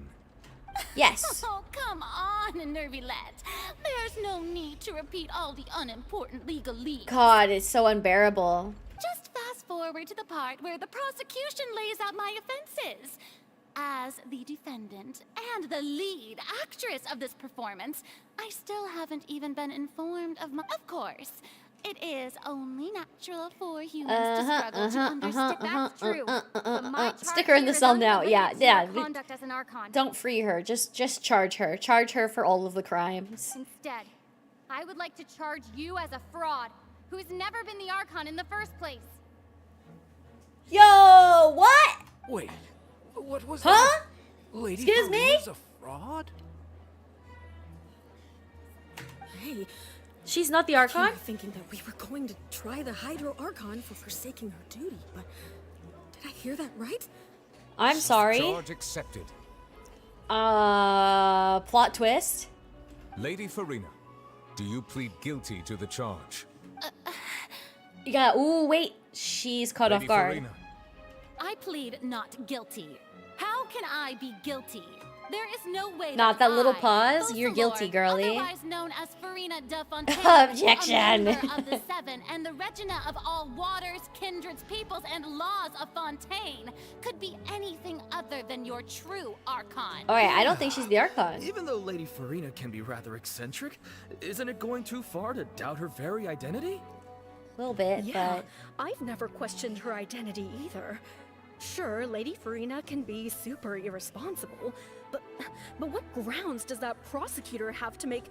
Yes. Oh, come on, Nervilette. There's no need to repeat all the unimportant legalese. God, it's so unbearable. Just fast forward to the part where the prosecution lays out my offenses. As the defendant and the lead actress of this performance, I still haven't even been informed of my... Of course, it is only natural for humans to struggle to understand. That's true. But my charge Stick her in here the is cell now. Yeah, unrelated to yeah. your conduct as an Archon. Don't free her. Just charge her. Charge her for all of the crimes. Instead, I would like to charge you as a fraud who's never been the Archon in the first place. Yo, what? Wait, what was Huh? that? Lady Excuse me? Farina's a fraud? Hey, She's not the I Archon? came here thinking that we were going to try the Hydro Archon for forsaking her duty, but did I hear that right? I'm sorry. Charge accepted. Plot twist. Lady Farina, do you plead guilty to the charge? You got. Ooh, wait. She's caught Lady off guard. Farina, I plead not guilty. How can I be guilty? There is no way Not that little pause. Fauchelor, You're guilty, girly. otherwise known as Farina de Fontaine, Objection. a member of the Seven and the Regina of all waters, kindreds, peoples, and laws of Fontaine, could be anything other than your true Archon. Alright, I don't think she's the Archon. Even though Lady Farina can be rather eccentric, isn't it going too far to doubt her very identity? A little bit, Yeah, I've never questioned her identity either. Sure, Lady Farina can be super irresponsible, but what grounds does that prosecutor have to make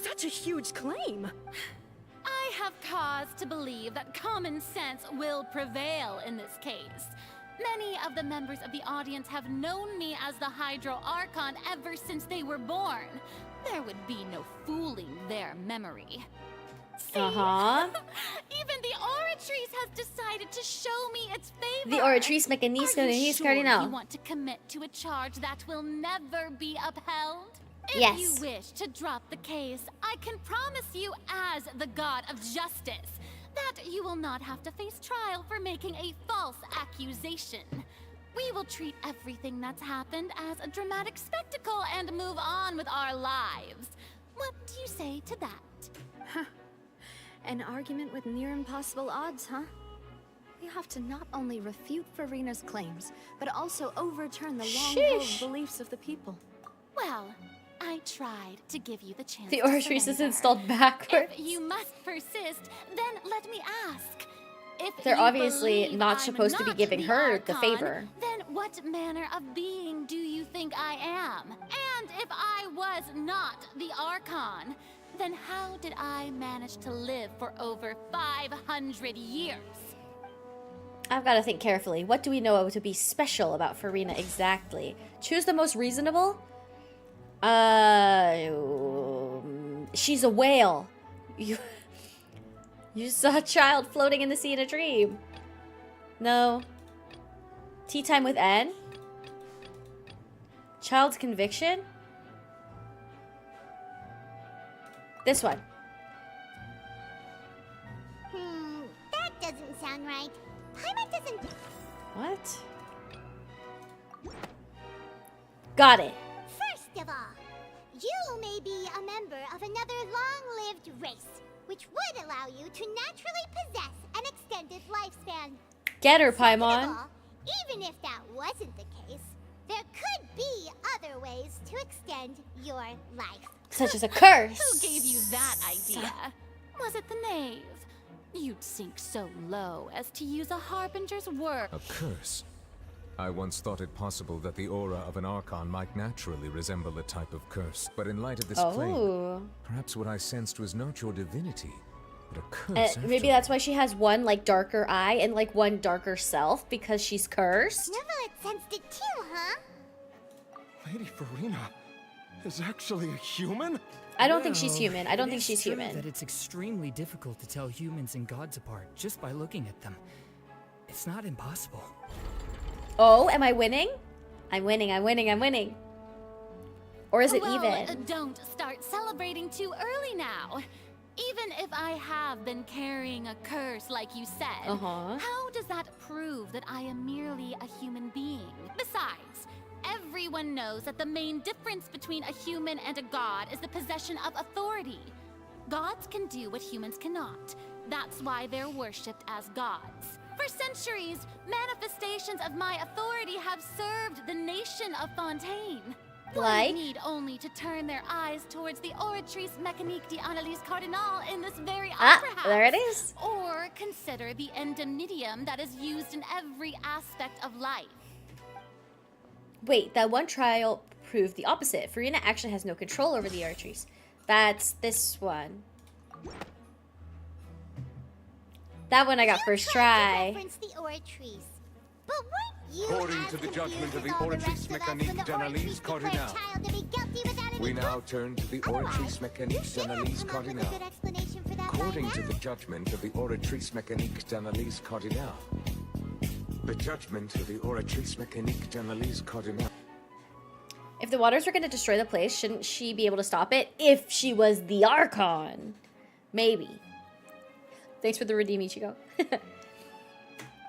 such a huge claim? I have cause to believe that common sense will prevail in this case. Many of the members of the audience have known me as the Hydro Archon ever since they were born. There would be no fooling their memory. See? Even the Oratrice has decided to show me its favor. The Oratrice Mécanique Are you sure you Cardinal. want to commit to a charge that will never be upheld? If Yes. you wish to drop the case, I can promise you as the god of justice that you will not have to face trial for making a false accusation. We will treat everything that's happened as a dramatic spectacle and move on with our lives. What do you say to that? An argument with near impossible odds, huh? We have to not only refute Farina's claims, but also overturn the long-held beliefs of the people. Well, I tried to give you the chance. The to Oratrice is surrender. installed backwards. If you must persist, then let me ask. If They're you obviously believe not I'm supposed to be not giving her the Archon, favor. Then what manner of being do you think I am? And if I was not the Archon, then how did I manage to live for over 500 years? I've got to think carefully. What do we know to be special about Farina exactly? Choose the most reasonable? She's a whale. You saw a child floating in the sea in a dream. No. Tea time with N? Child's conviction? This one. That doesn't sound right. Paimon doesn't... What? Got it. First of all, you may be a member of another long-lived race, which would allow you to naturally possess an extended lifespan. Get her, Second of Paimon. all, even if that wasn't the case, there could be other ways to extend your life. Such as a curse. Who gave you that idea? Was it the knave? You'd sink so low as to use a harbinger's word. A curse? I once thought it possible that the aura of an Archon might naturally resemble a type of curse. But in light of this claim, perhaps what I sensed was not your divinity, but a curse. Maybe that's why she has one, like, darker eye and, like, one darker self, because she's cursed. Never had sensed it too, huh? Lady Farina is actually a human? I don't think she's human. I don't think she's true human. That it's extremely difficult to tell humans and gods apart just by looking at them. It's not impossible. Oh, am I winning? I'm winning, I'm winning, I'm winning. Or is it even? Don't start celebrating too early now. Even if I have been carrying a curse like you said, how does that prove that I am merely a human being? Besides, everyone knows that the main difference between a human and a god is the possession of authority. Gods can do what humans cannot. That's why they're worshipped as gods. For centuries, manifestations of my authority have served the nation of Fontaine. Like? One need only to turn their eyes towards the Oratrice Mécanique d'Analyse Cardinal in this very opera house. There it is. Or consider the endemnitium that is used in every aspect of life. Wait, that one trial proved the opposite. Farina actually has no control over the Oratrice. That's this one. That one I got first try. Reference the Oratrice. But weren't you According to the judgment of the Oratrice Mécanique d'Analyse Cardinal, we now turn to the Oratrice Mécanique d'Analyse Cardinal. According to the judgment of the Oratrice Mécanique d'Analyse Cardinal. The judgment of the Oratrice Mécanique d'Analyse Cardinal. If the waters were going to destroy the place, shouldn't she be able to stop it if she was the Archon? Maybe. Thanks for the redeem, Ichigo.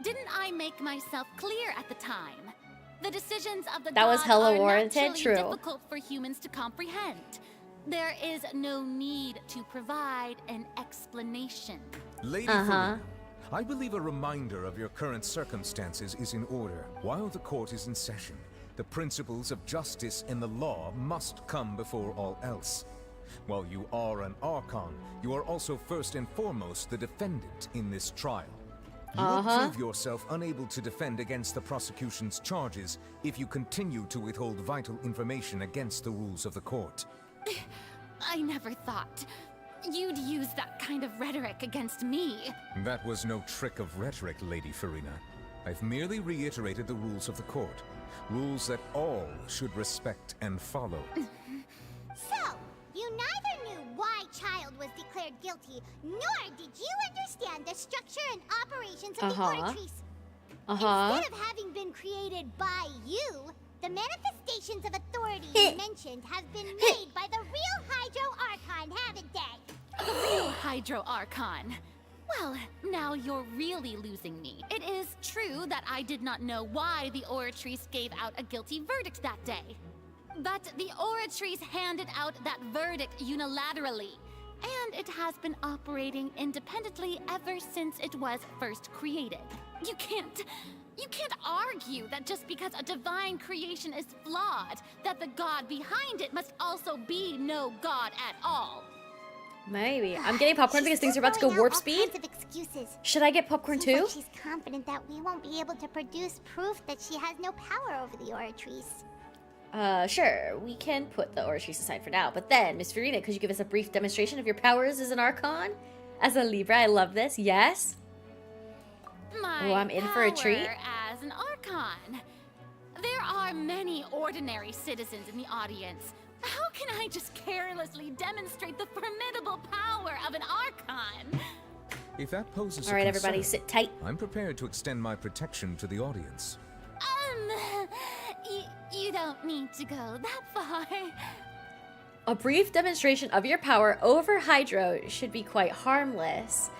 Didn't I make myself clear at the time? The decisions of the That was gods hella are warranted, naturally true. difficult for humans to comprehend. There is no need to provide an explanation. Lady Farina, I believe a reminder of your current circumstances is in order. While the court is in session, the principles of justice and the law must come before all else. While you are an Archon, you are also first and foremost the defendant in this trial. You will prove yourself unable to defend against the prosecution's charges if you continue to withhold vital information against the rules of the court. I never thought you'd use that kind of rhetoric against me. That was no trick of rhetoric, Lady Farina. I've merely reiterated the rules of the court. Rules that all should respect and follow. So, you neither knew why Child was declared guilty, nor did you understand the structure and operations of the Oratrice. Instead of having been created by you, the manifestations of authority you mentioned have been made by the real Hydro Archon, haven't they? The real Hydro Archon. Well, now you're really losing me. It is true that I did not know why the Oratrice gave out a guilty verdict that day. But the Oratrice handed out that verdict unilaterally, and it has been operating independently ever since it was first created. You can't argue that just because a divine creation is flawed, that the god behind it must also be no god at all. Maybe. I'm getting popcorn because things are about to go warp speed. Should I get popcorn too? Like she's confident that we won't be able to produce proof that she has no power over the Oratrice. Sure. We can put the Oratrice aside for now. But then, Miss Farina, could you give us a brief demonstration of your powers as an Archon? As a Libra, I love this. Yes? My I'm in for a treat. As an Archon. There are many ordinary citizens in the audience. How can I just carelessly demonstrate the formidable power of an Archon? If that poses All right, a concern, everybody, sit tight. I'm prepared to extend my protection to the audience. You don't need to go that far. A brief demonstration of your power over Hydro should be quite harmless.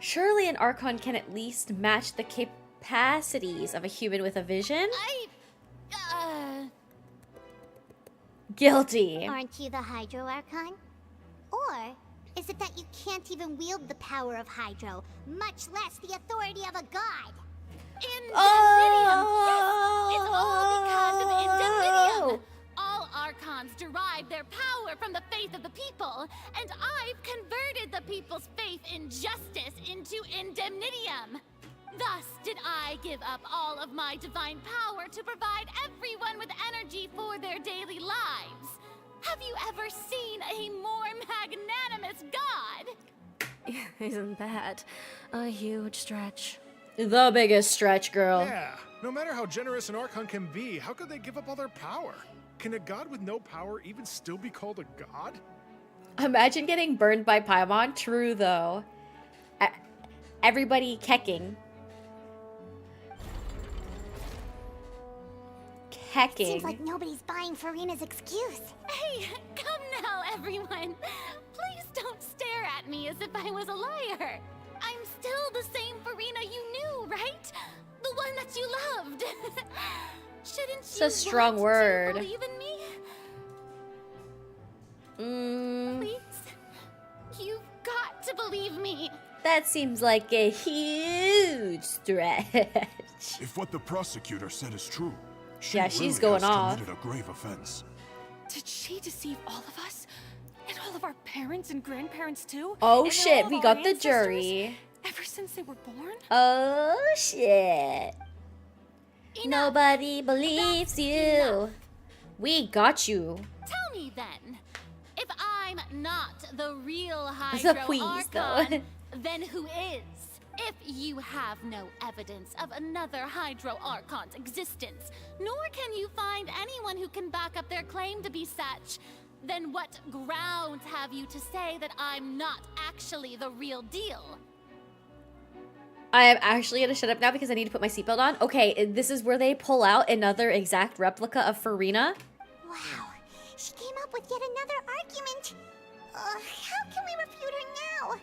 Surely an Archon can at least match the capacities of a human with a vision? Guilty. Aren't you the Hydro Archon? Or is it that you can't even wield the power of Hydro, much less the authority of a god? Indemnitium! Yes! It's all because of Indemnitium! All Archons derive their power from the faith of the people, and I've converted the people's faith in justice into Indemnitium. Thus did I give up all of my divine power to provide everyone with energy for their daily lives. Have you ever seen a more magnanimous god? Isn't that a huge stretch? The biggest stretch, girl. Yeah, no matter how generous an Archon can be, how could they give up all their power? Can a god with no power even still be called a god? Imagine getting burned by Paimon. True, though. Everybody kecking. Seems like nobody's buying Farina's excuse. Hey, come now, everyone. Please don't stare at me as if I was a liar. I'm still the same Farina you knew, right? The one that you loved. Shouldn't It's a strong word. believe in me? Please? You've got to believe me. That seems like a huge stretch. If what the prosecutor said is true, she Yeah, she's really going has off. committed a grave offense. Did she deceive all of us? And all of our parents and grandparents too? Oh And shit, all we of got our the ancestors? jury. Ever since they were born? Oh shit. Nobody believes you. We got you. Tell me then, if I'm not the real The Hydro queens, though. Archon, then who is? If you have no evidence of another Hydro Archon's existence, nor can you find anyone who can back up their claim to be such, then what grounds have you to say that I'm not actually the real deal? I am actually gonna shut up now because I need to put my seatbelt on. Okay, this is where they pull out another exact replica of Farina. Wow, she came up with yet another argument. How can we refute her now?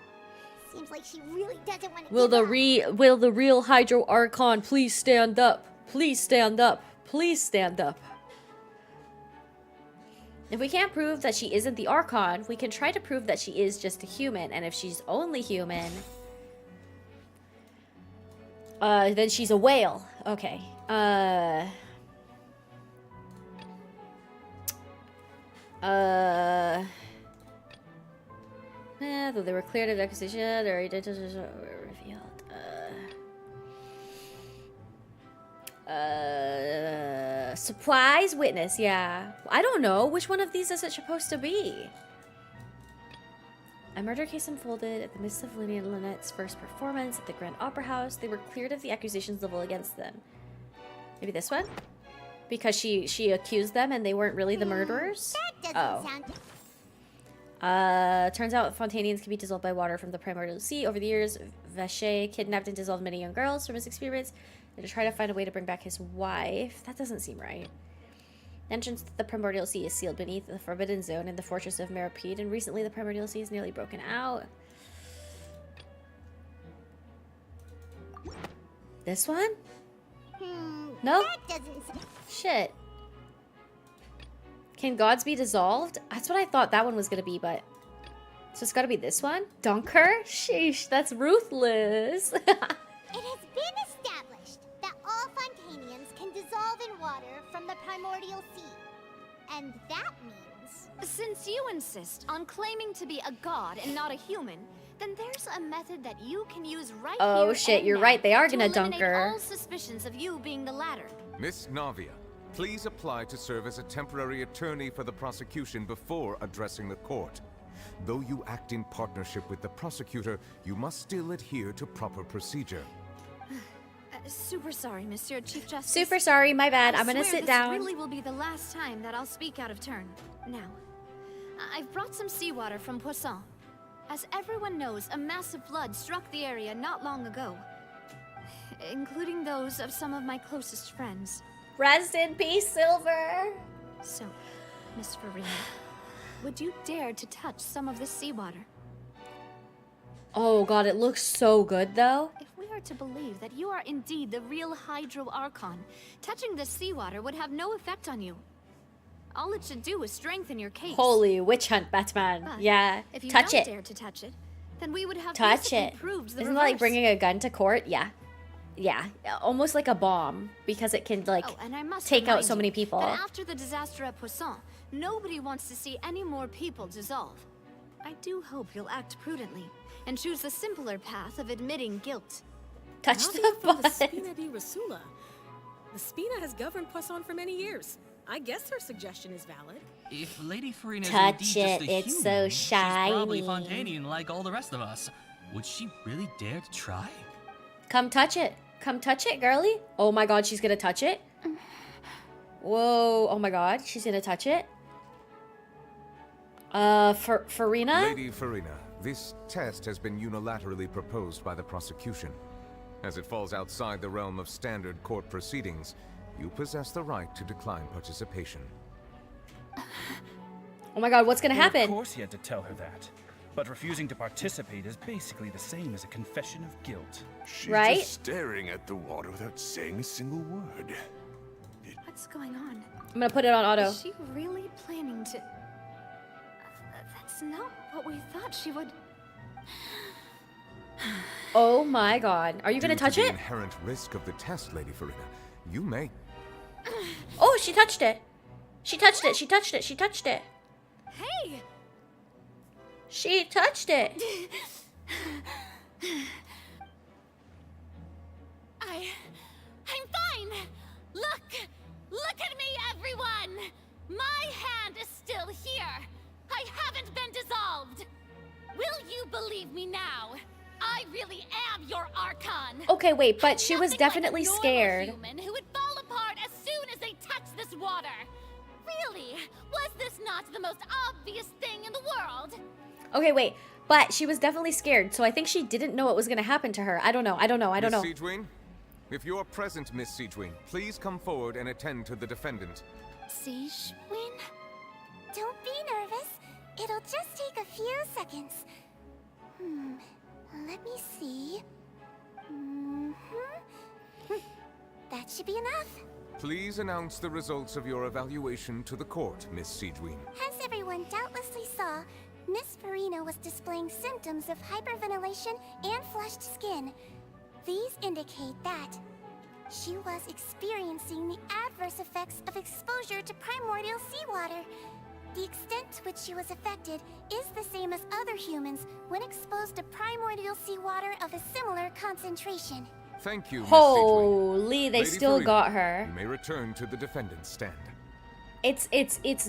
Seems like she really doesn't want to Will the real Hydro Archon please stand up? Please stand up. Please stand up. If we can't prove that she isn't the Archon, we can try to prove that she is just a human. And if she's only human, then she's a whale. Okay. Though they were cleared of acquisition or revealed. Surprise witness, yeah. I don't know. Which one of these is it supposed to be? A murder case unfolded at the midst of Lady and Lynette's first performance at the Grand Opera House. They were cleared of the accusations level against them. Maybe this one? Because she accused them and they weren't really the murderers? That doesn't sound... Turns out Fontanians can be dissolved by water from the primordial sea. Over the years, Vacher kidnapped and dissolved many young girls from his experiments and to try to find a way to bring back his wife. That doesn't seem right. The entrance to the primordial sea is sealed beneath the forbidden zone in the fortress of Meripede, and recently the primordial sea is nearly broken out. This one? No? That doesn't sound... Shit. Can gods be dissolved? That's what I thought that one was gonna be, but... So it's gotta be this one? Dunker? Sheesh, that's ruthless. It has been established that all Fontanians can dissolve in water from the primordial sea. And that means... Since you insist on claiming to be a god and not a human, then there's a method that you can use right here. Oh shit, you're right, they are gonna dunker. All suspicions of you being the latter. Miss Navia, please apply to serve as a temporary attorney for the prosecution before addressing the court. Though you act in partnership with the prosecutor, you must still adhere to proper procedure. Super sorry, Monsieur Chief Justice. Super sorry, my bad. I'm gonna sit down. This really will be the last time that I'll speak out of turn. Now, I've brought some seawater from Poisson. As everyone knows, a massive flood struck the area not long ago, including those of some of my closest friends. Rest in peace, Silver. So, Miss Farina, would you dare to touch some of this seawater? Oh god, it looks so good though. If we are to believe that you are indeed the real Hydro Archon, touching this seawater would have no effect on you. All it should do is strengthen your case. Holy witch hunt, Batman. But yeah, if you touch don't it. dare to touch it, then we would have Touch it. proved the Isn't reverse. that like bringing a gun to court? Yeah. Yeah, almost like a bomb because it can like and I must take out remind so many you people. that after the disaster at Poisson, nobody wants to see any more people dissolve. I do hope you'll act prudently and choose the simpler path of admitting guilt. Touch Navia the from the butt. Spina di Rasula. The Spina has governed Poisson for many years. I guess her suggestion is valid. If Lady Farina is Touch indeed it, just a it's human, so she's probably shiny. Fontanian like all the rest of us. Would she really dare to try? Come touch it. Come touch it, girly. Oh my god, she's gonna touch it. Whoa, oh my god, she's gonna touch it. Farina? Lady Farina, this test has been unilaterally proposed by the prosecution. As it falls outside the realm of standard court proceedings, you possess the right to decline participation. Oh my god, what's gonna happen? Of course he had to tell her that. But refusing to participate is basically the same as a confession of guilt. She's Right? just staring at the water without saying a single word. What's going on? I'm gonna put it on auto. Is she really planning to... That's not what we thought she would... Oh my god. Are you gonna Due touch to the it? inherent risk of the test, Lady Farina, you may. Oh, she touched it. She touched it. She touched it. She touched it. Hey! She touched it. I'm fine! Look at me, everyone! My hand is still here! I haven't been dissolved! Will you believe me now? I really am your Archon! Okay, wait, but she was definitely scared. Human who would fall apart as soon as they touch this water! Really? Was this not the most obvious thing in the world? Okay, wait, but she was definitely scared, so I think she didn't know what was gonna happen to her. I don't know. Miss Siegewin? If you're present, Miss Siegewin, please come forward and attend to the defendant. Siegewin? Don't be nervous. It'll just take a few seconds. Let me see. That should be enough. Please announce the results of your evaluation to the court, Miss Siegewin. As everyone doubtlessly saw, Miss Farina was displaying symptoms of hyperventilation and flushed skin. These indicate that she was experiencing the adverse effects of exposure to primordial seawater. The extent to which she was affected is the same as other humans when exposed to primordial seawater of a similar concentration. Thank you, Miss Holy, they Lady still Farina, got her. You may return to the defendant's stand. It's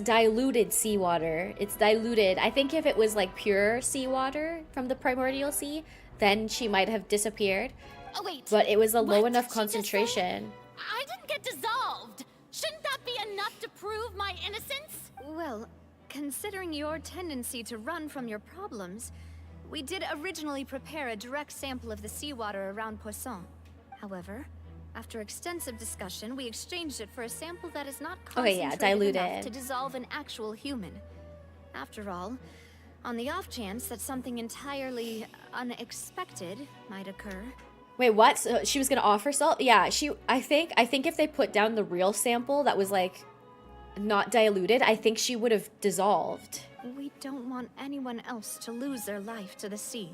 diluted seawater. It's diluted. I think if it was like pure seawater from the primordial sea, then she might have disappeared. Oh wait. But it was a low What enough did she just say? concentration. I didn't get dissolved. Shouldn't that be enough to prove my innocence? Well, considering your tendency to run from your problems, we did originally prepare a direct sample of the seawater around Poisson. However, after extensive discussion, we exchanged it for a sample that is not concentrated enough diluted. to dissolve an actual human. After all, on the off chance that something entirely unexpected might occur. Wait, what? So she was gonna offer salt? Yeah, I think if they put down the real sample that was like not diluted, I think she would have dissolved. We don't want anyone else to lose their life to the sea.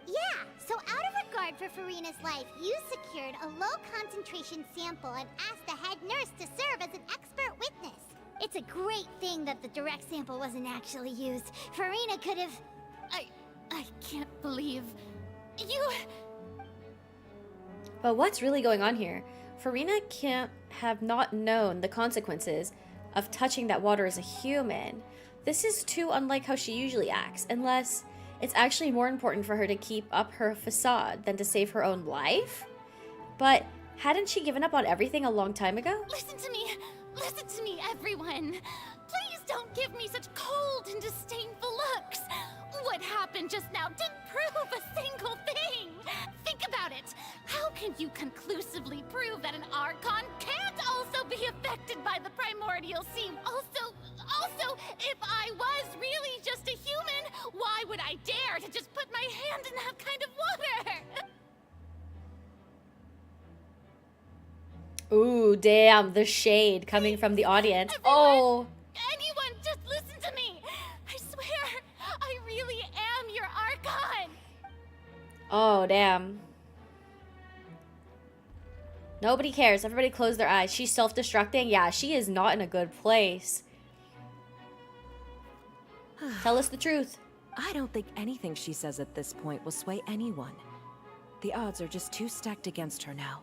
Yeah, so out of regard for Farina's life, you secured a low-concentration sample and asked the head nurse to serve as an expert witness. It's a great thing that the direct sample wasn't actually used. Farina could have... I can't believe... You... But what's really going on here? Farina can't have not known the consequences of touching that water as a human. This is too unlike how she usually acts, unless it's actually more important for her to keep up her facade than to save her own life? But hadn't she given up on everything a long time ago? Listen to me, everyone. Please don't give me such cold and disdainful looks. What happened just now didn't prove a single thing. Think about it. How can you conclusively prove that an Archon can't also be affected by the primordial sea? Also, if I was really just a human, why would I dare to just put my hand in that kind of water? Ooh, damn, the shade coming from the audience. Oh! Anyone, just listen to me. I swear, I really am your Archon. Oh, damn. Nobody cares. Everybody close their eyes. She's self-destructing? Yeah, she is not in a good place. Tell us the truth. I don't think anything she says at this point will sway anyone. The odds are just too stacked against her now.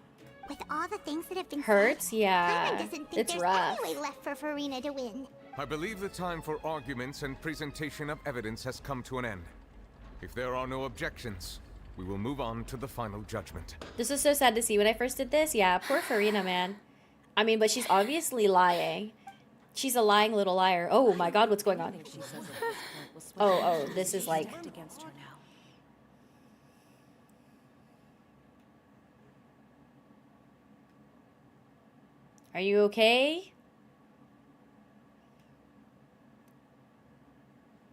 With all the things that have been Hurts? said, Yeah. Paimon doesn't think It's there's rough. any way left for Farina to win. I believe the time for arguments and presentation of evidence has come to an end. If there are no objections, we will move on to the final judgment. This is so sad to see. When I first did this, yeah, poor Farina, man. I mean, but she's obviously lying. She's a lying little liar. Oh my god, what's going on? Oh, this is like... Are you okay?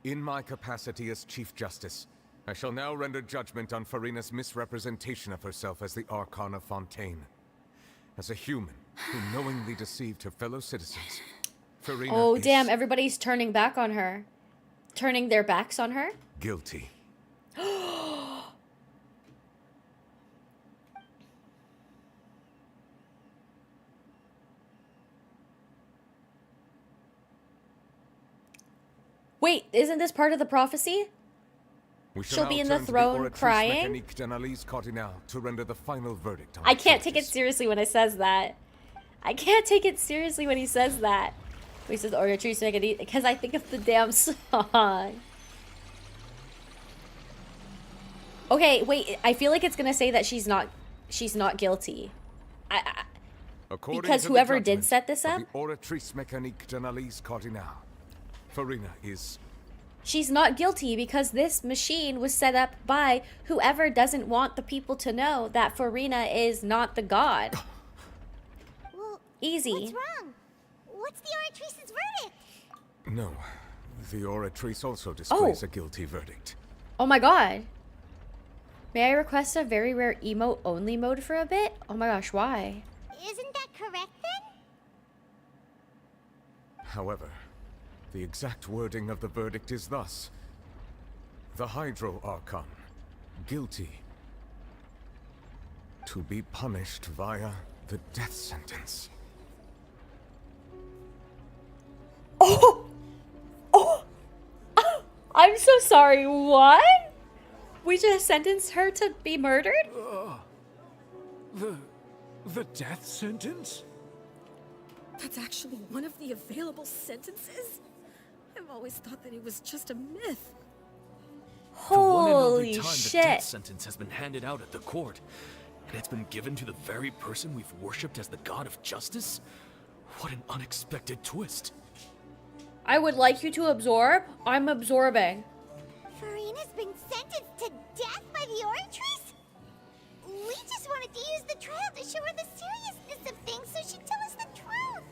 In my capacity as Chief Justice, I shall now render judgment on Farina's misrepresentation of herself as the Archon of Fontaine. As a human who knowingly deceived her fellow citizens, Farina is Damn, everybody's turning back on her. Turning their backs on her? guilty. Wait, isn't this part of the prophecy? We shall She'll now be in the turn to throne Oratrice crying? Mécanique d'Analyse Cardinale to render the final verdict on I the can't take it charges. seriously when it says that. I can't take it seriously when he says that. He says Oratrice Mécanique because I think of the damn song. Okay, wait. I feel like it's gonna say that she's not guilty. According because to the whoever did judgment set this of up, the Oratrice Mécanique d'Analyse Cardinale, Farina is she's not guilty because this machine was set up by whoever doesn't want the people to know that Farina is not the god. Well, Easy. what's wrong? What's the Oratrice's verdict? no. The Oratrice also displays a guilty verdict. Oh my god. May I request a very rare emote only mode for a bit? Oh my gosh, why? Isn't that correct then? However, the exact wording of the verdict is thus. The Hydro Archon, guilty, to be punished via the death sentence. Oh! Oh! I'm so sorry, what? We just sentenced her to be murdered? The death sentence? That's actually one of the available sentences? I've always thought that it was just a myth. The one and only Holy time the shit. death sentence has been handed out at the court, and it's been given to the very person we've worshipped as the god of justice? What an unexpected twist. I would like you to absorb. I'm absorbing. Furina's been sentenced to death by the Oratrice? We just wanted to use the trial to show her the seriousness of things so she'd tell us the truth.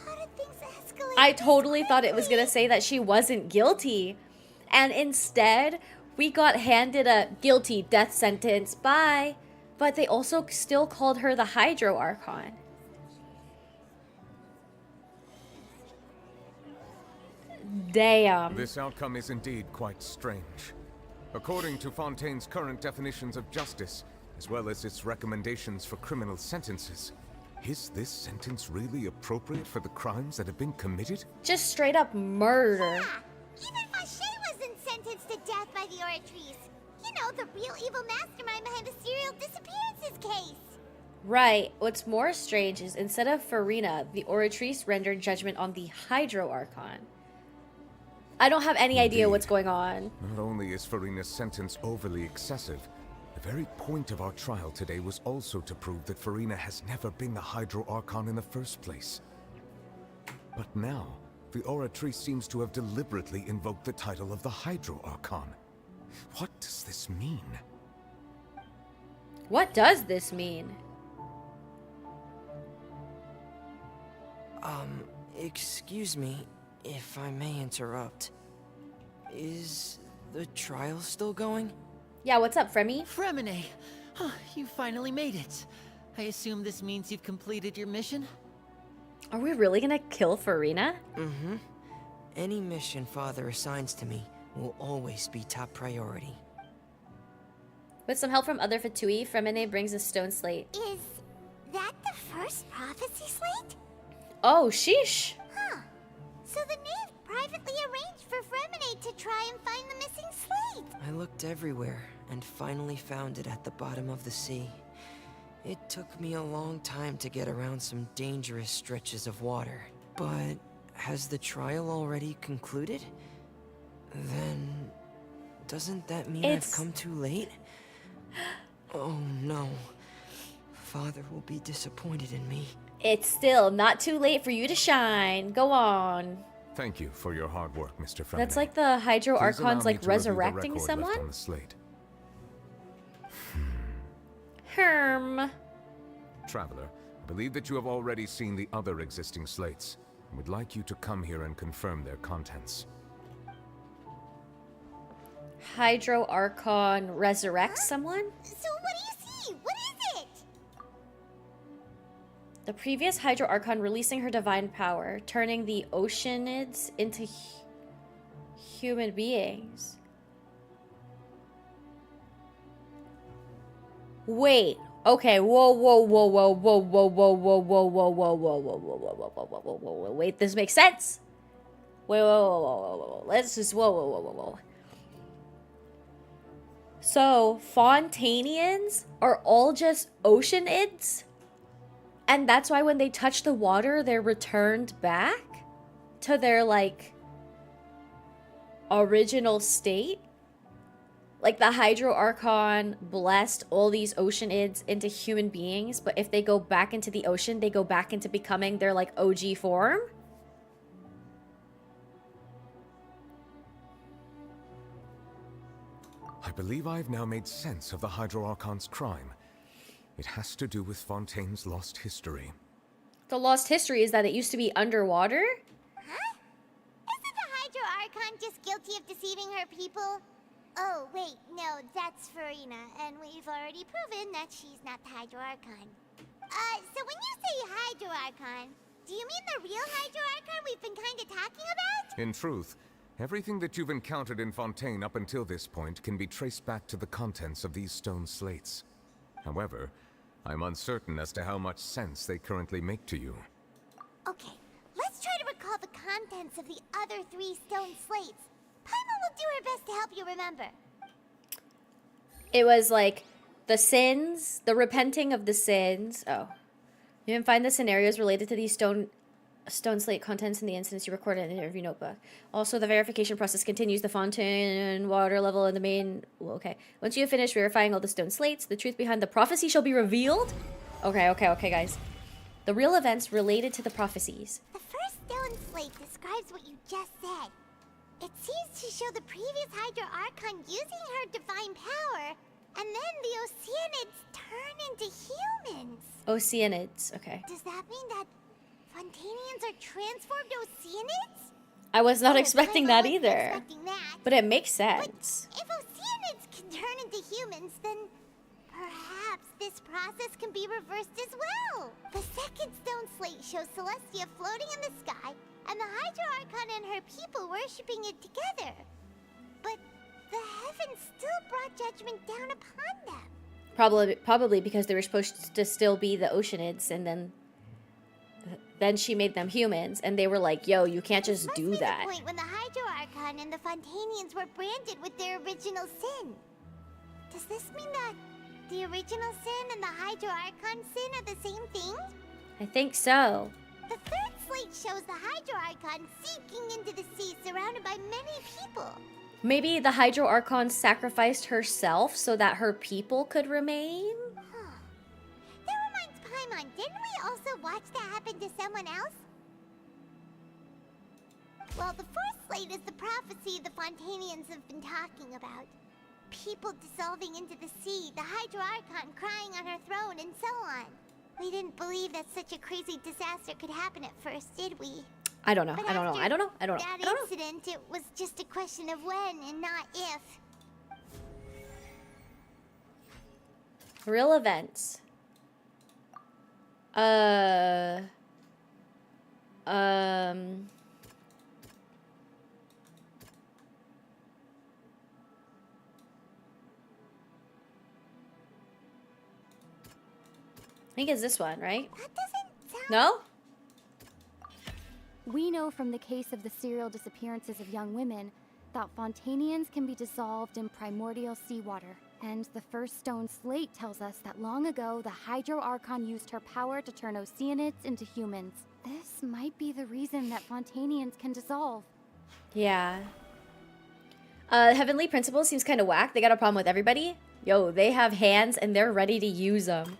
How did things escalate? I totally thought it was gonna say that she wasn't guilty. And instead, we got handed a guilty death sentence. Bye. But they also still called her the Hydro Archon. Damn. This outcome is indeed quite strange. According to Fontaine's current definitions of justice, as well as its recommendations for criminal sentences, is this sentence really appropriate for the crimes that have been committed? Just straight up murder. Even Fauché wasn't sentenced to death by the Oratrice. You know, the real evil mastermind behind the serial disappearances case. Right. What's more strange is instead of Furina, the Oratrice rendered judgment on the Hydro Archon. I don't have any idea what's going on. Not only is Furina's sentence overly excessive, the very point of our trial today was also to prove that Furina has never been the Hydro Archon in the first place. But now, the Oratrice seems to have deliberately invoked the title of the Hydro Archon. What does this mean? What does this mean? Excuse me, if I may interrupt. Is the trial still going? Yeah, what's up, Fremy? Fremine! Huh, you finally made it. I assume this means you've completed your mission? Are we really gonna kill Furina? Mm-hmm. Any mission Father assigns to me will always be top priority. With some help from other Fatui, Fremine brings a stone slate. Is that the first prophecy slate? Oh, sheesh! Huh. So the knave privately arranged for Fremine to try and find the missing slate. I looked everywhere and finally found it at the bottom of the sea. It took me a long time to get around some dangerous stretches of water. But has the trial already concluded? Then doesn't that mean I've come too late? Oh no. Father will be disappointed in me. It's still not too late for you to shine. Go on. Thank you for your hard work, Mr. Fremine. That's like the Hydro Please allow Archon's me like to review the resurrecting record someone? left on the slate. Herm. Traveler, I believe that you have already seen the other existing slates, and would like you to come here and confirm their contents. Hydro Archon resurrects someone? So what do you see? What is it? The previous Hydro Archon releasing her divine power, turning the Oceanids into human beings. Wait. Okay. Whoa, whoa, whoa, whoa, whoa, whoa, whoa, whoa, whoa, whoa, whoa, whoa, whoa, whoa, whoa, whoa, whoa, whoa, whoa, whoa. Wait, this makes sense. Wait, whoa, whoa, whoa, whoa, whoa. Let's just whoa, whoa, whoa, whoa, whoa. So, Fontainians are all just Oceanids? And that's why when they touch the water, they're returned back to their, like, original state? Like, the Hydro Archon blessed all these Oceanids into human beings, but if they go back into the ocean, they go back into becoming their, like, OG form? I believe I have now made sense of the Hydro Archon's crime. It has to do with Fontaine's lost history. The lost history is that it used to be underwater? Huh? Isn't the Hydro Archon just guilty of deceiving her people? Oh, wait, no, that's Farina, and we've already proven that she's not the Hydro Archon. So when you say Hydro Archon, do you mean the real Hydro Archon we've been kinda talking about? In truth, everything that you've encountered in Fontaine up until this point can be traced back to the contents of these stone slates. However, I'm uncertain as to how much sense they currently make to you. Okay, let's try to recall the contents of the other 3 stone slates. Paimon will do her best to help you remember. It was like the sins, the repenting of the sins. Oh. You can find the scenarios related to these stone slate contents in the incidents you recorded in the interview notebook. Also, the verification process continues. The fontaine water level in the main... Well, okay. Once you have finished verifying all the stone slates, the truth behind the prophecy shall be revealed. Okay, guys. The real events related to the prophecies. The first stone slate describes what you just said. It seems to show the previous Hydro Archon using her divine power, and then the Oceanids turn into humans. Oceanids, okay. Does that mean that Fontainians are transformed Oceanids? I was not expecting that wasn't either. expecting that. But it makes sense. But if Oceanids can turn into humans, then perhaps this process can be reversed as well. The second stone slate shows Celestia floating in the sky, and the Hydro Archon and her people worshipping it together. But the heavens still brought judgment down upon them. Probably because they were supposed to still be the Oceanids, and then she made them humans, and they were like, yo, you can't just do that. The point when the Hydro Archon and the Fontainians were branded with their original sin. Does this mean that the original sin and the Hydro Archon sin are the same thing? I think so. The third slate shows the Hydro Archon sinking into the sea surrounded by many people. Maybe the Hydro Archon sacrificed herself so that her people could remain? That reminds Paimon, didn't we also watch that happen to someone else? Well, the fourth slate is the prophecy the Fontainians have been talking about. People dissolving into the sea, the Hydro Archon crying on her throne, and so on. We didn't believe that such a crazy disaster could happen at first, did we? I don't know. But I don't know. that incident, it was just a question of when and not if. Real events. I think it's this one, right? That doesn't sound... No? We know from the case of the serial disappearances of young women that Fontainians can be dissolved in primordial seawater. And the first stone slate tells us that long ago, the Hydro Archon used her power to turn Oceanids into humans. This might be the reason that Fontainians can dissolve. Yeah. Heavenly Principle seems kind of whack. They got a problem with everybody. Yo, they have hands and they're ready to use them.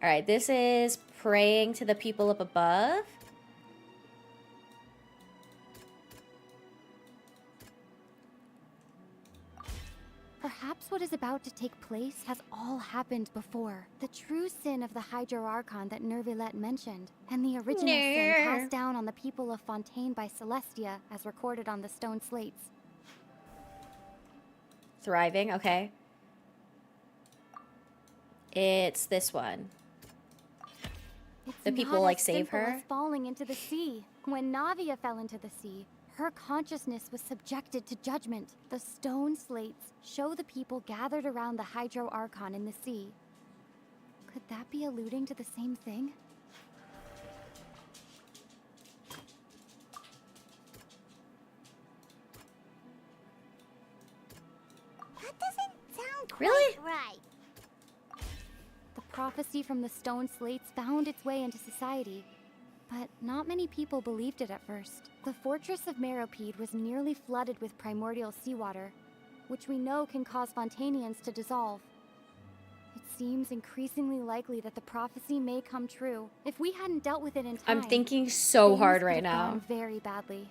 Alright, this is praying to the people up above. Perhaps what is about to take place has all happened before. The true sin of the Hydro Archon that Nervilette mentioned, and the original sin passed down on the people of Fontaine by Celestia, as recorded on the stone slates. Thriving, okay. It's this one. The people like save her. As falling into the sea. When Navia fell into the sea, her consciousness was subjected to judgment. The stone slates show the people gathered around the Hydro Archon in the sea. Could that be alluding to the same thing? That doesn't sound quite Really? right. The prophecy from the stone slates found its way into society, but not many people believed it at first. The fortress of Meropide was nearly flooded with primordial seawater, which we know can cause Fontainians to dissolve. It seems increasingly likely that the prophecy may come true. If we hadn't dealt with it in time, I'm thinking so hard right things could have now. gone very badly.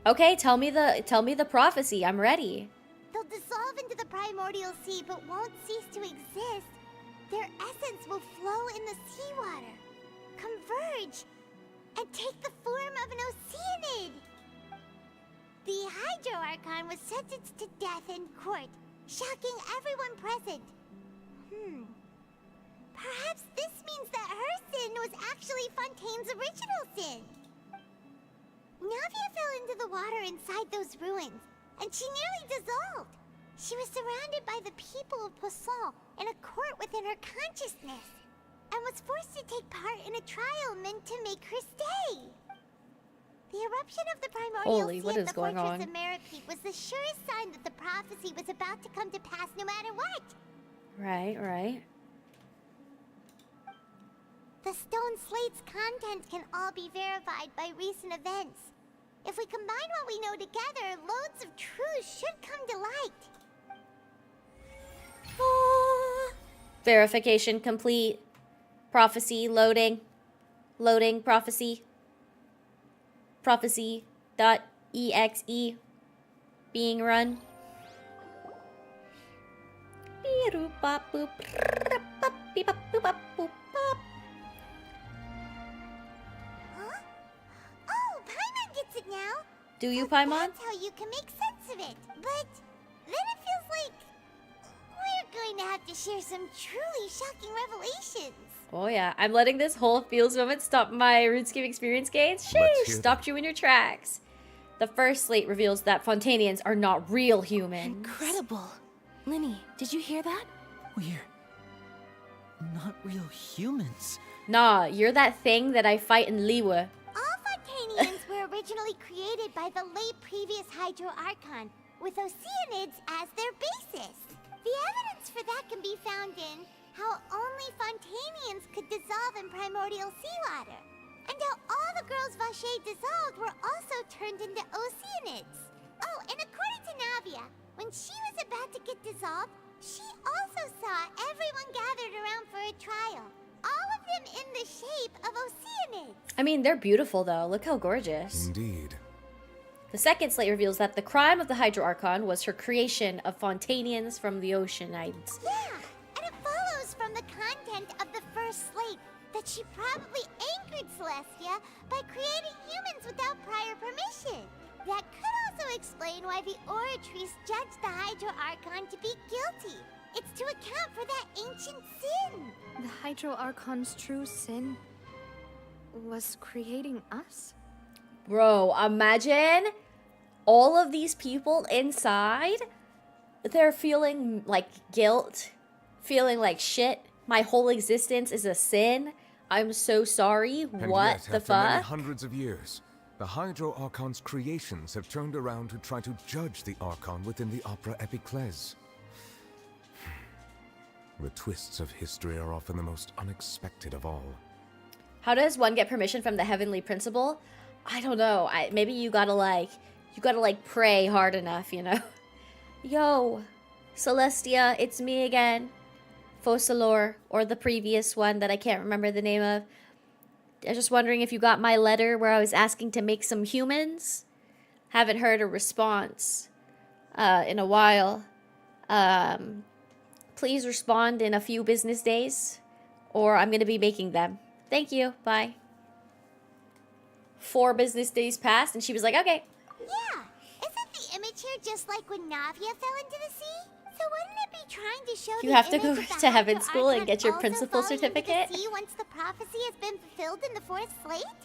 Okay, tell me the prophecy. I'm ready. They'll dissolve into the primordial sea but won't cease to exist. Their essence will flow in the seawater, converge, and take the form of an Oceanid. The Hydro Archon was sentenced to death in court, shocking everyone present. Perhaps this means that her sin was actually Fontaine's original sin. Navia fell into the water inside those ruins, and she nearly dissolved. She was surrounded by the people of Poisson in a court within her consciousness, and was forced to take part in a trial meant to make her stay. The eruption of the primordial sea what at is the going fortress on? of Meropide was the surest sign that the prophecy was about to come to pass no matter what. Right, right. The stone slate's contents can all be verified by recent events. If we combine what we know together, loads of truths should come to light. Verification complete. Prophecy loading. Loading prophecy. Prophecy.exe being run. Oh, Paimon gets it now. Do you, So Paimon? That's how you can make sense of it. But then it feels like we're going to have to share some truly shocking revelations. Oh yeah, I'm letting this whole feels moment stop my RuneScape experience gains. Let's Sheesh, hear stopped you in your tracks. The first slate reveals that Fontanians are not real humans. Incredible. Linny, did you hear that? We're not real humans. Nah, you're that thing that I fight in Liwa. All Fontanians were originally created by the late previous Hydro Archon, with Oceanids as their basis. The evidence for that can be found in how only Fontanians could dissolve in primordial seawater, and how all the girls Vacher dissolved were also turned into Oceanids. Oh, and according to Navia, when she was about to get dissolved, she also saw everyone gathered around for a trial. All of them in the shape of Oceanids. I mean, they're beautiful though. Look how gorgeous. Indeed. The second slate reveals that the crime of the Hydro Archon was her creation of Fontanians from the Oceanides. Yeah, and it follows from the content of the first slate that she probably anchored Celestia by creating humans without prior permission. That could also explain why the Oratrice judged the Hydro Archon to be guilty. It's to account for that ancient sin. The Hydro Archon's true sin was creating us? Bro, imagine all of these people inside. They're feeling like guilt, feeling like shit. My whole existence is a sin. I'm so sorry. And What yet, the after many fuck? hundreds of years, the Hydro Archon's creations have turned around to try to judge the Archon within the Opera Epiclese. The twists of history are often the most unexpected of all. How does one get permission from the Heavenly Principle? I don't know. Maybe you gotta like pray hard enough, you know? Yo, Celestia, it's me again. Focalor, or the previous one that I can't remember the name of. I was just wondering if you got my letter where I was asking to make some humans. Haven't heard a response in a while. Please respond in a few business days, or I'm gonna be making them. Thank you. Bye. 4 business days passed, and she was like, okay. Yeah, isn't the image here just like when Navia fell into the sea? So wouldn't it be trying to show You the have to image go of the to Heaven Hydro School and Archon get your also principal falling into the certificate? sea once the prophecy has been fulfilled in the fourth slate?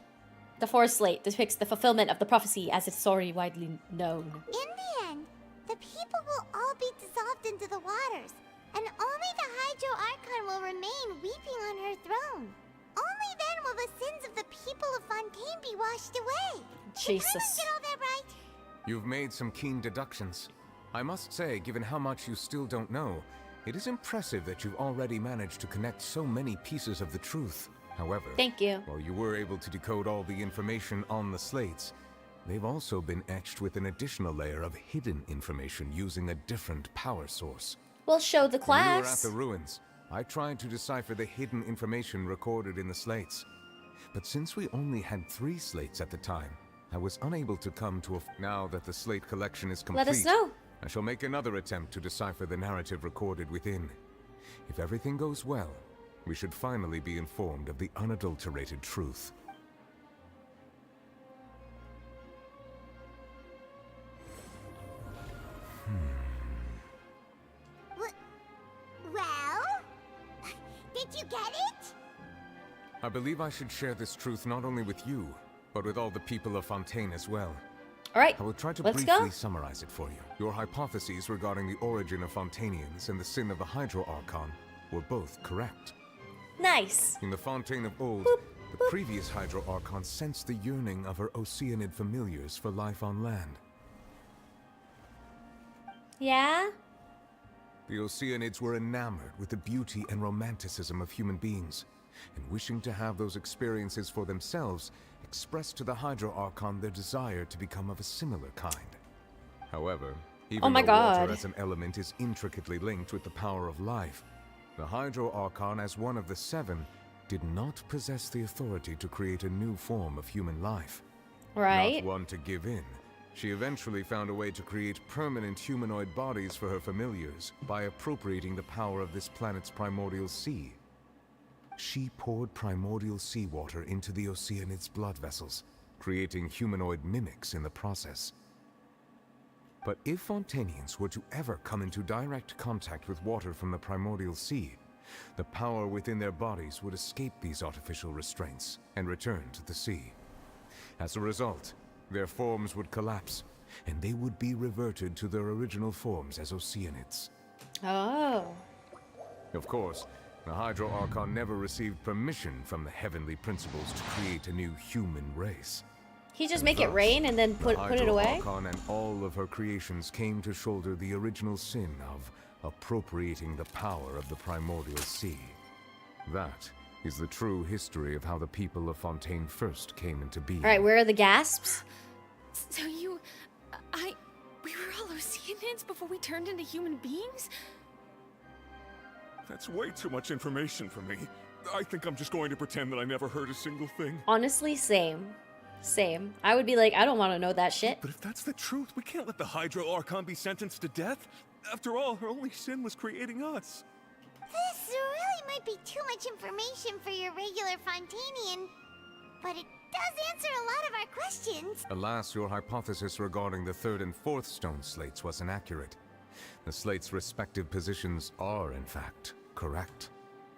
The 4th slate depicts the fulfillment of the prophecy as it's already widely known. In the end, the people will all be dissolved into the waters, and only the Hydro Archon will remain weeping on her throne. Only then will the sins of the people of Fontaine be washed away. Jesus. Did I get all that right? You've made some keen deductions. I must say, given how much you still don't know, it is impressive that you've already managed to connect so many pieces of the truth. However, thank you. While you were able to decode all the information on the slates, they've also been etched with an additional layer of hidden information using a different power source. Well, show the When you were at class. the ruins, I tried to decipher the hidden information recorded in the slates. But since we only had 3 slates at the time, I was unable to come to a... Now that the slate collection is complete, Let us know. I shall make another attempt to decipher the narrative recorded within. If everything goes well, we should finally be informed of the unadulterated truth. Did you get it? I believe I should share this truth not only with you, but with all the people of Fontaine as well. All right, I will try to let's briefly go. summarize it for you. Your hypotheses regarding the origin of Fontainians and the sin of the Hydro Archon were both correct. Nice. In the Fontaine of old, the previous Hydro Archon sensed the yearning of her Oceanid familiars for life on land. Yeah? The Oceanids were enamored with the beauty and romanticism of human beings, and wishing to have those experiences for themselves, expressed to the Hydro Archon their desire to become of a similar kind. However, even though water as an element is intricately linked with the power of life, the Hydro Archon, as one of the seven, did not possess the authority to create a new form of human life. Right. Not one to give in, she eventually found a way to create permanent humanoid bodies for her familiars by appropriating the power of this planet's primordial sea. She poured primordial seawater into the Oceanids' blood vessels, creating humanoid mimics in the process. But if Fontainians were to ever come into direct contact with water from the primordial sea, the power within their bodies would escape these artificial restraints and return to the sea. As a result, their forms would collapse, and they would be reverted to their original forms as Oceanids. Oh. Of course, the Hydro Archon never received permission from the heavenly principles to create a new human race. He just make it rain and then put it away? The Archon and all of her creations came to shoulder the original sin of appropriating the power of the primordial sea. That is the true history of how the people of Fontaine first came into being. All right, where are the gasps? So we were all Oceanids before we turned into human beings? That's way too much information for me. I think I'm just going to pretend that I never heard a single thing. Honestly, same. Same. I would be like, I don't want to know that shit. But if that's the truth, we can't let the Hydro Archon be sentenced to death. After all, her only sin was creating us. This really might be too much information for your regular Fontainian, but it does answer a lot of our questions. Alas, your hypothesis regarding the third and fourth stone slates was inaccurate. The slates' respective positions are, in fact, correct.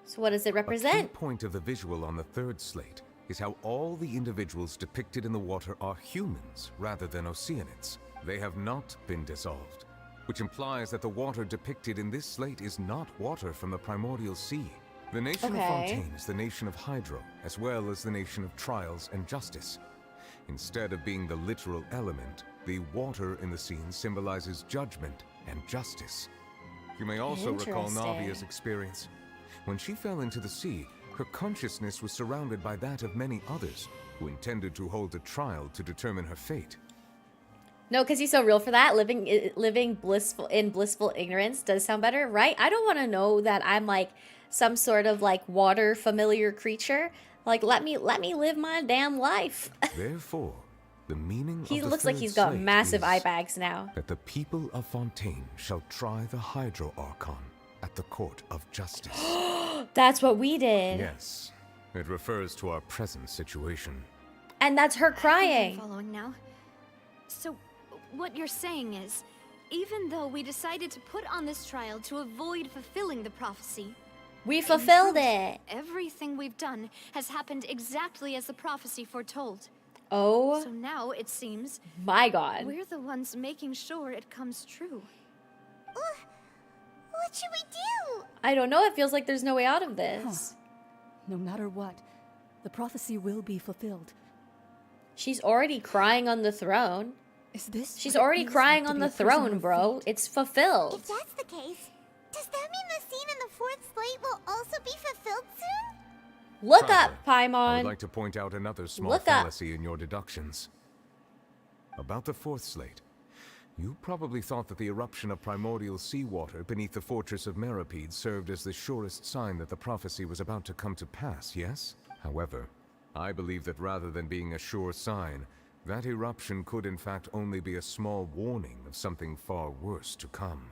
So what does it represent? A key point of the visual on the third slate is how all the individuals depicted in the water are humans rather than Oceanids. They have not been dissolved, which implies that the water depicted in this slate is not water from the primordial sea. The nation of Fontaine is the nation of Hydro, as well as the nation of Trials and Justice. Instead of being the literal element, the water in the scene symbolizes judgment and justice. You may also recall Navia's experience. When she fell into the sea, her consciousness was surrounded by that of many others who intended to hold a trial to determine her fate. No, because he's so real for that. Living blissful ignorance does sound better, right? I don't want to know that I'm like some sort of like water familiar creature. Like let me live my damn life. Therefore, the meaning he of the looks like third he's got slate massive is eye bags now. That the people of Fontaine shall try the Hydro Archon at the court of justice. That's what we did. Yes, it refers to our present situation. And that's her crying. I'm following now. So, what you're saying is, even though we decided to put on this trial to avoid fulfilling the prophecy, we fulfilled it. Everything we've done has happened exactly as the prophecy foretold. Oh. So now, it seems, my God, we're the ones making sure it comes true. What should we do? I don't know. It feels like there's no way out of this. No matter what, the prophecy will be fulfilled. She's already crying on the throne. Is this? She's already crying on the throne, bro. It's fulfilled. If that's the case, does that mean the scene in the fourth slate will also be fulfilled soon? Look up, Paimon. I would like to point out another small fallacy in your deductions. About the fourth slate. You probably thought that the eruption of primordial seawater beneath the fortress of Meropide served as the surest sign that the prophecy was about to come to pass, yes? However, I believe that rather than being a sure sign, that eruption could in fact only be a small warning of something far worse to come.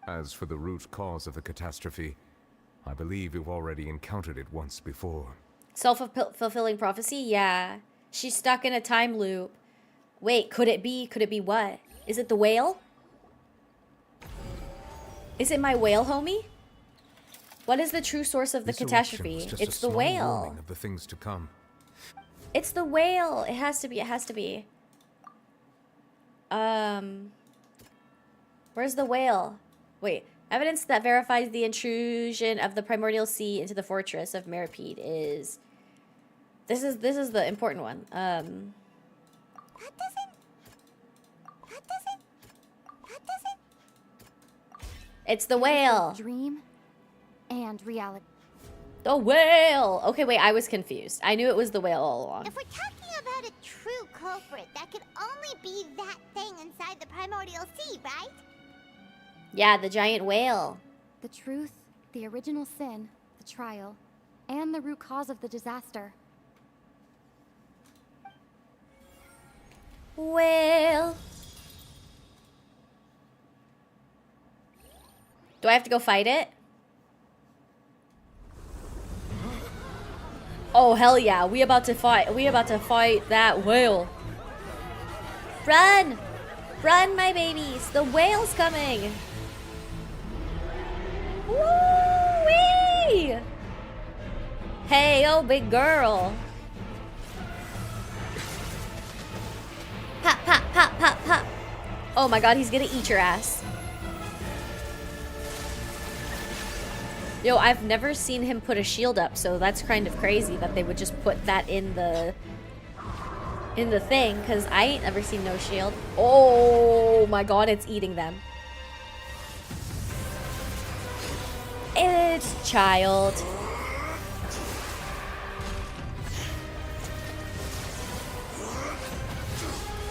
As for the root cause of the catastrophe, I believe you've already encountered it once before. Self-fulfilling prophecy? Yeah. She's stuck in a time loop. Wait, could it be what? Is it the whale? Is it my whale homie? What is the true source of the This eruption catastrophe? was just It's a the small whale. warning of the things to come. It's the whale. It has to be. It has to be. Where's the whale? Wait. Evidence that verifies the intrusion of the primordial sea into the fortress of Meripede is. This is the important one. It's the whale. Dream and reality. The whale. Okay, wait. I was confused. I knew it was the whale all along. If we're talking about a true culprit, that could only be that thing inside the primordial sea, right? Yeah, the giant whale. The truth, the original sin, the trial, and the root cause of the disaster. Whale. Do I have to go fight it? Oh, hell yeah. We about to fight that whale. Run! Run, my babies. The whale's coming. Woo-wee! Hey, oh, big girl. Pop, pop, pop, pop, pop. Oh my god, he's gonna eat your ass. Yo, I've never seen him put a shield up, so that's kind of crazy that they would just put that in the thing, because I ain't ever seen no shield. Oh my god, it's eating them. It's child.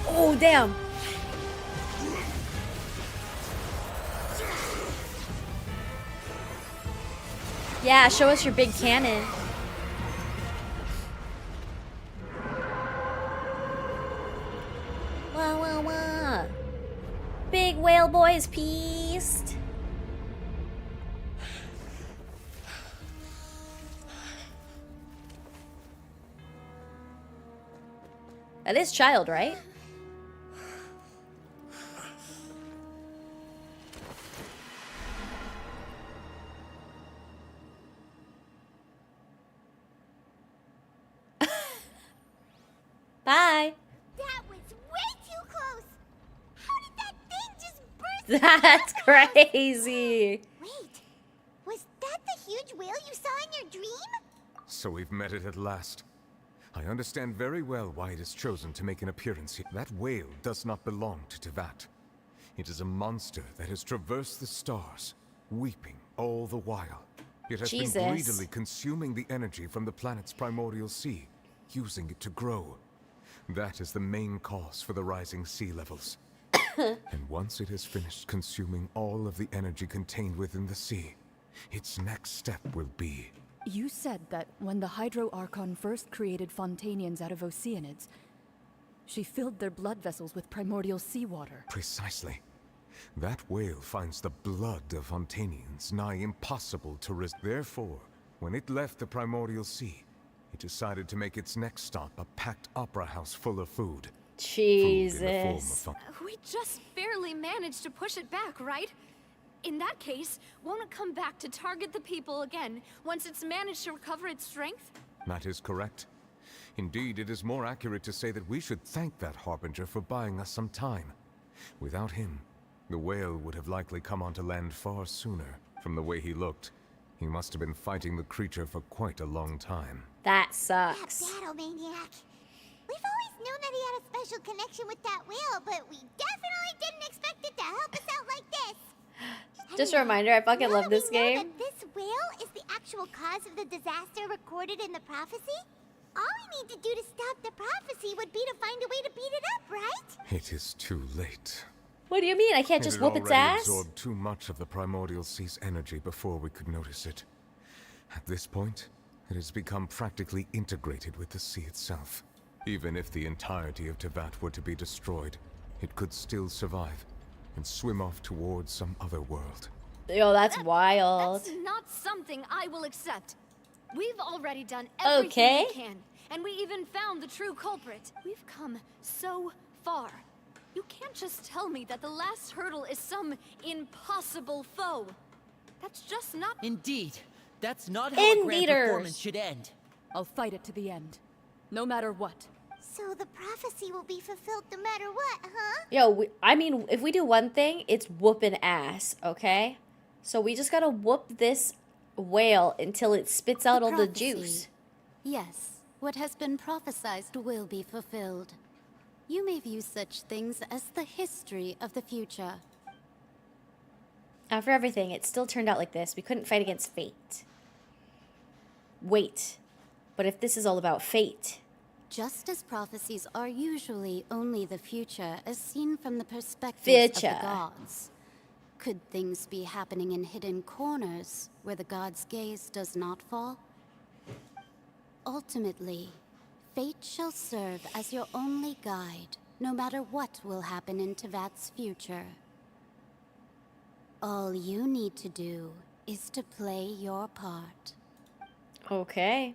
Oh, damn. Yeah, show us your big cannon. Wah, wah, wah. Big whale boy's pieced. That is child, right? Bye. That was way too close. How did that thing just burst? That's crazy. Wait, was that the huge whale you saw in your dream? So we've met it at last. I understand very well why it has chosen to make an appearance here. That whale does not belong to Tevat. It is a monster that has traversed the stars, weeping all the while. It has been greedily consuming the energy from the planet's primordial sea, using it to grow. That is the main cause for the rising sea levels. And once it has finished consuming all of the energy contained within the sea, its next step will be... You said that when the Hydro Archon first created Fontanians out of Oceanids, she filled their blood vessels with primordial seawater. Precisely. That whale finds the blood of Fontanians nigh impossible to resist. Therefore, when it left the primordial sea, it decided to make its next stop a packed opera house full of food. Jesus. Food in the form of We just barely managed to push it back, right? In that case, won't it come back to target the people again once it's managed to recover its strength? That is correct. Indeed, it is more accurate to say that we should thank that Harbinger for buying us some time. Without him, the whale would have likely come onto land far sooner. From the way he looked, he must have been fighting the creature for quite a long time. That sucks. That battle maniac. We've always known that he had a special connection with that whale, but we definitely didn't expect it to help us out like this. Just a reminder, I fucking love this game. That this whale is the actual cause of the disaster recorded in the prophecy? All we need to do to stop the prophecy would be to find a way to beat it up, right? It is too late. What do you mean? I can't just whoop its ass? It had already absorbed too much of the primordial sea's energy before we could notice it. At this point, it has become practically integrated with the sea itself. Even if the entirety of Tevat were to be destroyed, it could still survive and swim off towards some other world. Yo, that's wild. That's not something I will accept. We've already done everything we can, and we even found the true culprit. We've come so far. You can't just tell me that the last hurdle is some impossible foe. That's just not... Indeed. That's not how a grand Invaders. performance should end. I'll fight it to the end. No matter what. So the prophecy will be fulfilled no matter what, huh? Yo, I mean, if we do one thing, it's whooping ass, okay? So we just gotta whoop this whale until it spits out all the juice. Yes, what has been prophesied will be fulfilled. You may view such things as the history of the future. After everything, it still turned out like this. We couldn't fight against fate. Wait, but if this is all about fate... Just as prophecies are usually only the future as seen from the perspective of Future. the gods, could things be happening in hidden corners where the gods' gaze does not fall? Ultimately, fate shall serve as your only guide, no matter what will happen in Tevat's future. All you need to do is to play your part. Okay.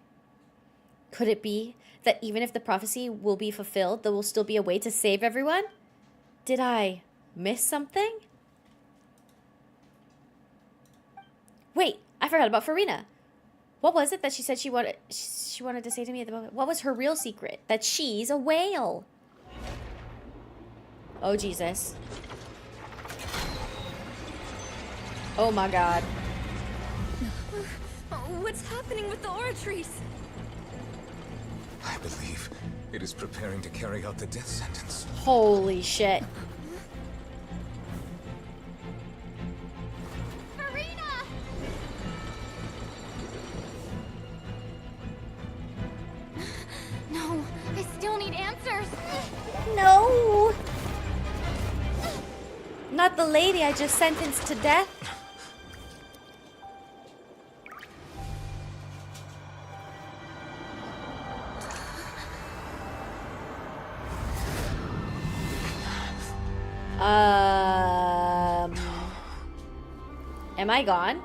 Could it be that even if the prophecy will be fulfilled, there will still be a way to save everyone? Did I miss something? Wait, I forgot about Farina. What was it that she said she wanted to say to me at the moment? What was her real secret? That she's a whale. Oh, Jesus. Oh my God. What's happening with the oratories? I believe it is preparing to carry out the death sentence. Holy shit. Farina! No, I still need answers. No! Not the lady I just sentenced to death. Am I gone?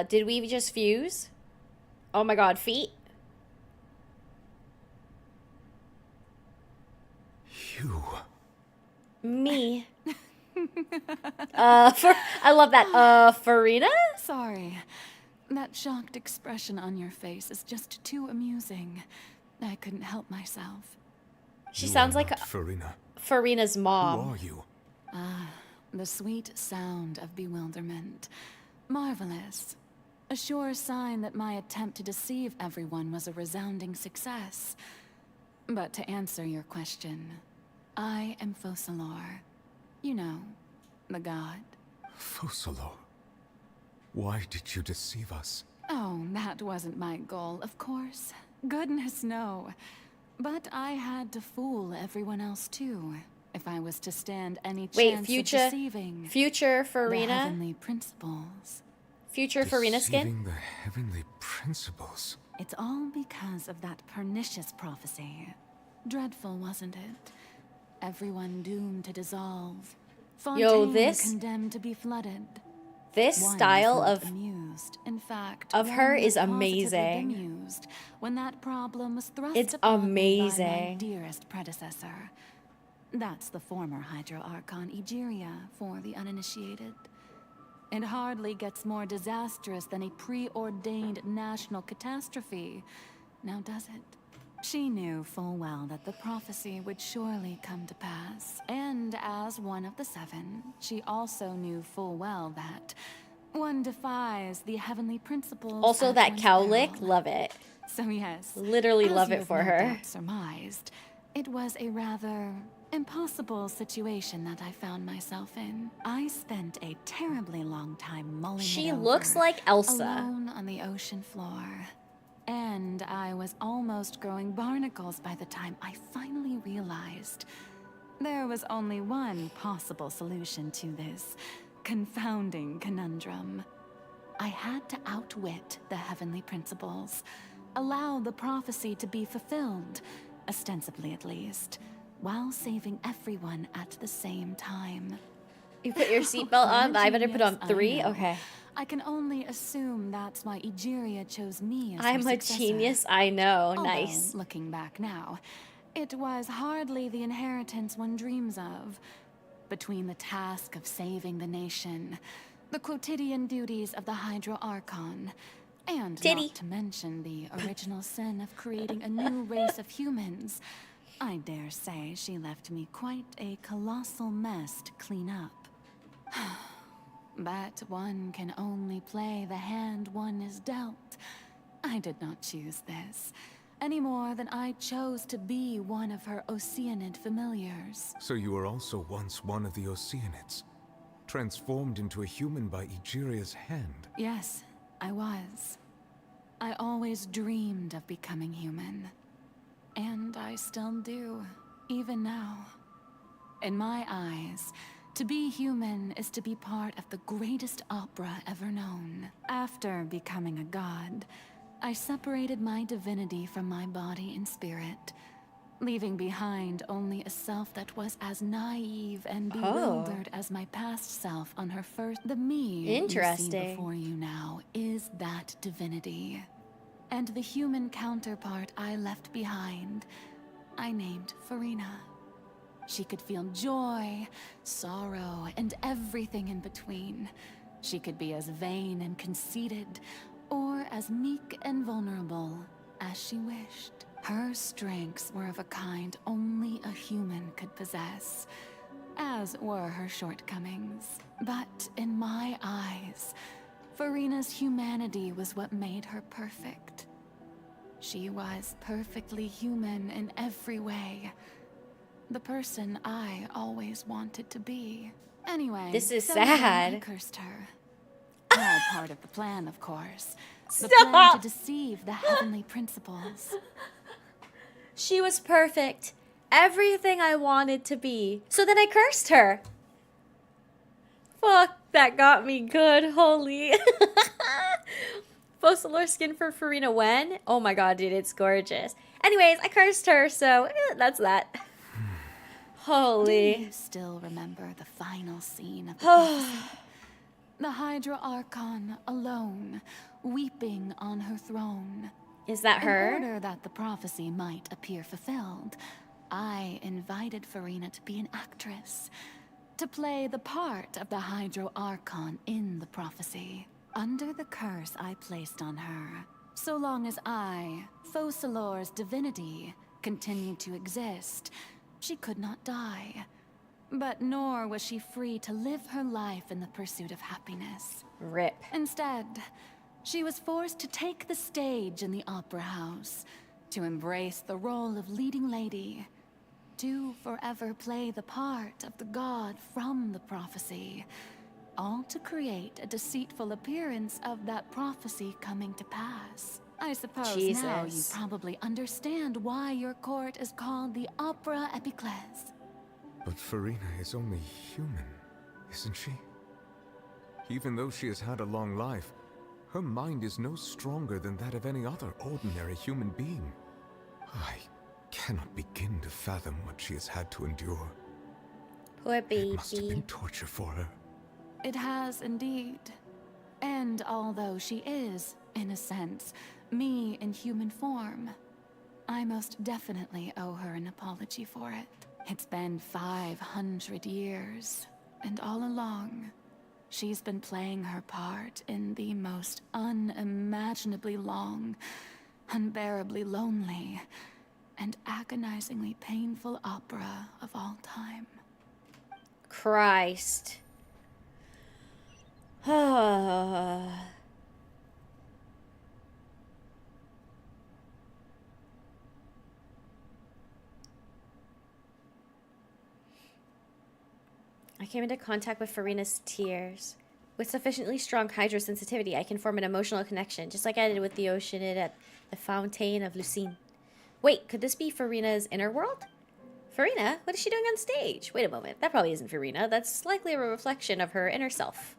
Did we just fuse? Oh my God, feet? You. Me. I love that. Farina? Sorry. That shocked expression on your face is just too amusing. I couldn't help myself. She sounds like Farina. Farina's mom. Who are you? Ah, the sweet sound of bewilderment. Marvelous. A sure sign that my attempt to deceive everyone was a resounding success. But to answer your question, I am Focalor. You know, the god. Focalor. Why did you deceive us? Oh, that wasn't my goal, of course. Goodness, no. But I had to fool everyone else too, if I was to stand any chance of deceiving future Farina? the heavenly principles. Future Farina skin? Deceiving the heavenly principles. It's all because of that pernicious prophecy. Dreadful, wasn't it? Everyone doomed to dissolve. Fontaine condemned to be flooded. This One style was of not amused. In fact, of one her was is positively amazing. bemused when that problem was thrust It's upon me by my amazing. dearest predecessor. That's the former Hydro Archon Egeria for the uninitiated. It hardly gets more disastrous than a preordained national catastrophe, now does it? She knew full well that the prophecy would surely come to pass, and as one of the seven, she also knew full well that one defies the heavenly principles. Also, at that one's cowlick, peril. love it. So yes, Literally as love you it have for no her. doubt surmised, it was a rather impossible situation that I found myself in. I spent a terribly long time mulling She it over, looks like Elsa. alone on the ocean floor. And I was almost growing barnacles by the time I finally realized there was only one possible solution to this confounding conundrum. I had to outwit the heavenly principles, allow the prophecy to be fulfilled, ostensibly at least, while saving everyone at the same time. You put your seatbelt on, but I better put on 3? Okay. I can only assume that's why Egeria chose me as I'm her a successor. genius, I know. Although, Nice. looking back now, it was hardly the inheritance one dreams of. Between the task of saving the nation, the quotidian duties of the Hydro Archon, and not to mention the original sin of creating a new race of humans, I dare say she left me quite a colossal mess to clean up. But one can only play the hand one is dealt. I did not choose this, any more than I chose to be one of her Oceanid familiars. So you were also once one of the Oceanids, transformed into a human by Egeria's hand. Yes, I was. I always dreamed of becoming human. And I still do, even now. In my eyes, to be human is to be part of the greatest opera ever known. After becoming a god, I separated my divinity from my body and spirit, leaving behind only a self that was as naive and bewildered as my past self on her first. The me you see before you now is that divinity. And the human counterpart I left behind, I named Furina. She could feel joy, sorrow, and everything in between. She could be as vain and conceited, or as meek and vulnerable as she wished. Her strengths were of a kind only a human could possess, as were her shortcomings. But in my eyes, Furina's humanity was what made her perfect. She was perfectly human in every way. The person I always wanted to be. Anyway, this is so sad. I cursed her. All part of the plan, of course. The plan to deceive the heavenly principles. She was perfect. Everything I wanted to be. So then I cursed her. Fuck, that got me good. Holy. Fossilor skin for Furina when? Oh my god, dude, it's gorgeous. Anyways, I cursed her, so that's that. Holy. Do you still remember the final scene of the prophecy? The Hydra Archon alone, weeping on her throne. Is that her? In order that the prophecy might appear fulfilled, I invited Furina to be an actress, to play the part of the Hydro Archon in the prophecy, under the curse I placed on her. So long as I, Fossilor's divinity, continued to exist, she could not die. But nor was she free to live her life in the pursuit of happiness. RIP. Instead, she was forced to take the stage in the opera house, to embrace the role of leading lady, to forever play the part of the god from the prophecy, all to create a deceitful appearance of that prophecy coming to pass. I suppose now you probably understand why your court is called the Opera Epiclese. But Furina is only human, isn't she? Even though she has had a long life, her mind is no stronger than that of any other ordinary human being. I cannot begin to fathom what she has had to endure. Poor baby. It must have been torture for her. It has indeed. And although she is, in a sense, me in human form, I most definitely owe her an apology for it. It's been 500 years, and all along, she's been playing her part in the most unimaginably long, unbearably lonely, and agonizingly painful opera of all time. Christ. I came into contact with Furina's tears. With sufficiently strong hydrosensitivity, I can form an emotional connection, just like I did with the Oceanid at the Fountain of Lucine. Wait, could this be Furina's inner world? Furina? What is she doing on stage? Wait a moment, that probably isn't Furina. That's likely a reflection of her inner self.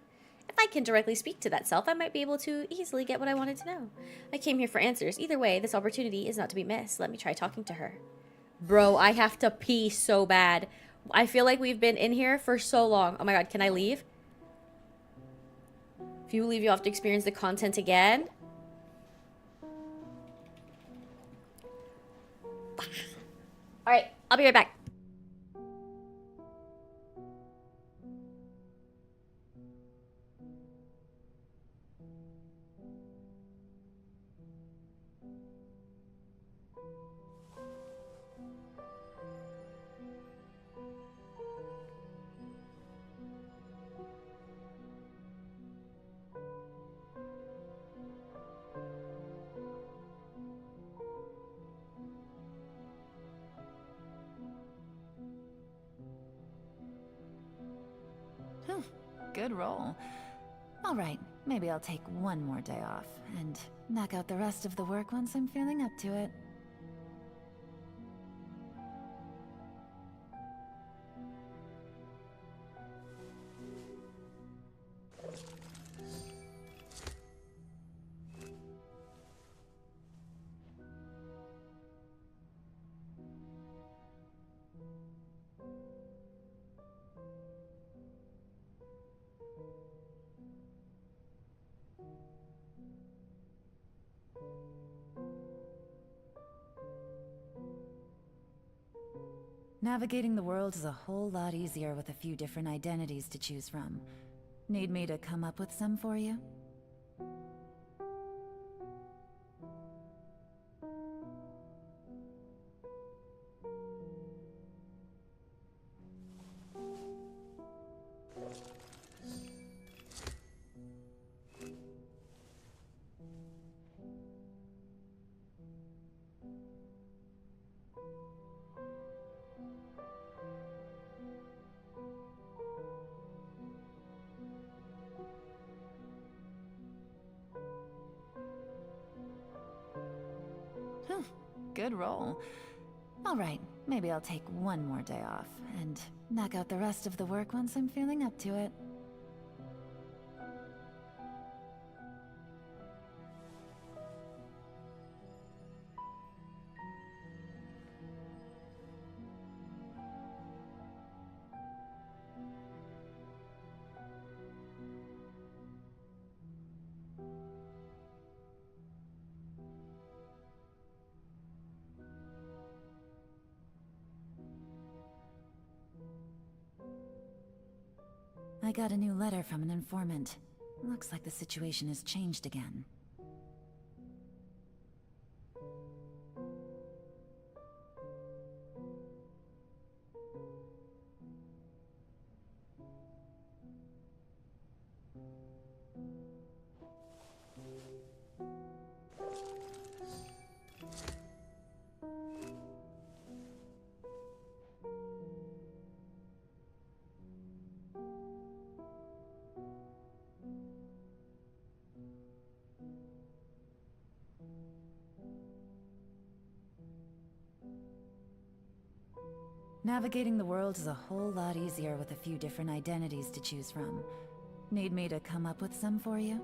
If I can directly speak to that self, I might be able to easily get what I wanted to know. I came here for answers. Either way, this opportunity is not to be missed. Let me try talking to her. Bro, I have to pee so bad. I feel like we've been in here for so long. Oh my god, can I leave? If you leave, you have to experience the content again. Alright, I'll be right back. Good roll. All right, maybe I'll take one more day off and knock out the rest of the work once I'm feeling up to it. Navigating the world is a whole lot easier with a few different identities to choose from. Need me to come up with some for you? Good roll. All right, maybe I'll take one more day off and knock out the rest of the work once I'm feeling up to it. I got a new letter from an informant. Looks like the situation has changed again. Navigating the world is a whole lot easier with a few different identities to choose from. Need me to come up with some for you?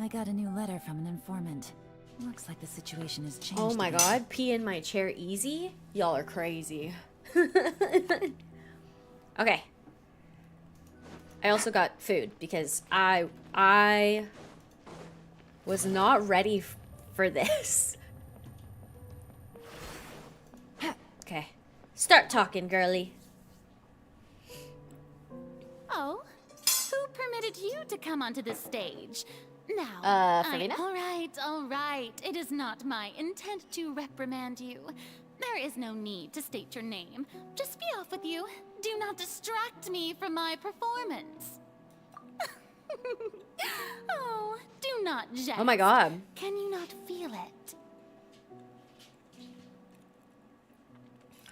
I got a new letter from an informant. Looks like the situation has changed. Oh my again. god, pee in my chair easy? Y'all are crazy. Okay. I also got food because I was not ready for this. Okay. Start talking, girly. Oh, who permitted you to come onto this stage? Now, Farina? all right. It is not my intent to reprimand you. There is no need to state your name. Just be off with you. Do not distract me from my performance. Oh, do not jest. Oh my god. Can you not feel it?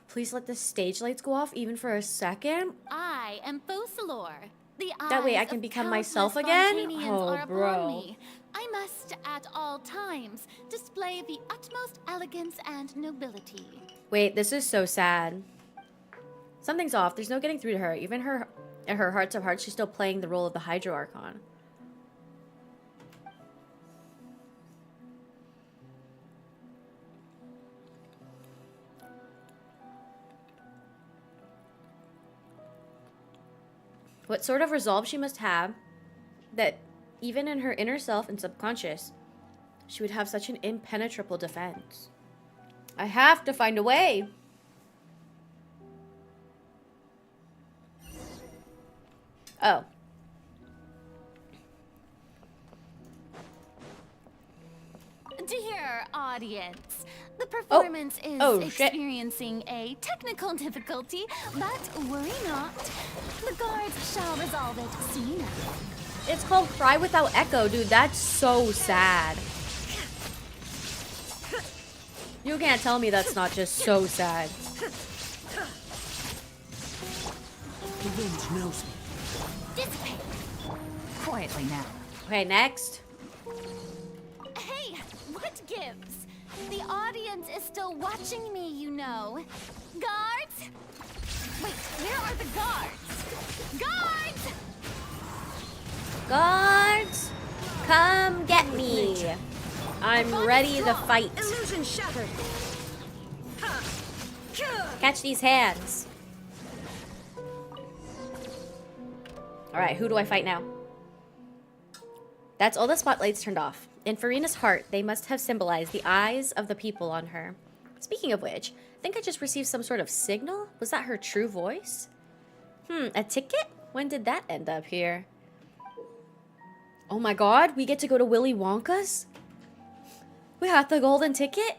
Please let the stage lights go off even for a second. I am Focalor. The That way I eyes can of become countless myself again? Spontaneans Oh, are bro. upon me. I must, at all times, display the utmost elegance and nobility. Wait, this is so sad. Something's off. There's no getting through to her. Even her, in her hearts of hearts, she's still playing the role of the Hydro Archon. What sort of resolve she must have that even in her inner self and subconscious, she would have such an impenetrable defense. I have to find a way. Oh. Dear audience, the performance is shit. experiencing a technical difficulty, but worry not. The guards shall resolve it soon enough. It's called Cry Without Echo, dude. That's so sad. You can't tell me that's not just so sad. The wind knows me. Dissipate. Quietly now. Okay, next. Hey, what gives? The audience is still watching me, you know. Guards? Wait, where are the guards? Guards! Guards, come get me. I'm ready to fight. Illusion shattered. Catch these hands. Alright, who do I fight now? That's all the spotlights turned off. In Farina's heart, they must have symbolized the eyes of the people on her. Speaking of which, I think I just received some sort of signal. Was that her true voice? A ticket? When did that end up here? Oh my god, we get to go to Willy Wonka's? We got the golden ticket?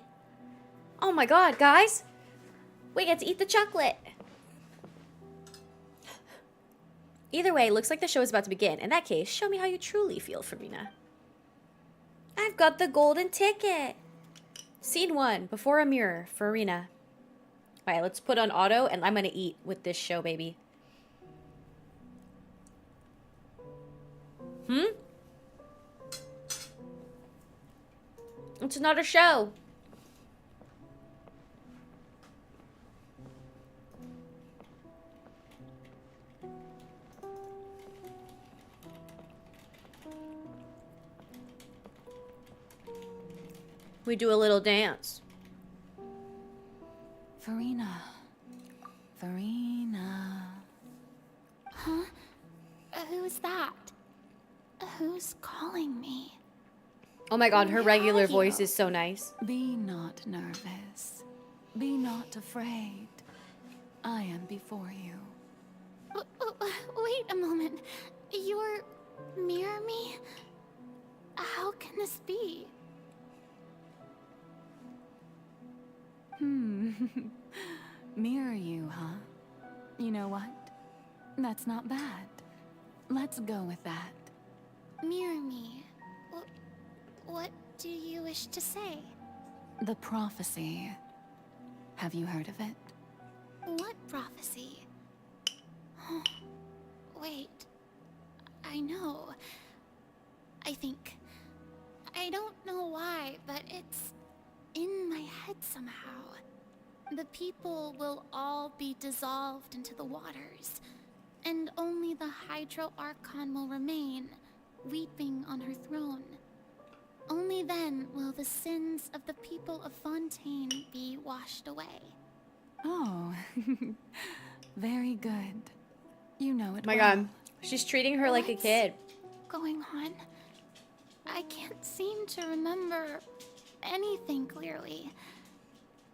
Oh my god, guys. We get to eat the chocolate. Either way, looks like the show is about to begin. In that case, show me how you truly feel, Farina. I've got the golden ticket. Scene 1, before a mirror, Farina. Alright, let's put on auto, and I'm gonna eat with this show, baby. It's not a show. We do a little dance. Farina. Farina. Huh? Who's that? Who's calling me? Oh my god, her Where regular are voice you? is so nice. Be not nervous. Be not afraid. I am before you. Wait a moment. You're mirror me? How can this be? Mirror you, huh? You know what? That's not bad. Let's go with that. Mirror me. What do you wish to say? The prophecy. Have you heard of it? What prophecy? Wait. I know. I think. I don't know why, but it's in my head somehow. The people will all be dissolved into the waters, and only the Hydro Archon will remain, weeping on her throne. Only then will the sins of the people of Fontaine be washed away. Oh, very good. You know it My well. God, she's treating her like a What's kid. going on? I can't seem to remember anything clearly.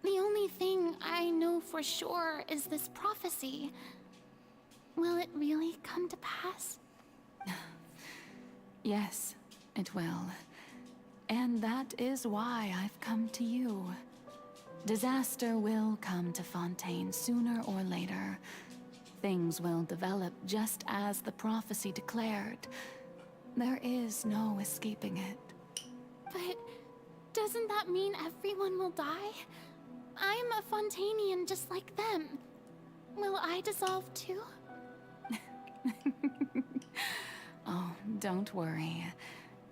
The only thing I know for sure is this prophecy. Will it really come to pass? Yes, it will. And that is why I've come to you. Disaster will come to Fontaine sooner or later. Things will develop just as the prophecy declared. There is no escaping it. But doesn't that mean everyone will die? I'm a Fontainian just like them. Will I dissolve too? Oh, don't worry.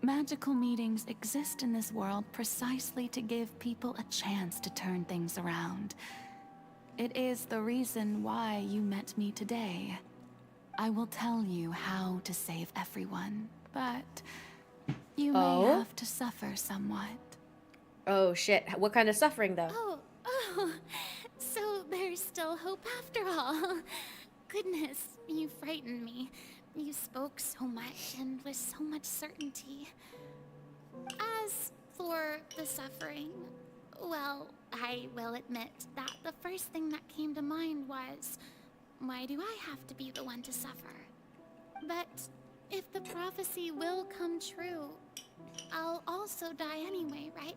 Magical meetings exist in this world precisely to give people a chance to turn things around. It is the reason why you met me today. I will tell you how to save everyone, but you may have to suffer somewhat. Oh shit, what kind of suffering though? Oh, so there's still hope after all. Goodness, you frightened me. You spoke so much and with so much certainty. As for the suffering, well, I will admit that the first thing that came to mind was, why do I have to be the one to suffer? But if the prophecy will come true, I'll also die anyway, right?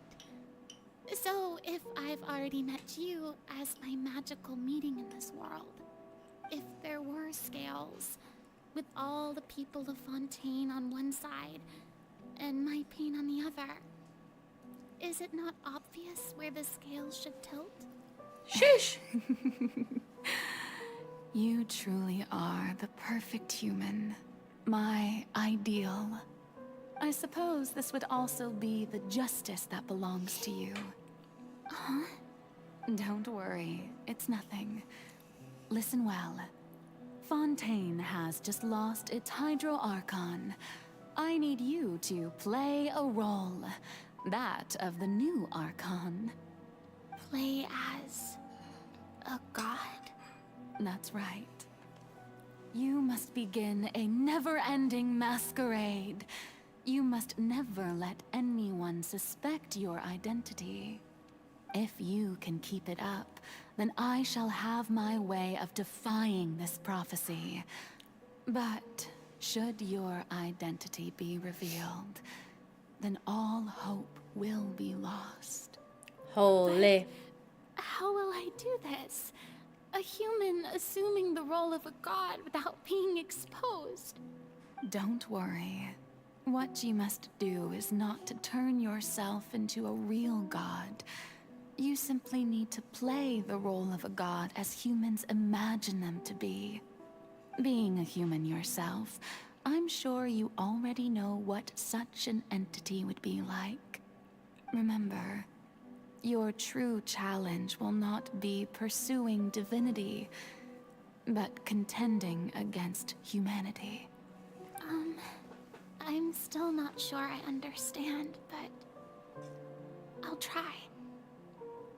So if I've already met you as my magical meeting in this world, if there were scales, with all the people of Fontaine on one side, and my pain on the other, is it not obvious where the scales should tilt? Shush! You truly are the perfect human. My ideal. I suppose this would also be the justice that belongs to you. Huh? Don't worry, it's nothing. Listen well. Fontaine has just lost its Hydro Archon. I need you to play a role. That of the new Archon. Play as a god? That's right. You must begin a never-ending masquerade. You must never let anyone suspect your identity. If you can keep it up, then I shall have my way of defying this prophecy. But should your identity be revealed, then all hope will be lost. Holy. But how will I do this? A human assuming the role of a god without being exposed. Don't worry. What you must do is not to turn yourself into a real god. You simply need to play the role of a god as humans imagine them to be. Being a human yourself, I'm sure you already know what such an entity would be like. Remember, your true challenge will not be pursuing divinity, but contending against humanity. I'm still not sure I understand, but I'll try.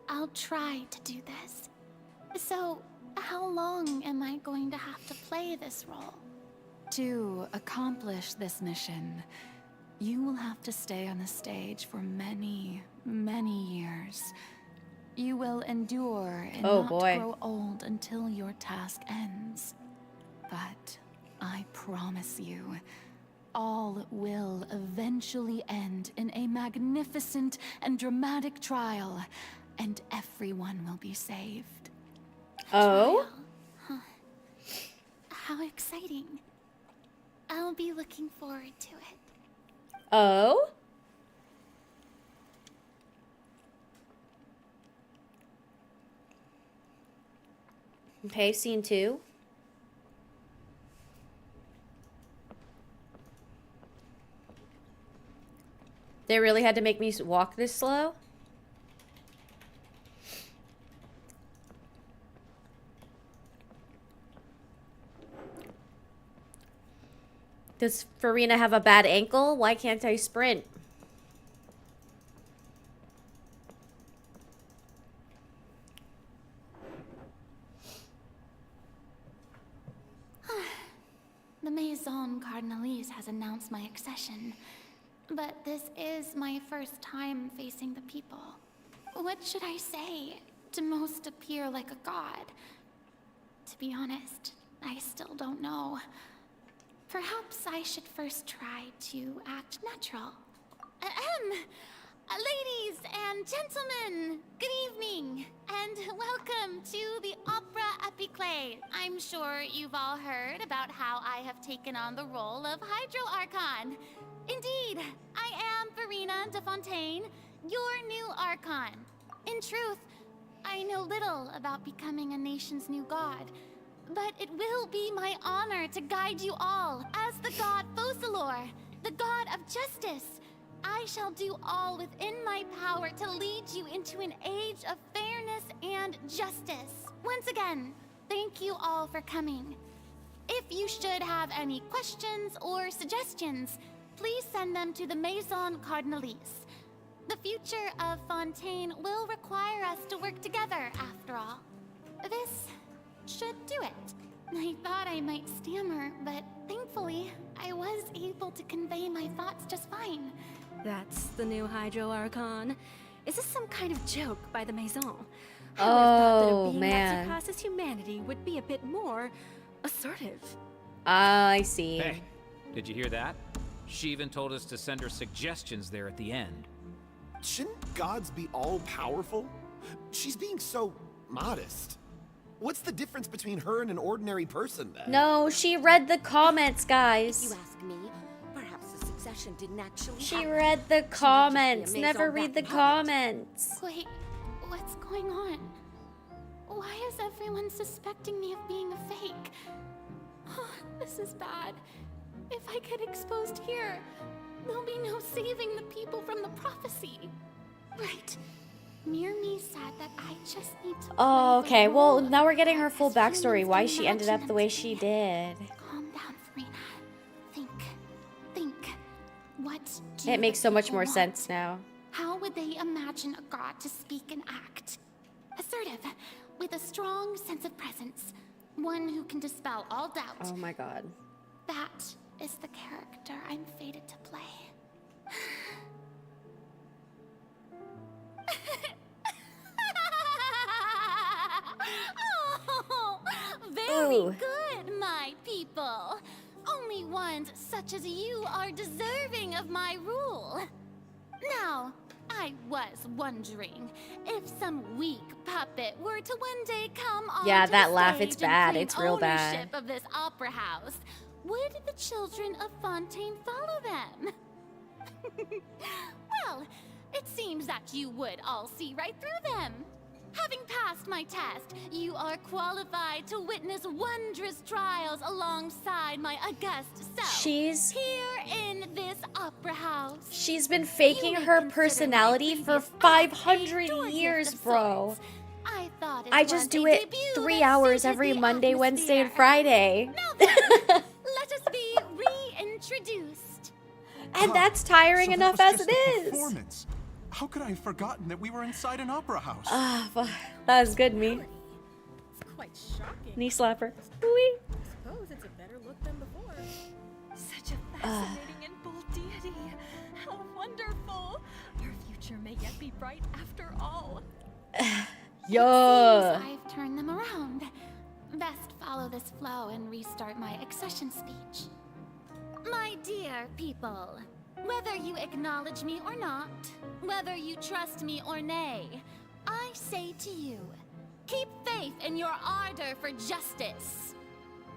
I'll try to do this. So, how long am I going to have to play this role? To accomplish this mission, you will have to stay on the stage for many, many years. You will endure and not grow old until your task ends. But I promise you, all will eventually end in a magnificent and dramatic trial, and everyone will be saved. Oh? Huh. How exciting. I'll be looking forward to it. Oh? Okay, scene 2. They really had to make me walk this slow? Does Farina have a bad ankle? Why can't I sprint? always has announced my accession. But this is my first time facing the people. What should I say to most appear like a god? To be honest, I still don't know. Perhaps I should first try to act natural. Ladies and gentlemen, good evening, and welcome to the Opera Epiclé. I'm sure you've all heard about how I have taken on the role of Hydro Archon. Indeed, I am Verena de Fontaine, your new Archon. In truth, I know little about becoming a nation's new god, but it will be my honor to guide you all as the god Focalor, the god of justice. I shall do all within my power to lead you into an age of fairness and justice. Once again, thank you all for coming. If you should have any questions or suggestions, please send them to the Maison Cardinalise. The future of Fontaine will require us to work together, after all. This should do it. I thought I might stammer, but thankfully, I was able to convey my thoughts just fine. That's the new Hydro Archon. Is this some kind of joke by the Maison? I would have thought that a being that surpasses humanity would be a bit more assertive. I see. Hey, did you hear that? She even told us to send her suggestions there at the end. Shouldn't gods be all-powerful? She's being so modest. What's the difference between her and an ordinary person, then? No, she read the comments, guys. If you ask me, perhaps the succession didn't actually She happen. read the comments. Never read the comments. Wait, what's going on? Why is everyone suspecting me of being a fake? Oh, this is bad. If I get exposed here, there'll be no saving the people from the prophecy. Right. Miri said that I just need to. Oh, okay. Well, now we're getting her full backstory. Why she ended up the way she did. Calm down, Verena. Think. What do It makes so much people more want? sense now. How would they imagine a god to speak and act? Assertive, with a strong sense of presence. One who can dispel all doubt. Oh my god. That is the character I'm fated to play. Oh, very Ooh. good, my people. Only ones such as you are deserving of my rule. Now, I was wondering if some weak puppet were to one day come on Yeah, to that the laugh, stage it's and bad. claim It's real bad. ownership of this opera house. Would the children of Fontaine follow them? Well, it seems that you would all see right through them. Having passed my test, you are qualified to witness wondrous trials alongside my august self. She's here in this opera house. She's been faking her personality for 500 years, bro. I thought it I was just a do it debut 3 that hours suited every the Monday, Wednesday, and atmosphere. Friday. Let us be reintroduced. And that's tiring So enough that as was it just a is. performance. How could I have forgotten that we were inside an opera house? Ah, that was good, me. It's quite shocking. Knee slapper. Wee. Suppose it's a better look than before. Such a fascinating and bold deity. How wonderful. Our future may yet be bright after all. Yo. Seems I've turned them around. Best follow this flow and restart my accession speech. My dear people, whether you acknowledge me or not, whether you trust me or nay, I say to you, keep faith in your ardor for justice.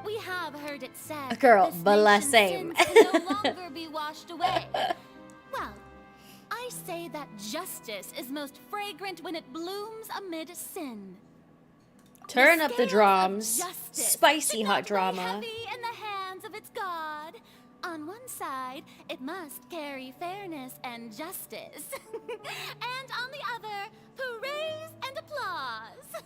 We have heard it said, Girl, this but nation's same. sins can no longer be washed away. Well, I say that justice is most fragrant when it blooms amid sin. Turn up the scales of justice. justice Spicy should hot not weigh drama. heavy in the hands of its god. On one side, it must carry fairness and justice. And on the other, praise and applause.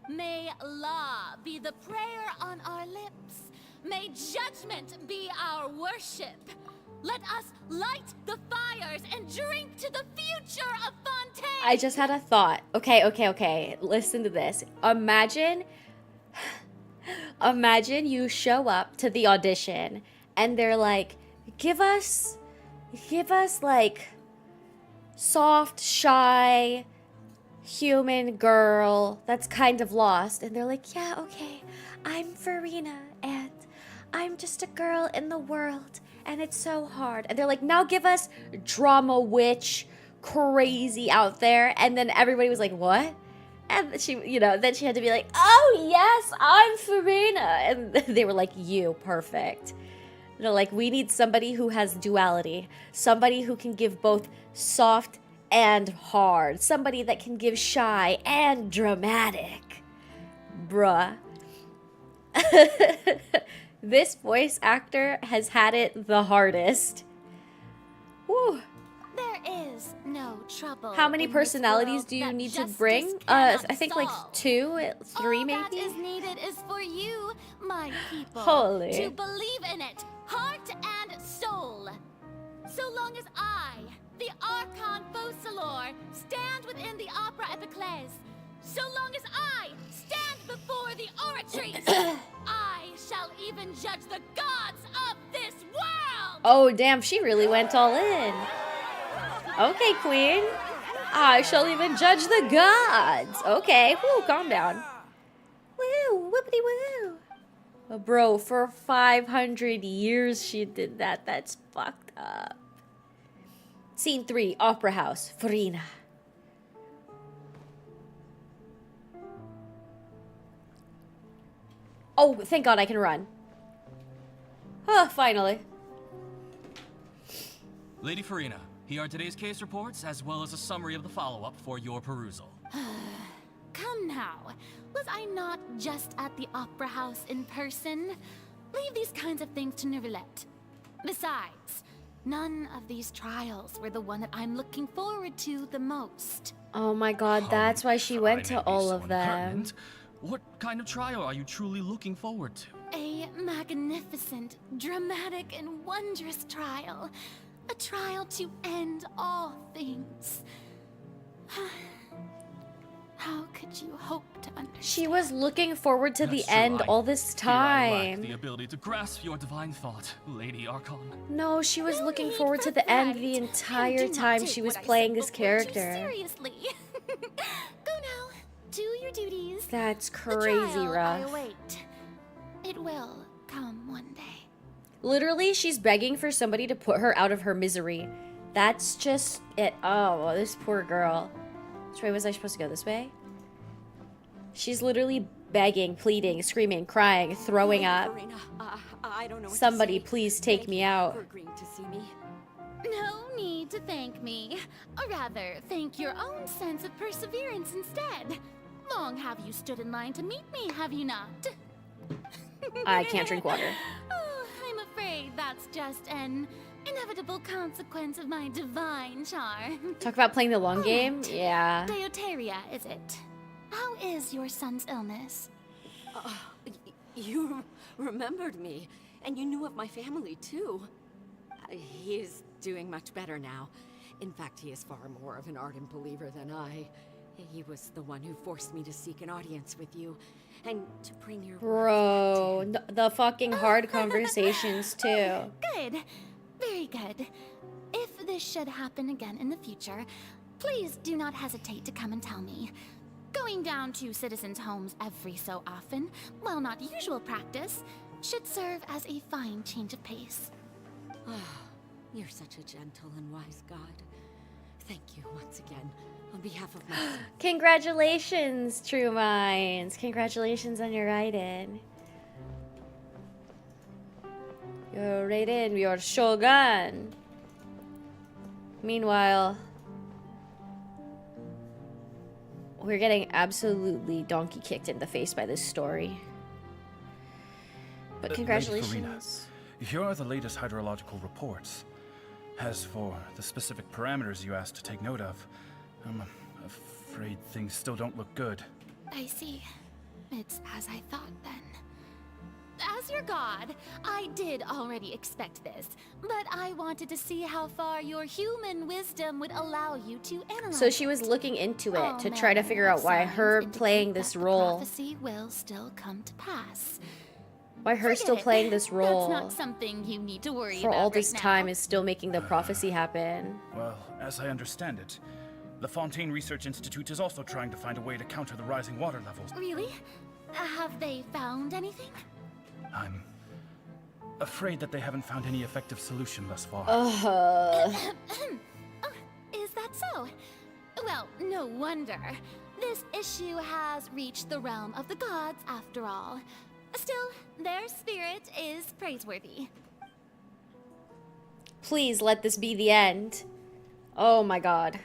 May law be the prayer on our lips. May judgment be our worship. Let us light the fires and drink to the future of Fontaine. I just had a thought. Okay. Listen to this. Imagine you show up to the audition and they're like, give us like soft, shy, human girl that's kind of lost. And they're like, yeah, okay, I'm Farina, and I'm just a girl in the world, and it's so hard. And they're like, now give us drama witch, crazy out there. And then everybody was like, what? And she, you know, then she had to be like, oh yes, I'm Farina. And they were like, you, perfect. They're like, we need somebody who has duality, somebody who can give both soft and hard, somebody that can give shy and dramatic. Bruh. This voice actor has had it the hardest. Woo. There is no trouble. How many personalities do you need to bring? I think like 2, 3 maybe? All that is needed is for you, my people, Holy. to believe in it, heart and soul. So long as I, the Archon Focalor, stand within the Opera Epiclese, so long as I stand before the oratrice, I shall even judge the gods of this world! Oh, damn, she really went all in. Okay, queen. I shall even judge the gods. Okay, whoo, calm down. Woo, whippity woo. Oh, bro, for 500 years she did that. That's fucked up. Scene 3, Opera House, Farina. Oh, thank God I can run. Oh, finally. Lady Farina, here are today's case reports, as well as a summary of the follow-up for your perusal. Come now, was I not just at the Opera House in person? Leave these kinds of things to Neuvillette. Besides, none of these trials were the one that I'm looking forward to the most. Oh my God, that's why she went to all of them. What kind of trial are you truly looking forward to? A magnificent, dramatic, and wondrous trial. A trial to end all things. How could you hope to understand? She was looking forward to the That's true, end all this I lack time. the ability to grasp your divine thought, Lady Archon. No, she was looking forward to the end the entire time she was playing this character. Seriously. Go now. Do your duties. That's The crazy trial I rough. await. It will come one day. Literally, she's begging for somebody to put her out of her misery. That's just it. Oh, this poor girl. Which way was I supposed to go? This way? She's literally begging, pleading, screaming, crying, throwing up. Farina, I don't know what Somebody to say. please take Thank me you out. for agreeing to see me. No need to thank me. Or rather, thank your own sense of perseverance instead. Long have you stood in line to meet me, have you not? I can't drink water. Oh, I'm afraid that's just an inevitable consequence of my divine charm. Talk about playing the long game? Yeah. Deoteria, is it? How is your son's illness? You remembered me, and you knew of my family too. He is doing much better now. In fact, he is far more of an ardent believer than I. He was the one who forced me to seek an audience with you, and to bring your Bro, the fucking hard conversations too. Good. Very good. If this should happen again in the future, please do not hesitate to come and tell me. Going down to citizens' homes every so often, while not usual practice, should serve as a fine change of pace. You're such a gentle and wise god. Thank you once again, on behalf of my son. Congratulations, True Minds. Congratulations on your Raiden. Your Raiden, your Shogun. Meanwhile, we're getting absolutely donkey kicked in the face by this story. But congratulations. Lady Farina, here are the latest hydrological reports. As for the specific parameters you asked to take note of, I'm afraid things still don't look good. I see. It's as I thought then. As your god, I did already expect this, but I wanted to see how far your human wisdom would allow you to analyze. So she was looking into it All to try to manner figure of out why signs her indicate playing this that the role. prophecy will still come to pass. Why her still Forget it. playing this role That's not something you need to worry for about all this right time now. is still making the prophecy happen. Well, as I understand it, the Fontaine Research Institute is also trying to find a way to counter the rising water levels. Really? Have they found anything? I'm afraid that they haven't found any effective solution thus far. Oh, is that so? Well, no wonder. This issue has reached the realm of the gods, after all. Still, their spirit is praiseworthy. Please let this be the end. Oh my god.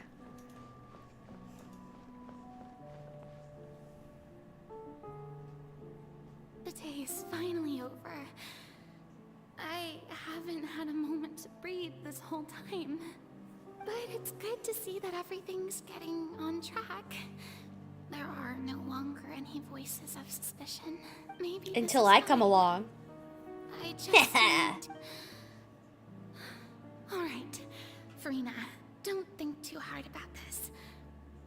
The day is finally over. I haven't had a moment to breathe this whole time. But it's good to see that everything's getting on track. There are no longer any voices of suspicion. Maybe Until I come along. I just need... Alright, Farina, don't think too hard about this.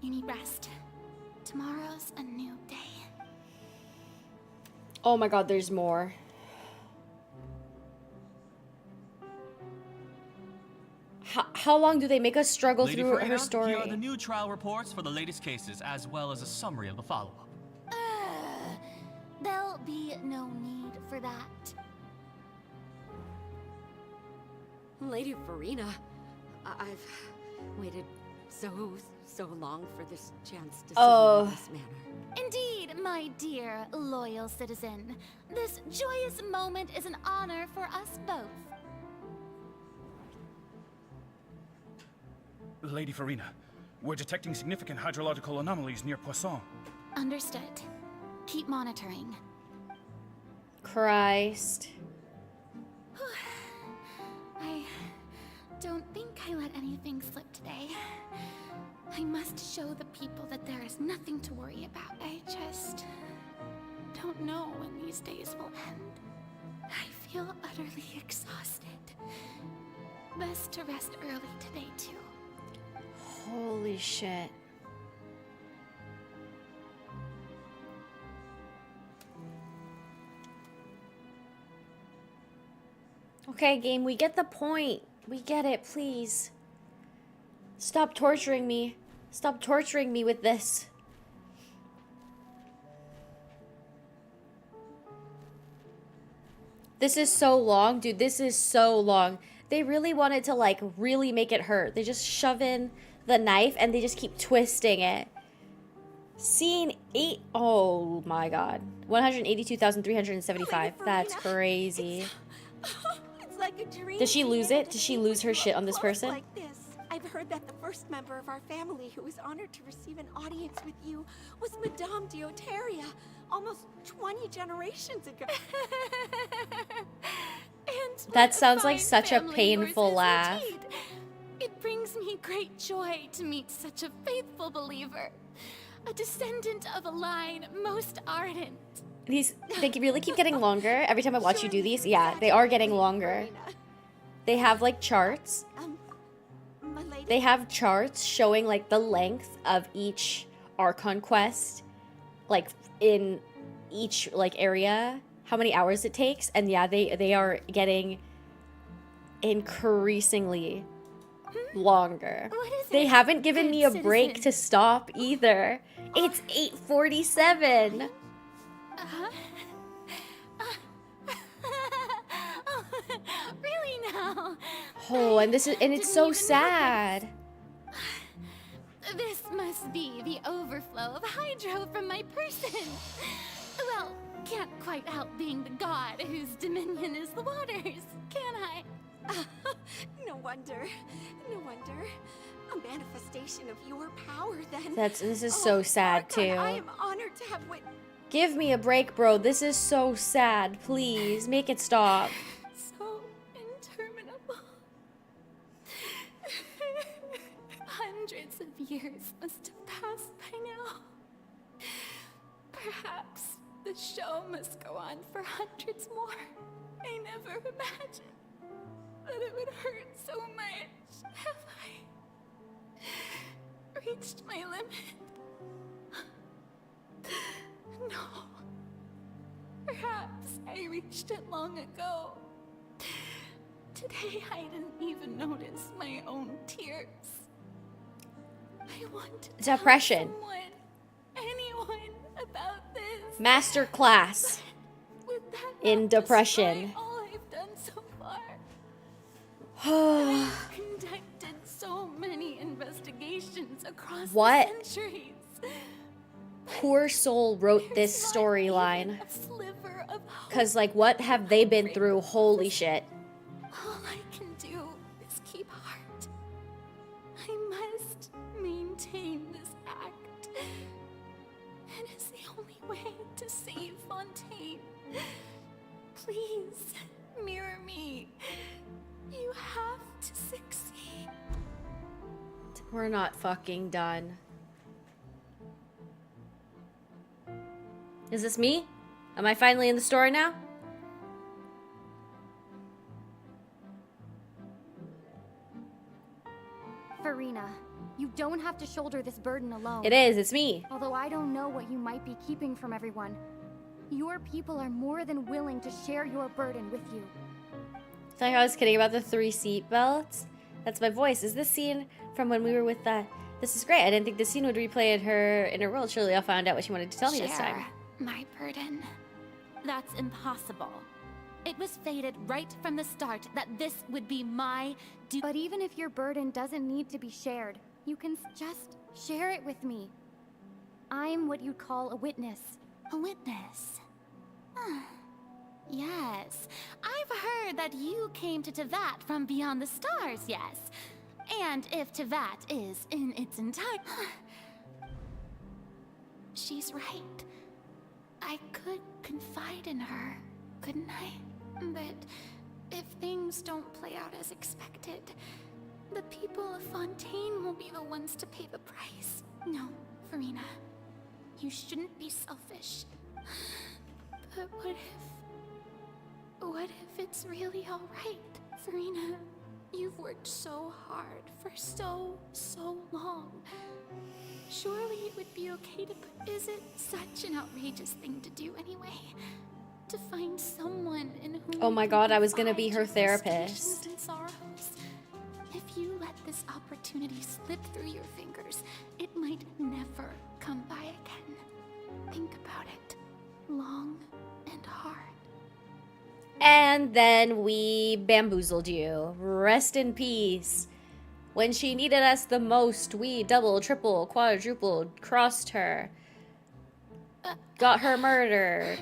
You need rest. Tomorrow's a new day. Oh my god, there's more. How long do they make us struggle Lady through Farina, her story? Here are the new trial reports for the latest cases, as well as a summary of the follow-up. There'll be no need for that. Lady Farina, I've waited so long for this chance to see you in this manner. Indeed, my dear, loyal citizen. This joyous moment is an honor for us both. Lady Farina, we're detecting significant hydrological anomalies near Poisson. Understood. Keep monitoring. Christ. I don't think I let anything slip today. I must show the people that there is nothing to worry about. I just don't know when these days will end. I feel utterly exhausted. Best to rest early today, too. Holy shit. Okay, game, we get the point. We get it, please. Stop torturing me. Stop torturing me with this. This is so long, dude. This is so long. They really wanted to, like, really make it hurt. They just shove in the knife and they just keep twisting it. Scene 8. Oh my god. 182,375. That's crazy. It's like a dream. Does she lose it? Does she lose her shit on this person? Like this. I've heard that the first member of our family who was honored to receive an audience with you was Madame Dioteria, almost 20 generations ago. And That sounds like fine such a family painful yours is laugh. indeed. It brings me great joy to meet such a faithful believer, a descendant of a line most ardent. They really keep getting longer every time I watch you do these. Yeah, they are getting longer. They have like charts. They have charts showing like the length of each Archon quest, like in each like area, how many hours it takes, and yeah, they are getting increasingly longer. They haven't given me a break to stop either. It's 8:47. Really now? Oh, and it's so sad. This must be the overflow of hydro from my person. Well, can't quite help being the god whose dominion is the waters, can I? No wonder. No wonder. A manifestation of your power, then. This is so sad Archon, too. I am honored to have witnessed. Give me a break, bro. This is so sad. Please make it stop. So interminable. Hundreds of years must have passed by now. Perhaps the show must go on for hundreds more. I never imagined that it would hurt so much. Have I reached my limit? No. Perhaps I reached it long ago. Today I didn't even notice my own tears. I want to Depression. tell someone, anyone about this. Master class in depression. All I've done so far. I've conducted so many investigations across What? the centuries. Poor soul wrote this storyline. Cause like, what have they been through? Holy shit. All I can do is keep heart. I must maintain this act. It is the only way to save Fontaine. Please, mirror me. You have to succeed. We're not fucking done. Is this me? Am I finally in the story now? Farina, you don't have to shoulder this burden alone. It is, it's me. Although I don't know what you might be keeping from everyone, your people are more than willing to share your burden with you. It's like I was kidding about the 3 seat belts. That's my voice. Is this scene from when we were with the... This is great. I didn't think this scene would replay in her inner world. Surely I'll find out what she wanted to tell me this time. Share my burden. That's impossible. It was fated right from the start that this would be my But even if your burden doesn't need to be shared, you can just share it with me. I'm what you'd call a witness. A witness? Yes. I've heard that you came to Tevat from beyond the stars, yes. And if Tevat is in its entirety... She's right. I could confide in her, couldn't I? But if things don't play out as expected, the people of Fontaine will be the ones to pay the price. No, Farina. You shouldn't be selfish. But what if it's really all right, Farina? You've worked so hard for so long. Surely it would be okay to put... Is it such an outrageous thing to do anyway? To find someone in whom... Oh my god, I was gonna be her therapist. And sorrows. If you let this opportunity slip through your fingers, it might never come by again. Think about it. Long and hard. And then we bamboozled you. Rest in peace. When she needed us the most, we double, triple, quadrupled, crossed her. Got her murdered.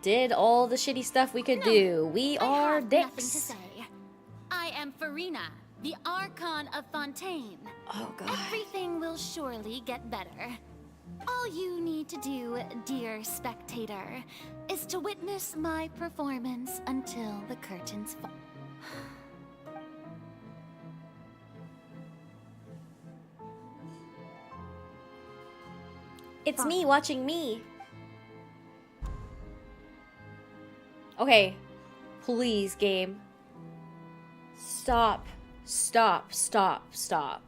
Did all the shitty stuff we could do. We are Nothing to dicks. say. I am Farina, the Archon of Fontaine. Oh god. Everything will surely get better. All you need to do, dear spectator, is to witness my performance until the curtains fall. It's me watching me. Okay. Please, game. Stop. Stop. Stop. Stop.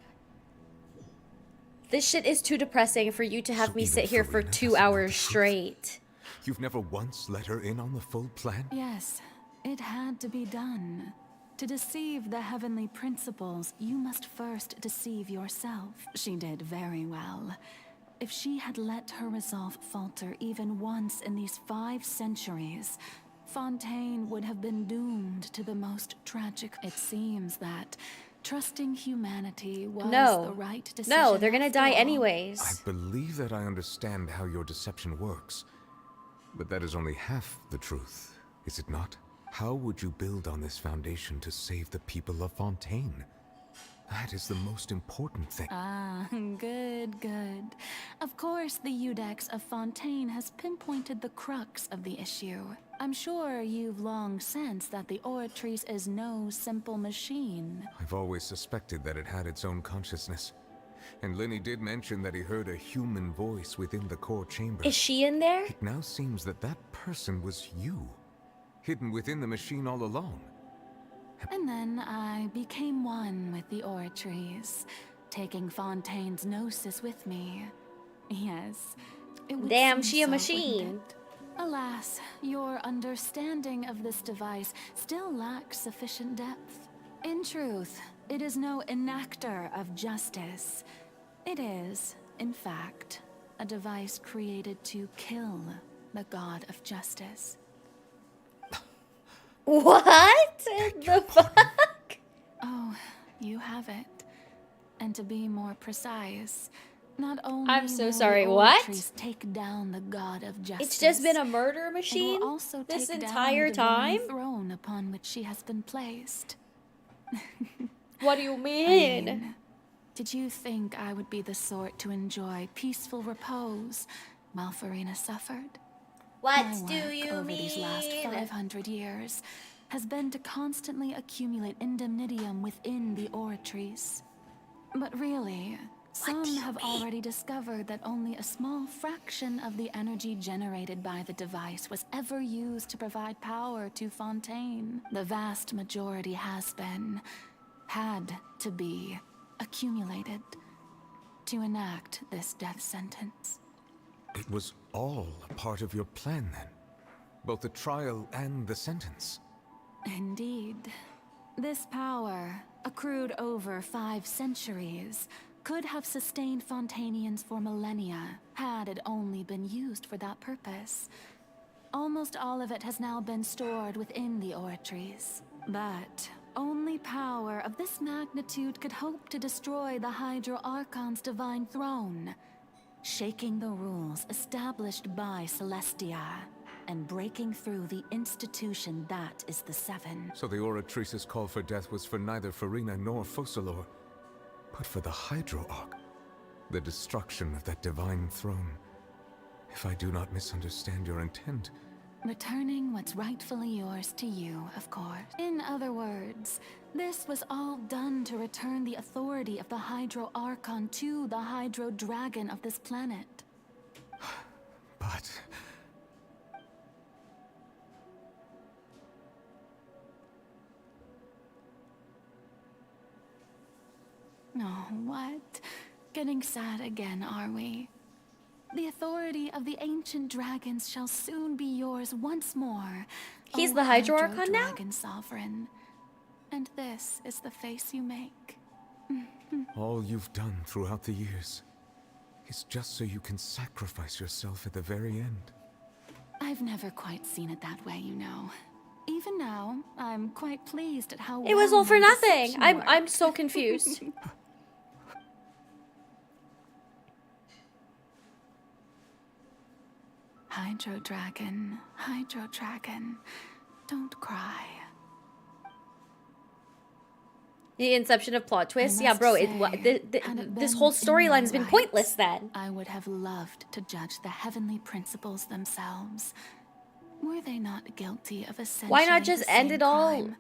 This shit is too depressing for you to have So me sit even here for Farina 2 doesn't know hours the truth. straight. You've never once let her in on the full plan? Yes, it had to be done. To deceive the heavenly principles, you must first deceive yourself. She did very well. If she had let her resolve falter even once in these 5 centuries, Fontaine would have been doomed to the most tragic. It seems that trusting humanity was the right decision. No, they're gonna after die all. anyways. I believe that I understand how your deception works. But that is only half the truth, is it not? How would you build on this foundation to save the people of Fontaine? That is the most important thing. Ah, good, good. Of course, the Udex of Fontaine has pinpointed the crux of the issue. I'm sure you've long sensed that the Oratrice is no simple machine. I've always suspected that it had its own consciousness. And Lenny did mention that he heard a human voice within the core chamber. Is she in there? It now seems that that person was you, hidden within the machine all along. And then I became one with the Oratrice, taking Fontaine's gnosis with me. Yes. It would Damn, seem she a so, machine. wouldn't it? Alas, your understanding of this device still lacks sufficient depth. In truth, it is no enactor of justice. It is, in fact, a device created to kill the god of justice. What the fuck? Oh, you have it. And to be more precise, not only I'm so will sorry, the what? Ortries take down the god of justice, It's just been a murder it machine will also this take entire down the time? throne upon which she has been placed. What do you mean? Did you think I would be the sort to enjoy peaceful repose while Furina suffered? What My do work you over these last mean? 500 years has been to constantly accumulate indemnitium within the Ortries. But really, some have already discovered that only a small fraction of the energy generated by the device was ever used to provide power to Fontaine. The vast majority had to be accumulated to enact this death sentence. It was all a part of your plan then? Both the trial and the sentence? Indeed. This power, accrued over 5 centuries, could have sustained Fontainians for millennia, had it only been used for that purpose. Almost all of it has now been stored within the Ortries. But only power of this magnitude could hope to destroy the Hydro Archon's divine throne, shaking the rules established by Celestia, and breaking through the institution that is the Seven. So the Oratrice's call for death was for neither Furina nor Focalor, but for the Hydro Arc, the destruction of that divine throne. If I do not misunderstand your intent... Returning what's rightfully yours to you, of course. In other words, this was all done to return the authority of the Hydro Archon to the Hydro Dragon of this planet. But... Oh, what? Getting sad again, are we? The authority of the ancient dragons shall soon be yours once more. He's O the Hydro Archon now? Dragon Sovereign. And this is the face you make. all you've done throughout the years is just so you can sacrifice yourself at the very end. I've never quite seen it that way, you know. Even now, I'm quite pleased at how It was well all for my nothing. deception I'm worked. so confused. Hydro Dragon, don't cry. The inception of plot twist? I Yeah, must bro, say, this whole storyline's been pointless then. I would have loved to judge the heavenly principles themselves. Were they not guilty of essentially Why not just the end same it all crime?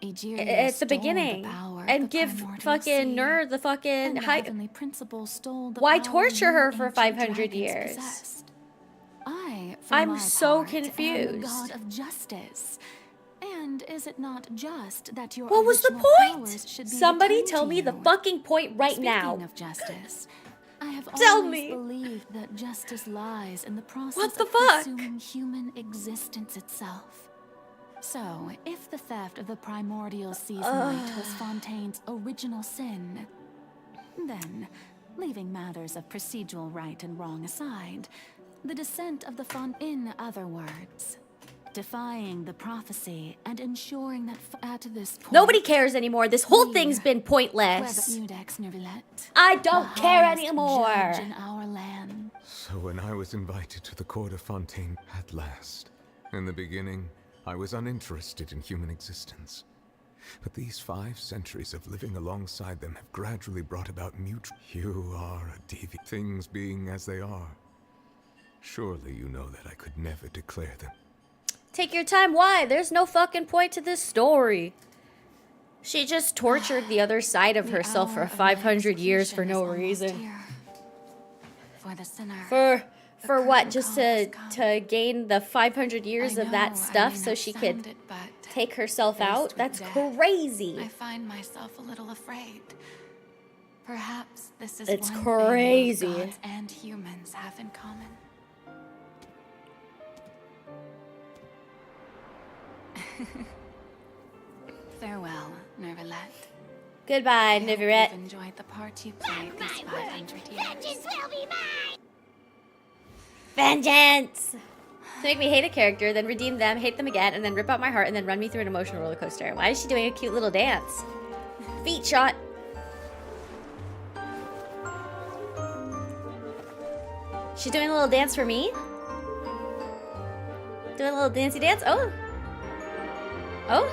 Egeria at the stole beginning power of and the give primordial fucking sea, Nerd the fucking and the high. heavenly principles stole the Why power torture you her for ancient 500 dragons years? possessed. I, for I'm my so part, am the confused. god of justice. And is it not just that your What was the original powers point? should be Somebody returned tell to me the you? fucking point right Speaking now. of justice, I have Tell always me. believed that justice lies in the process What the of fuck? pursuing human existence itself. So, if the theft of the primordial sea's might was Fontaine's original sin, then, leaving matters of procedural right and wrong aside, the descent of the in other words, defying the prophecy and ensuring that at this point... Nobody cares anymore. This whole thing's been pointless. I don't care anymore. In our land. So when I was invited to the court of Fontaine at last, in the beginning, I was uninterested in human existence. But these 5 centuries of living alongside them have gradually brought about mutual... You are a deviant. Things being as they are. Surely you know that I could never declare them. Take your time. Why? There's no fucking point to this story. She just tortured the other side of herself for 500 years for no reason. For the sinner. For what? Just to gain the 500 years of that stuff so she could take herself out? That's crazy. I find myself a little afraid. Perhaps this is It's one crazy. thing gods and humans have in common. Farewell, Nervalet. Goodbye, I hope Neuveret. you've enjoyed the part you played these 500 years. Vengeance will be mine! Vengeance! To make me hate a character, then redeem them, hate them again, and then rip out my heart, and then run me through an emotional roller coaster. Why is she doing a cute little dance? Feet shot. She's doing a little dance for me? Doing a little dancey dance? Oh. Oh?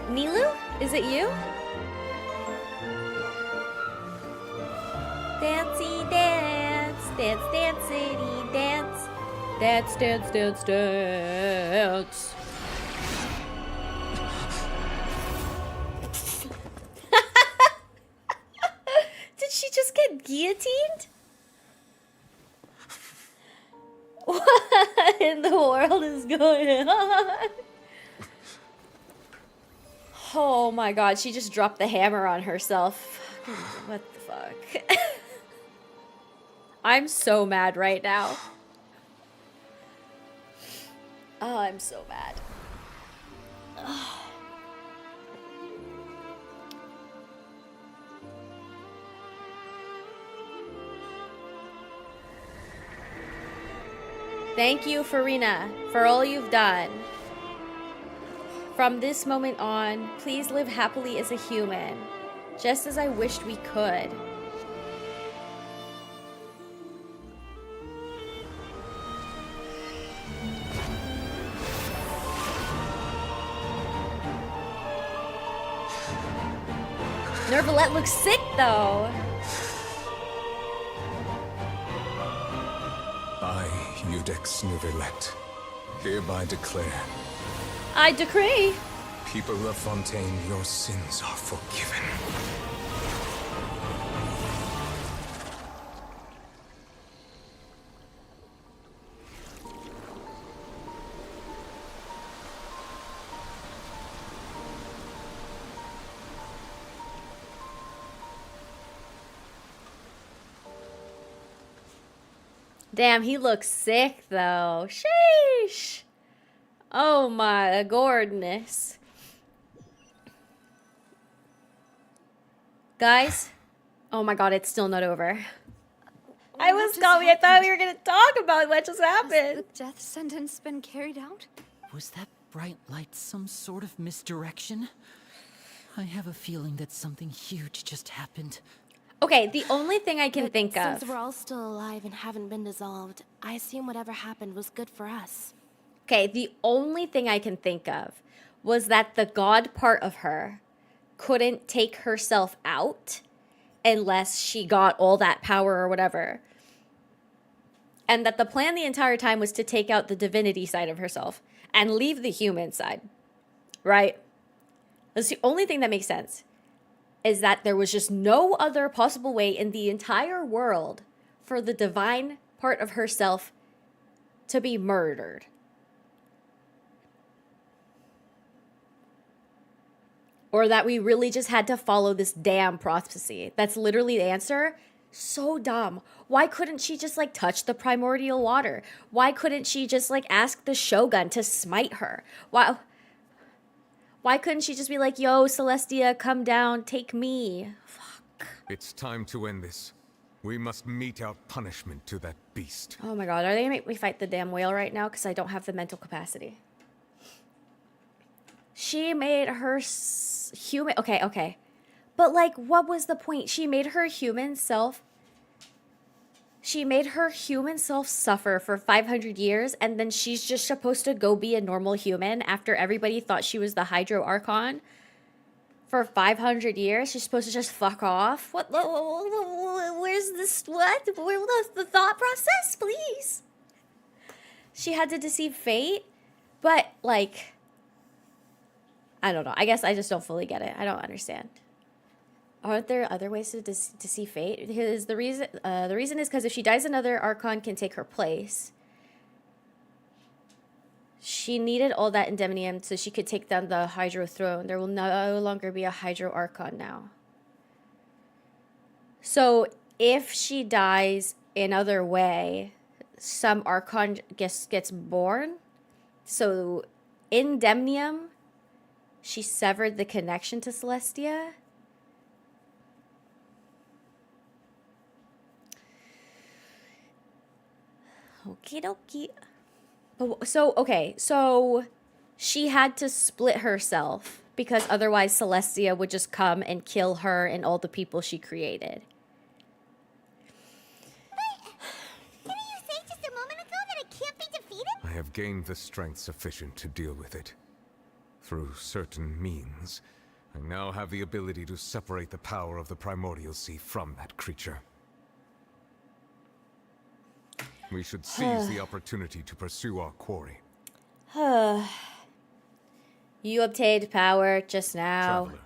Nilu? Is it you? Dancey dance, dance, dance, city dance, dance, dance, dance, dance. Did she just get guillotined? What in the world is going on? Oh my god, she just dropped the hammer on herself. What the fuck? I'm so mad right now. Oh, I'm so mad. Thank you, Farina, for all you've done. From this moment on, please live happily as a human, just as I wished we could. Nervalet looks sick, though. I, Eudex Neuveret, hereby declare, I decree. people of Fontaine, your sins are forgiven. Damn, he looks sick, though. Sheesh. Oh my goodness. Guys? Oh my god, it's still not over. I thought we were gonna talk about what just happened. Has the death sentence been carried out? Was that bright light some sort of misdirection? I have a feeling that something huge just happened. Okay, the only thing I can think of. Since we're all still alive and haven't been dissolved, I assume whatever happened was good for us. Okay, the only thing I can think of was that the god part of her couldn't take herself out unless she got all that power or whatever. And that the plan the entire time was to take out the divinity side of herself and leave the human side. Right? That's the only thing that makes sense. Is that there was just no other possible way in the entire world for the divine part of herself to be murdered. Or that we really just had to follow this damn prophecy. That's literally the answer. So dumb. Why couldn't she just like touch the primordial water? Why couldn't she just like ask the Shogun to smite her? Why couldn't she just be like, yo, Celestia, come down, take me? Fuck. It's time to end this. We must mete out punishment to that beast. Oh my god, are they gonna make me fight the damn whale right now? Because I don't have the mental capacity. She made her human... Okay. But like, what was the point? She made her human self... She made her human self suffer for 500 years, and then she's just supposed to go be a normal human after everybody thought she was the Hydro Archon for 500 years. She's supposed to just fuck off. What? Where's this? What? Where's the thought process, please? She had to deceive fate, but like, I don't know. I guess I just don't fully get it. I don't understand. Aren't there other ways to see fate? Because the reason is because if she dies, another Archon can take her place. She needed all that indemnium so she could take down the Hydro throne. There will no longer be a Hydro Archon now. So if she dies another way, some Archon gets born. So Indemnium. She severed the connection to Celestia. Okie dokie. But, so, okay, so she had to split herself because otherwise Celestia would just come and kill her and all the people she created. Didn't you say just a moment ago that it can't be defeated? I have gained the strength sufficient to deal with it. Through certain means, I now have the ability to separate the power of the Primordial Sea from that creature. We should seize the opportunity to pursue our quarry. You obtained power just now. Traveler,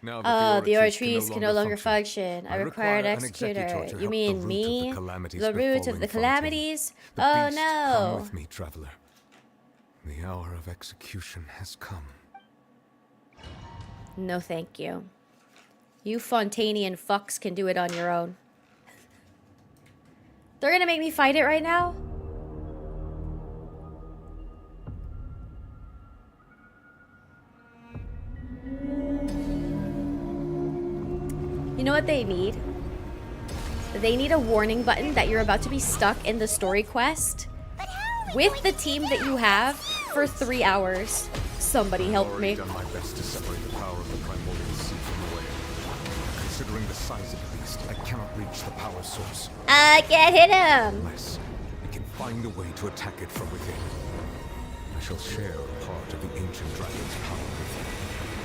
now that the Oratrice can no longer function. I require an executor. to You help mean the root me? of the calamities The root of befalling the Fontaine. calamities? The Oh beast, no. Come with me, traveler. The hour of execution has come. No, thank you. You Fontanian fucks can do it on your own. They're gonna make me fight it right now? You know what they need? They need a warning button that you're about to be stuck in the story quest with the team that you have for 3 hours. Somebody help me. I've already done my best to separate the power of the Primordial Sea from the whale. Considering the size of the beast, I cannot reach the power source. I can't hit him. Unless we can find a way to attack it from within. I shall share a part of the ancient dragon's power with you.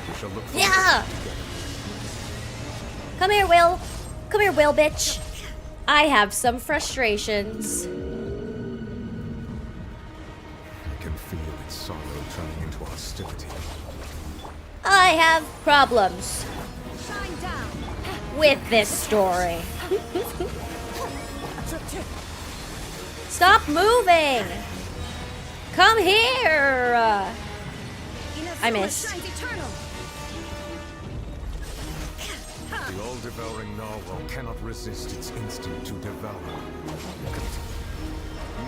We shall look for Yeah. Come here, Will. Come here, Will, bitch. I have some frustrations. I can feel its sorrow turning into hostility. I have problems with this story. Stop moving. Come here. I missed. The all-devouring narwhal cannot resist its instinct to devour.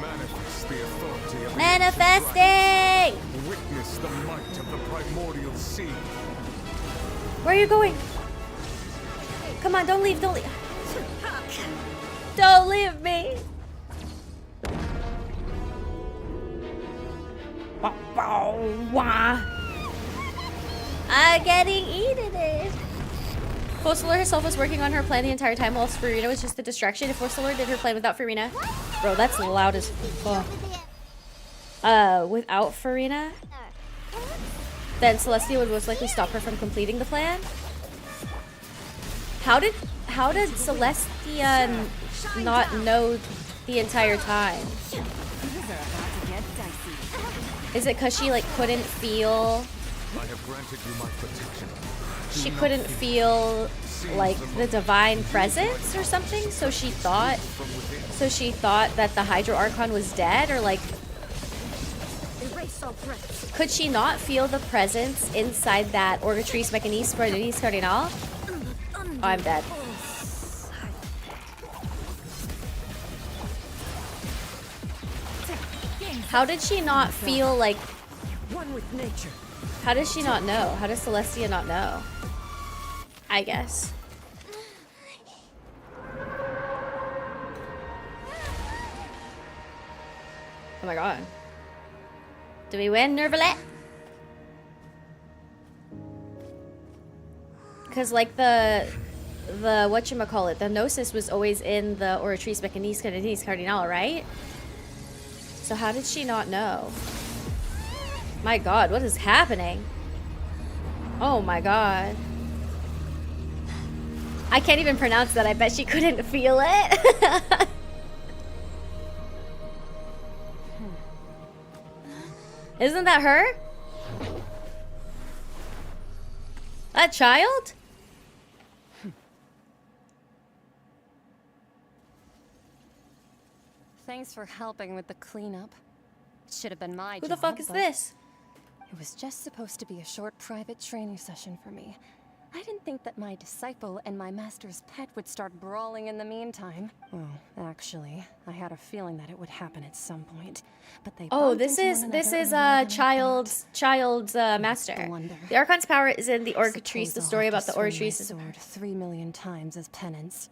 Manifest the authority of the Manifesting! Witness the might of the Primordial Sea. Where are you going? Come on, don't leave, don't leave. Don't leave me. I'm getting eaten. Fosteler herself was working on her plan the entire time while Farina was just a distraction. If Fosteler did her plan without Farina. Bro, that's loud as fuck. Without Farina? Then Celestia would most likely stop her from completing the plan. How did Celestia not know the entire time? Is it because she like couldn't feel? I have granted you my protection. She couldn't feel like the divine presence or something, so she thought that the Hydro Archon was dead, or like could she not feel the presence inside that Oratrice Mechanis Cardinal Cardinal? Oh, I'm dead. How did she not feel like one with nature? How does she not know? How does Celestia not know? I guess. Oh my god. Do we win, Nervalet? Because like the whatchamacallit, the Gnosis was always in the Oratrice Mechanis Cardinal Cardinal, right? So how did she not know? My god, what is happening? Oh my god. I can't even pronounce that. I bet she couldn't feel it. Isn't that her? That child? Thanks for helping with the cleanup. It should have been my job. Who the fuck is but this? It was just supposed to be a short private training session for me. I didn't think that my disciple and my master's pet would start brawling in the meantime. Well, actually, I had a feeling that it would happen at some point. But they Oh, bumped this into is one this another is earlier than I child's master. wonder. The Archon's power is in the Orcitrice. Suppose The I'll story have about to the swing my Orcitrice is sword 3 million times as penance.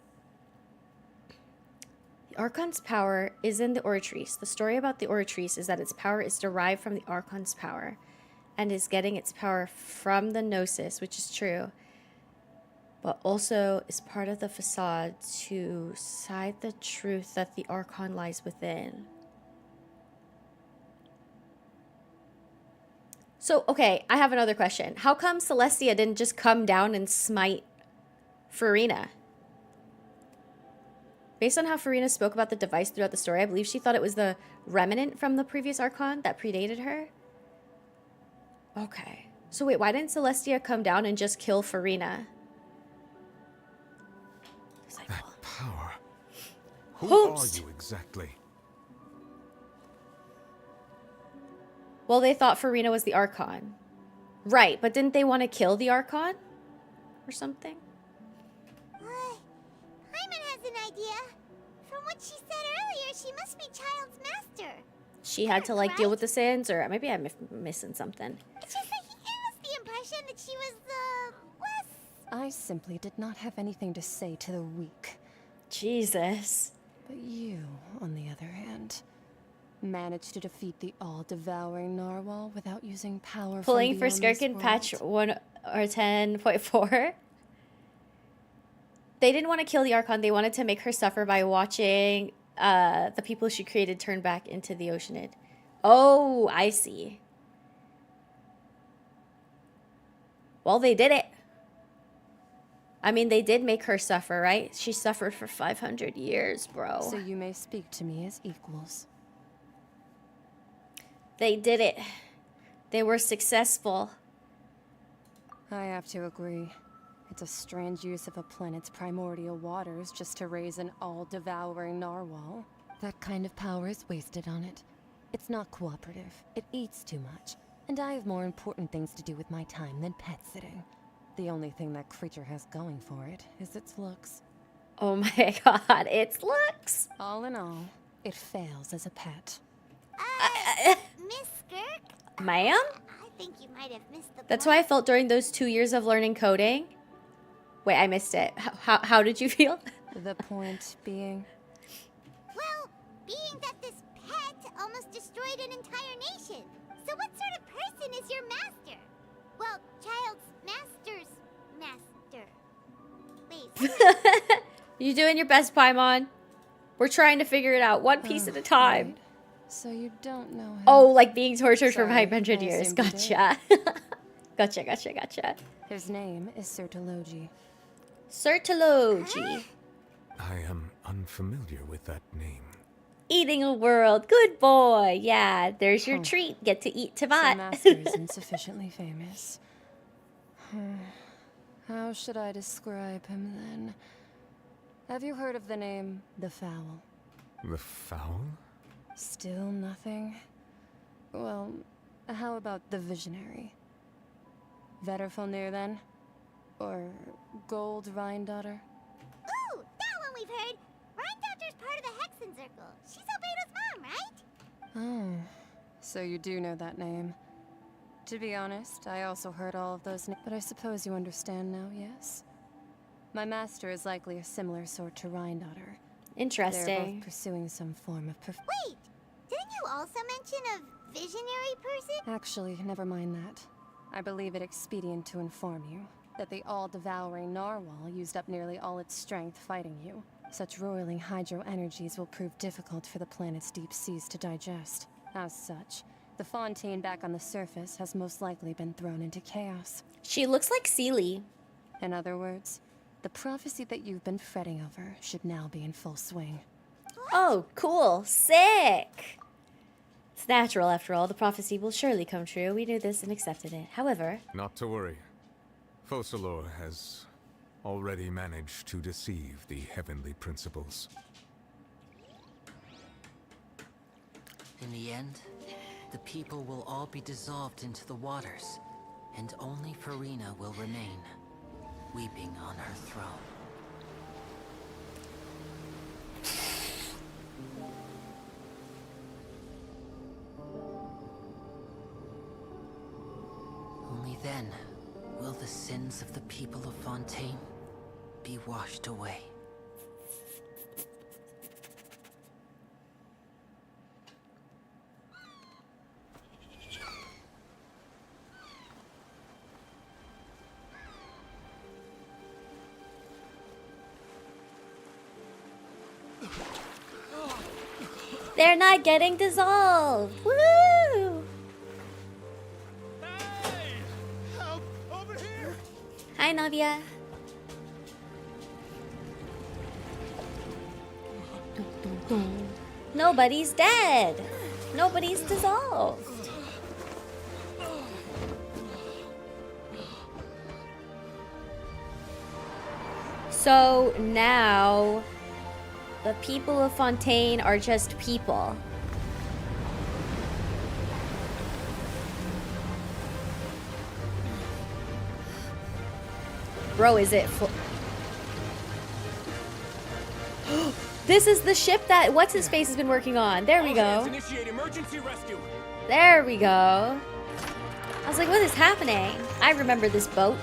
the Archon's power is in the Orcitrice. The story about the Orcitrice is that its power is derived from the Archon's power, and is getting its power from the Gnosis, which is true, but also is part of the facade to hide the truth that the Archon lies within. So, okay, I have another question. How come Celestia didn't just come down and smite Furina? Based on how Furina spoke about the device throughout the story, I believe she thought it was the remnant from the previous Archon that predated her. Okay. So wait, why didn't Celestia come down and just kill Furina? That power. Who Hoops. are you exactly? Well, they thought Furina was the Archon. Right, but didn't they want to kill the Archon? Or something? Paimon has an idea. From what she said earlier, she must be Child's master. She had to, like, deal with the sins? Or maybe I'm missing something. It's just like he gave us the impression that she was less... I simply did not have anything to say to the weak. Jesus. But you, on the other hand, managed to defeat the all-devouring narwhal without using power Pulling from for beyond this Skirkin world. patch 1 or 10.4. They didn't want to kill the Archon. They wanted to make her suffer by watching the people she created turn back into the Oceanid. Oh, I see. Well, they did it. I mean, they did make her suffer, right? She suffered for 500 years, bro. So you may speak to me as equals. They did it. They were successful. I have to agree. It's a strange use of a planet's primordial waters just to raise an all-devouring narwhal. That kind of power is wasted on it. It's not cooperative. It eats too much. And I have more important things to do with my time than pet sitting. The only thing that creature has going for it is its looks. Oh my god, its looks. All in all, it fails as a pet. Miss Skirk? Ma'am? I think you might have missed the That's why I felt during those 2 years of learning coding. Wait, I missed it. How did you feel? The point being? Well, being that this pet almost destroyed an entire nation. So what sort of person is your master? Well, Child's master's master. Wait. You doing your best, Paimon. We're trying to figure it out one piece at a time. Right. So you don't know him. Oh, like being tortured for Sorry, 500 I years. assumed you Gotcha. Gotcha. His name is Sertologi. Sertologi. I am unfamiliar with that name. Eating a world. Good boy. Yeah, there's your treat. Get to eat The Tabat. master is insufficiently famous. How should I describe him then? Have you heard of the name The Fowl? The Fowl? Still nothing? Well, how about the Visionary? Vetterfulnir then? Or Gold Rhindaughter? Ooh, that one we've heard. Rhindaughter's part of the Hexen Circle. She's Albedo's mom, right? Oh, so you do know that name. To be honest, I also heard all of those names, but I suppose you understand now, yes? My master is likely a similar sort to Rhindaughter. They're Interesting. both pursuing some form of Wait, didn't you also mention a visionary person? Actually, never mind that. I believe it expedient to inform you that the all-devouring narwhal used up nearly all its strength fighting you. Such roiling hydro energies will prove difficult for the planet's deep seas to digest. As such, the Fontaine back on the surface has most likely been thrown into chaos. She looks like Sealy. In other words, the prophecy that you've been fretting over should now be in full swing. Oh, cool. Sick. It's natural, after all. The prophecy will surely come true. We knew this and accepted it. However... Not to worry. Focalor has already managed to deceive the heavenly principles. In the end, the people will all be dissolved into the waters, and only Furina will remain. weeping on her throne. Only then will the sins of the people of Fontaine be washed away. They're not getting dissolved. Woo! Help! Over here! Hi, Navia. Nobody's dead. Nobody's dissolved. So now the people of Fontaine are just people. Bro, is it This is the ship that What's-His-Face has been working on. There we go. Initiate emergency rescue. There we go. I was like, what is happening? I remember this boat.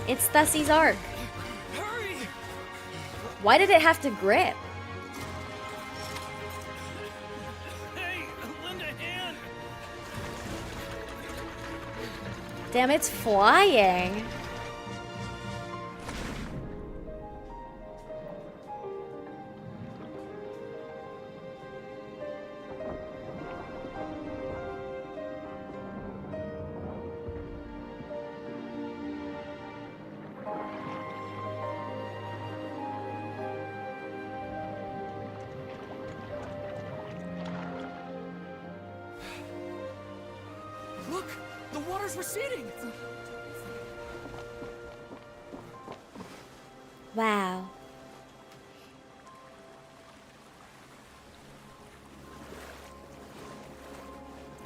It's Thussie's Ark. Why did it have to grip? Damn, it's flying. Look, the water's receding. Wow.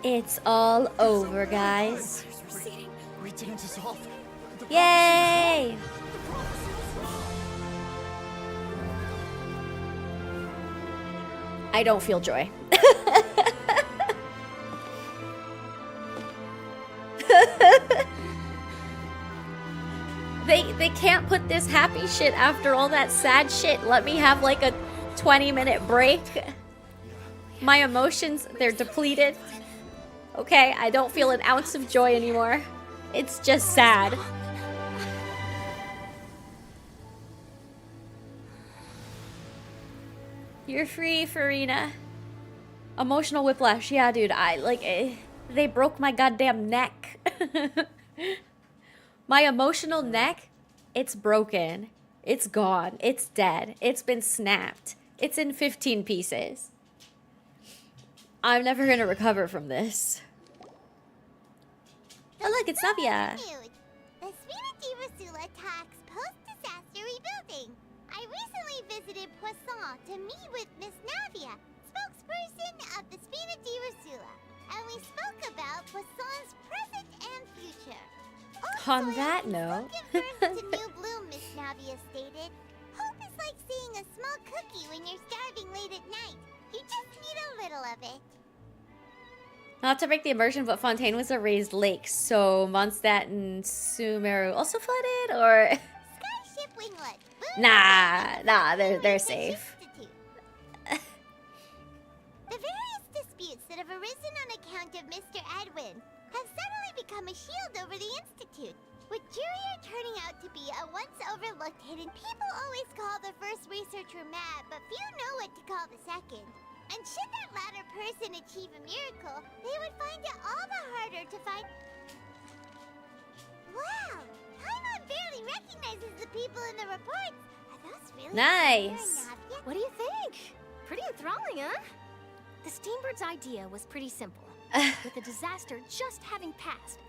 It's all over, guys. We didn't dissolve. Yay! I don't feel joy. They can't put this happy shit after all that sad shit. Let me have like a 20-minute break. My emotions, they're depleted. Okay, I don't feel an ounce of joy anymore. It's just sad. You're free, Farina. Emotional whiplash. Yeah, dude, they broke my goddamn neck. My emotional neck, it's broken. It's gone. It's dead. It's been snapped. It's in 15 pieces. I'm never gonna recover from this. Oh look, it's Navia. The Spirit di Resolute talks post-disaster rebuilding. I recently visited Poisson to meet with Miss Navia, spokesperson of the Spirit di Resolute, and we spoke about Poisson's present and future. On that note, To new bloom, Miss Navia stated. Hope is like seeing a small cookie when you're starving late at night. You just need a little of it. not to break the immersion, but Fontaine was a raised lake, so Mondstadt and Sumeru also flooded, or Skyship Winglet. nah, they're safe. The various disputes that have arisen on account of Mr. Edwin have suddenly become a shield over the Institute, with Jurier turning out to be a once overlooked hidden. People always call the first researcher mad, but few know what to call the second. And should that latter person achieve a miracle, they would find it all the harder to find... Wow! Paimon barely recognizes the people in the reports. Are those really... Nice. What do you think? Pretty enthralling, huh? The Steambird's idea was pretty simple. With the disaster just having passed,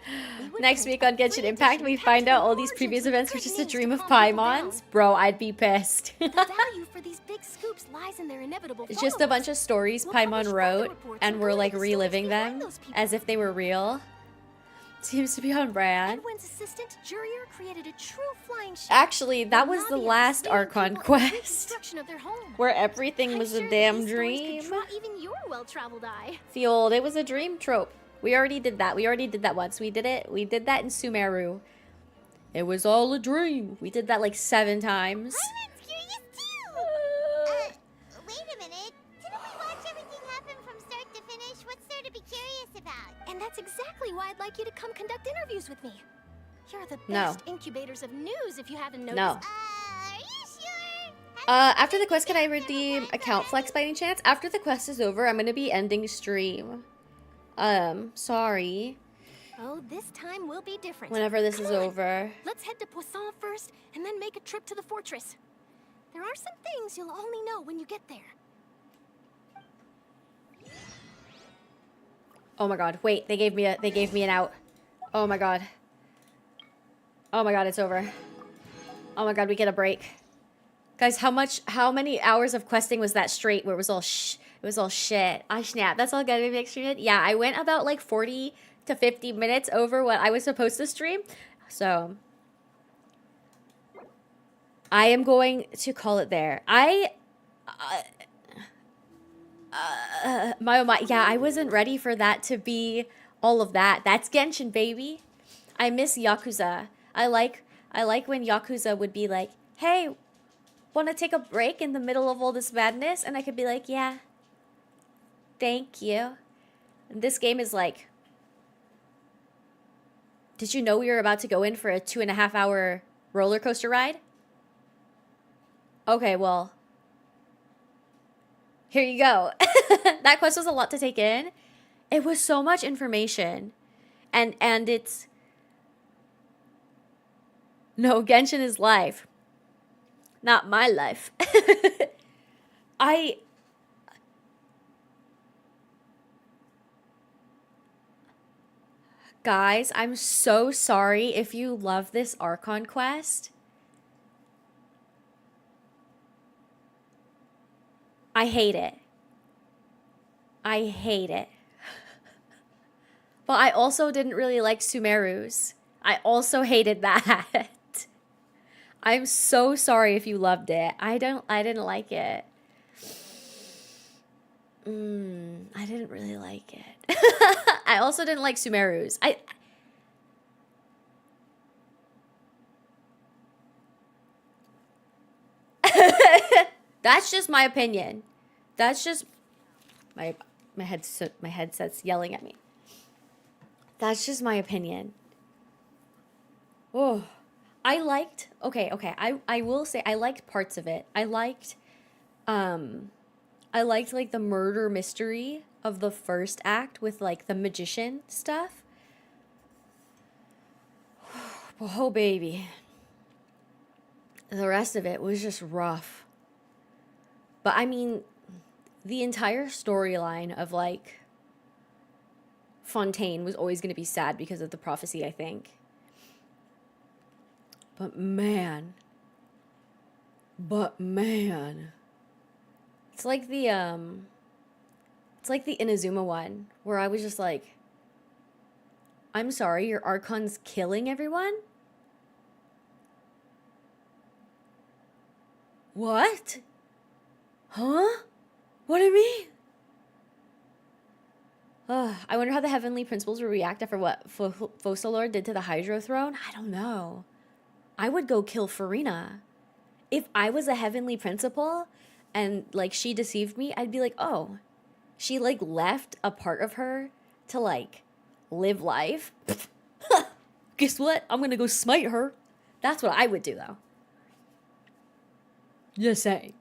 Next week on Genshin Impact, we find out all these previous events were just a dream of Paimon's. Bro, I'd be pissed. the value for these big scoops lies in their inevitable It's just a bunch of stories Paimon wrote, and we're like reliving them as if they were real. Seems to be on brand. Edwin's assistant, Jurier, created a true flying ship. Actually, that was the last Archon quest. Construction of their home. Where everything was a damn dream. Even your well-traveled eye. The old, it was a dream trope. We already did that. We already did that once. We did it. We did that in Sumeru. It was all a dream. We did that like 7 times. I'm curious too. Wait a minute. Didn't we watch everything happen from start to finish? What's there to be curious about? And that's exactly why I'd like you to come conduct interviews with me. You're the No. best incubators of news, if you haven't noticed. No. Are you sure? After the quest, can I redeem account flex by any chance? After the quest is over, I'm gonna be ending stream. Sorry. Oh, this time will be different. Whenever this Come is on. over. Let's head to Poisson first, and then make a trip to the fortress. There are some things you'll only know when you get there. Oh my god, wait, they gave me an out. Oh my god. Oh my god, it's over. Oh my god, we get a break. Guys, how many hours of questing was that straight where it was all shit? I snap. That's all gonna be extreme. Yeah, I went about like 40 to 50 minutes over what I was supposed to stream. So I am going to call it there. Yeah, I wasn't ready for that to be all of that. That's Genshin, baby. I miss Yakuza. I like when Yakuza would be like, hey, want to take a break in the middle of all this madness? And I could be like, yeah, thank you. And this game is like, did you know we were about to go in for a 2.5 hour roller coaster ride? Okay, well, here you go. That quest was a lot to take in. It was so much information. And it's... No, Genshin is life. Not my life. Guys, I'm so sorry if you love this Archon quest. I hate it. I hate it. But I also didn't really like Sumeru's. I also hated that. I'm so sorry if you loved it. I didn't like it. I didn't really like it. I also didn't like Sumeru's. That's just my opinion. That's just my headset's yelling at me. That's just my opinion. Oh, I liked. Okay. I will say I liked parts of it. I liked like the murder mystery of the first act with like the magician stuff. Oh baby. The rest of it was just rough. But I mean, the entire storyline of like Fontaine was always going to be sad because of the prophecy, I think. But man. It's like the Inazuma one where I was just like, I'm sorry, your Archon's killing everyone? What? Huh? What do you mean? I wonder how the Heavenly Principals will react after what Focalord did to the Hydro Throne. I don't know. I would go kill Farina. If I was a Heavenly Principal and like she deceived me, I'd be like, oh, she like left a part of her to like live life. Guess what? I'm gonna go smite her. That's what I would do though. Just saying.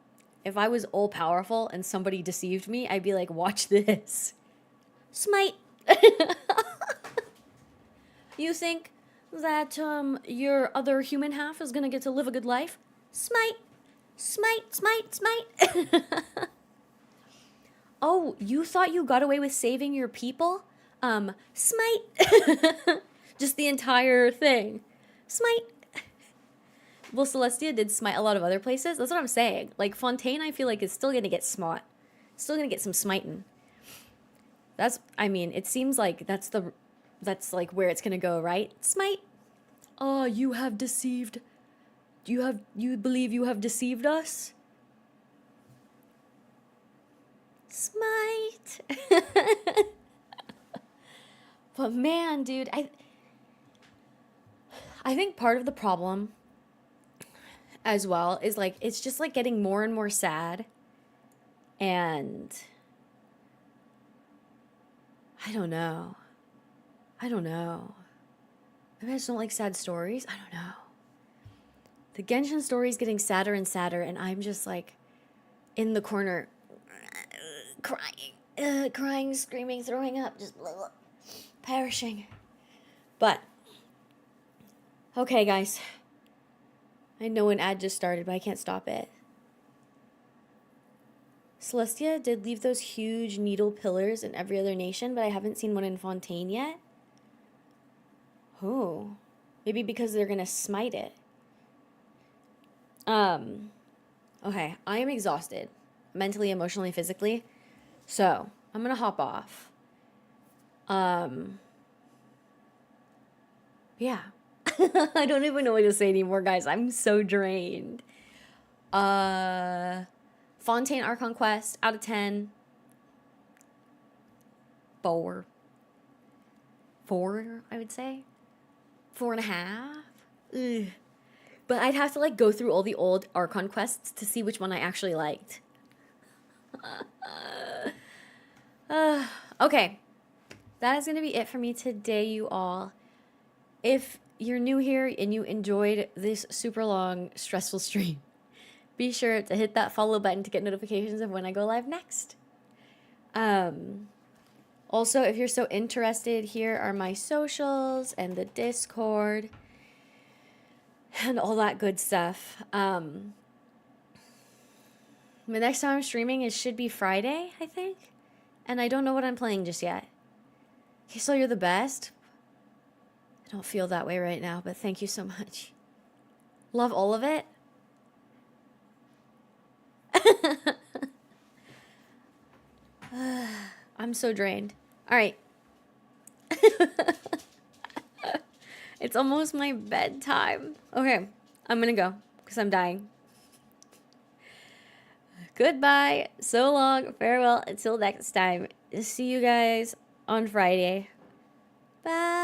If I was all powerful and somebody deceived me, I'd be like, watch this. Smite. You think that your other human half is gonna get to live a good life? Smite. Oh, you thought you got away with saving your people? Smite. Just the entire thing. Smite. Well, Celestia did smite a lot of other places. That's what I'm saying. Like, Fontaine, I feel like, is still gonna get smite. Still gonna get some smiting. It seems like that's the that's like where it's gonna go, right? Smite. Oh, you have deceived. You believe you have deceived us? Smite. But man, dude, I think part of the problem as well is like it's just like getting more and more sad, and I don't know. Maybe I just don't like sad stories. I don't know. The Genshin story is getting sadder and sadder, and I'm just like in the corner crying, screaming, throwing up, just perishing. But okay, guys. I know an ad just started, but I can't stop it. Celestia did leave those huge needle pillars in every other nation, but I haven't seen one in Fontaine yet. Oh. Maybe because they're gonna smite it. Okay, I am exhausted. Mentally, emotionally, physically. So, I'm gonna hop off. Yeah. I don't even know what to say anymore, guys. I'm so drained. Fontaine Archon Quest, out of 10. 4. 4, I would say. 4.5. Ugh. But I'd have to like go through all the old Archon quests to see which one I actually liked. Okay. That is going to be it for me today, you all. If you're new here and you enjoyed this super long, stressful stream, be sure to hit that follow button to get notifications of when I go live next. Also, if you're so interested, here are my socials and the Discord and all that good stuff. The next time I'm streaming should be Friday, I think. And I don't know what I'm playing just yet. Okay, so you're the best. I don't feel that way right now, but thank you so much. Love all of it. I'm so drained. All right. It's almost my bedtime. Okay, I'm gonna go because I'm dying. Goodbye. So long. Farewell. Until next time. See you guys on Friday. Bye.